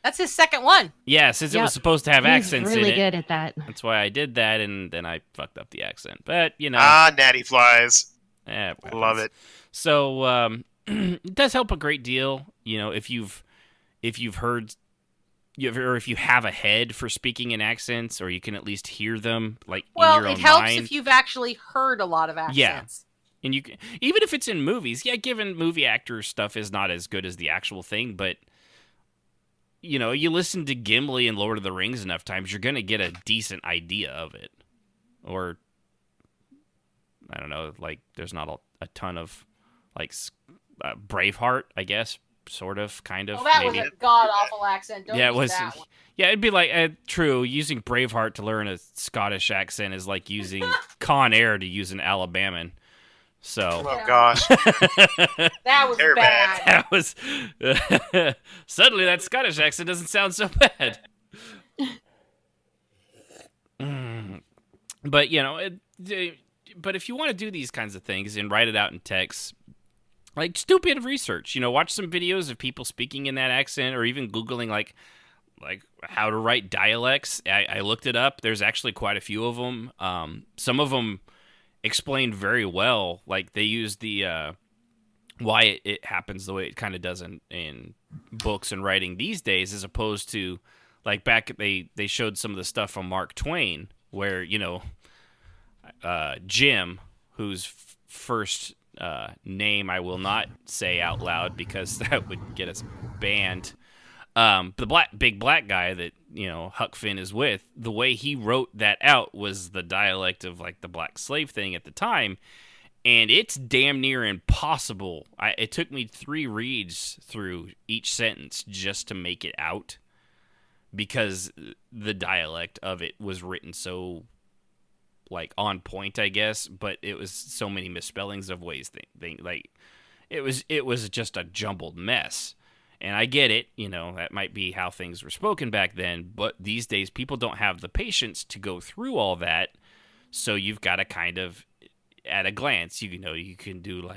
That's his second one. yeah, since it Yep. was supposed to have He's accents really in it, good at that. that's why I did that, and then I fucked up the accent. But, Natty flies. it happens. Love it. So it does help a great deal, if you've heard, or if you have a head for speaking in accents, or you can at least hear them in your own it helps mind. if you've actually heard a lot of accents. Yeah. And you can, even if it's in movies, given movie actors stuff is not as good as the actual thing, but you listen to Gimli and Lord of the Rings enough times, you're gonna get a decent idea of it. Or I don't know, there's not a ton of Braveheart, I guess, sort of, kind of. Well, that maybe. was a god awful accent. Don't Yeah, it use was. that one. Yeah, it'd be true. Using Braveheart to learn a Scottish accent is like using Con Air to use an Alabaman. So. Oh, gosh. That was They're bad. That was suddenly that Scottish accent doesn't sound so bad. But but if you want to do these kinds of things and write it out in text, just do a bit of research. Watch some videos of people speaking in that accent, or even Googling like how to write dialects. I looked it up. There's actually quite a few of them. Some of them explained very well. They use the why it happens the way it kind of does in books and writing these days, as opposed to back they showed some of the stuff from Mark Twain, where Jim, whose first name I will not say out loud because that would get us banned. The big black guy that Huck Finn is with, the way he wrote that out was the dialect of the black slave thing at the time, and it's damn near impossible. It took me 3 reads through each sentence just to make it out, because the dialect of it was written so on point, I guess, but it was so many misspellings of ways it was just a jumbled mess. And I get it, that might be how things were spoken back then, but these days people don't have the patience to go through all that, so you've got to kind of, at a glance, you can do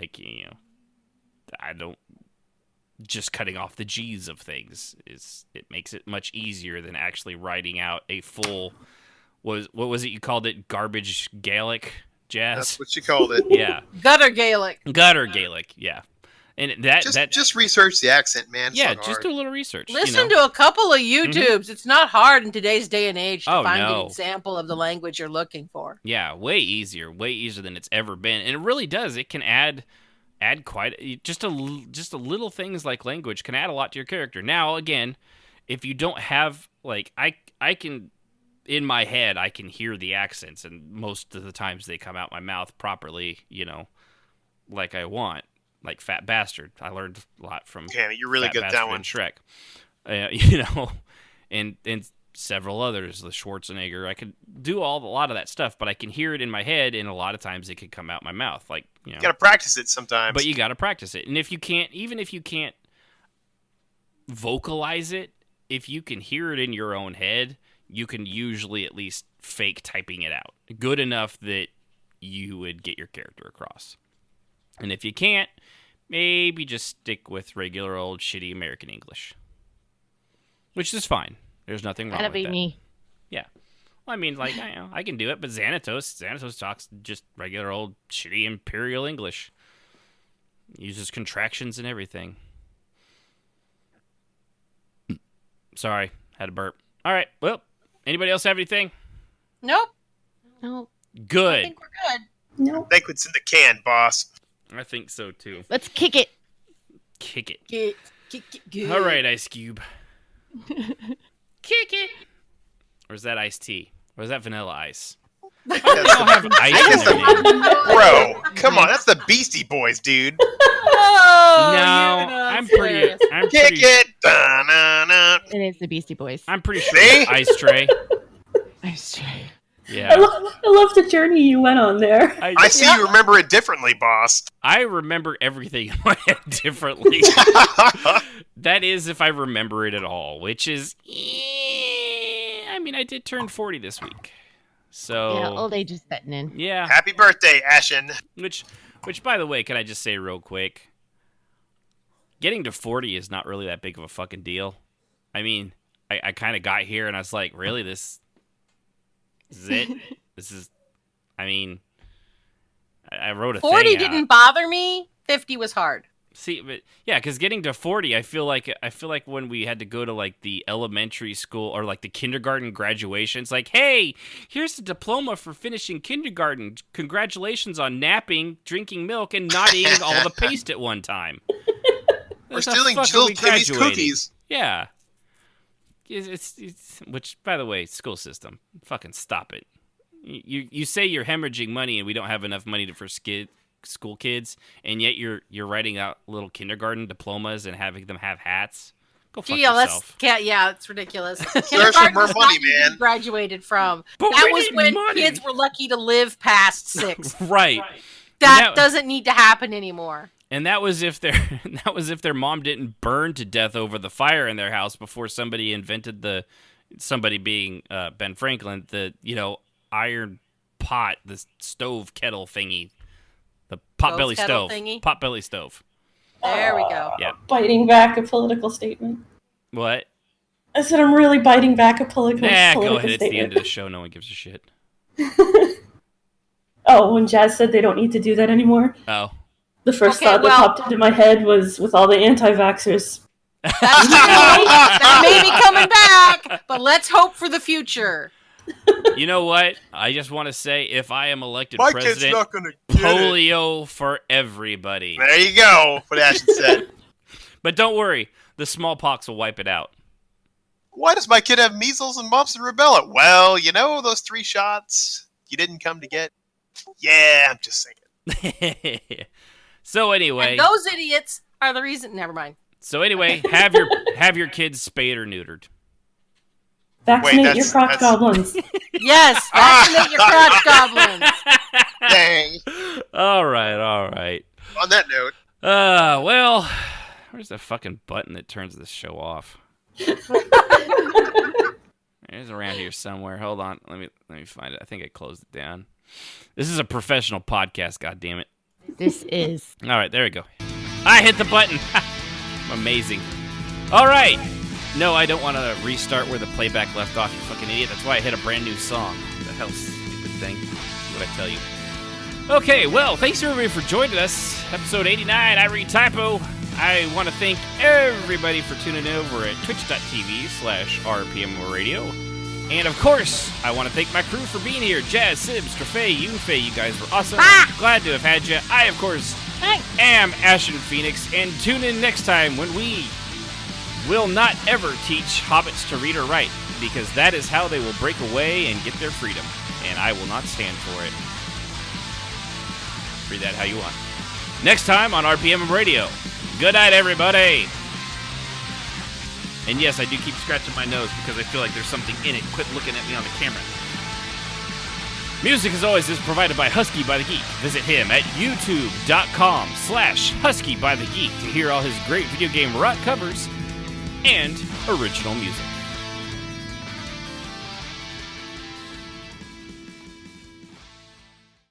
just cutting off the G's of things. It makes it much easier than actually writing out a full, what was it you called it, garbage Gaelic jazz? That's what you called it. Yeah. Gutter Gaelic, yeah. And just research the accent, man. It's yeah, not just hard. do a little research. Listen to a couple of YouTubes. It's not hard in today's day and age to Oh, find no. an example of the language you're looking for. Yeah, way easier than it's ever been, and it really does. It can add quite just a little things like language can add a lot to your character. Now, again, if you don't have I can, in my head, I can hear the accents, and most of the times they come out my mouth properly, like I want. Like Fat Bastard. I learned a lot from Damn it, you're really Fat good at Bastard that one. and Shrek. And several others, the Schwarzenegger. I could do a lot of that stuff, but I can hear it in my head, and a lot of times it could come out my mouth. Like, you gotta practice it sometimes. But you gotta practice it. And if you can't, even if you can't vocalize it, if you can hear it in your own head, you can usually at least fake typing it out. Good enough that you would get your character across. And if you can't, maybe just stick with regular old shitty American English. Which is fine. There's nothing wrong with that. That'd be me. Yeah. Well, I mean, like, I can do it, but Xanatos talks just regular old shitty Imperial English. Uses contractions and everything. Sorry, had a burp. All right, well, anybody else have anything? Nope. Good. I think we're good. No. I think it's in the can, boss. I think so, too. Let's kick it. Kick it. Good. All right, Ice Cube. Kick it. Or is that iced tea? Or is that vanilla ice? Why do they all have ice in their name? Bro, come on, that's the Beastie Boys, dude. Oh, No, I'm pretty. Kick it. Da-na-na. It is the Beastie Boys. I'm pretty sure See? it's Ice Tray. Ice Tray. Yeah. I love the journey you went on there. I see you remember it differently, boss. I remember everything in my head differently. That is if I remember it at all, which is... I mean, I did turn 40 this week. So... Yeah, old age is setting in. Yeah. Happy birthday, Ashen. Which, by the way, can I just say real quick? Getting to 40 is not really that big of a fucking deal. I mean, I kind of got here and I was like, really? This is it? This is... I mean... I wrote a 40 thing didn't out. bother me. 50 was hard. See, but yeah, because getting to 40, I feel like when we had to go to like the elementary school or like the kindergarten graduation, it's like, hey, here's the diploma for finishing kindergarten. Congratulations on napping, drinking milk, and not eating all the paste at one time. We're That's how stealing fucking Jill we Timmy's graduated. cookies. Yeah. It's which, by the way, school system, fucking stop it. You say you're hemorrhaging money and we don't have enough money for school kids, and yet you're writing out little kindergarten diplomas and having them have hats. Go fuck yourself. Yeah, it's ridiculous. There's some more money, man. Graduated from. But that we was need when money. kids were lucky to live past 6. Right. That doesn't need to happen anymore. And that was if their mom didn't burn to death over the fire in their house before somebody invented somebody being Ben Franklin, the iron pot, the stove kettle thingy. The potbelly stove. Thingy? Potbelly stove. There we go. Yeah. Biting back a political statement. What? I said I'm really biting back a political Go political ahead. It's statement. the end of the show. No one gives a shit. Oh, when Jazz said they don't need to do that anymore, Oh. the first Okay, thought that well- popped into my head was with all the anti-vaxxers. That's true. That may be coming back, but let's hope for the future. You know what? I just want to say, if I am elected My kid's president, not gonna get it. polio for everybody. There you go. What Ashen said. But don't worry, the smallpox will wipe it out. Why does my kid have measles and mumps and rubella? Well, those 3 shots you didn't come to get. Yeah, I'm just saying. So anyway, And those idiots are the reason. Never mind. have your kids spayed or neutered. Vaccinate your that's- crotch goblins. Yes, vaccinate your crotch goblins. Dang. All right. On that note, Well, where's the fucking button that turns this show off? It's around here somewhere. Hold on. Let me find it. I think I closed it down. This is a professional podcast, goddammit. This is. All right, there we go. I hit the button. Amazing. All right. No, I don't want to restart where the playback left off, you fucking idiot. That's why I hit a brand new song. What the hell, stupid thing? What I tell you. Okay, well, thanks everybody for joining us. Episode 89, I read Typo. I want to thank everybody for tuning in over at twitch.tv/RPMMORadio. And of course, I want to thank my crew for being here. Jazz, Sibs, Trafay, Yunfei, you guys were awesome. Glad to have had you. I, of course, am Ashen Phoenix. And tune in next time when we will not ever teach hobbits to read or write, because that is how they will break away and get their freedom. And I will not stand for it. Read that how you want. Next time on RPM Radio. Good night, everybody. And yes, I do keep scratching my nose because I feel like there's something in it. Quit looking at me on the camera. Music, as always, is provided by Husky by the Geek. Visit him at youtube.com/HuskyByTheGeek to hear all his great video game rock covers and original music.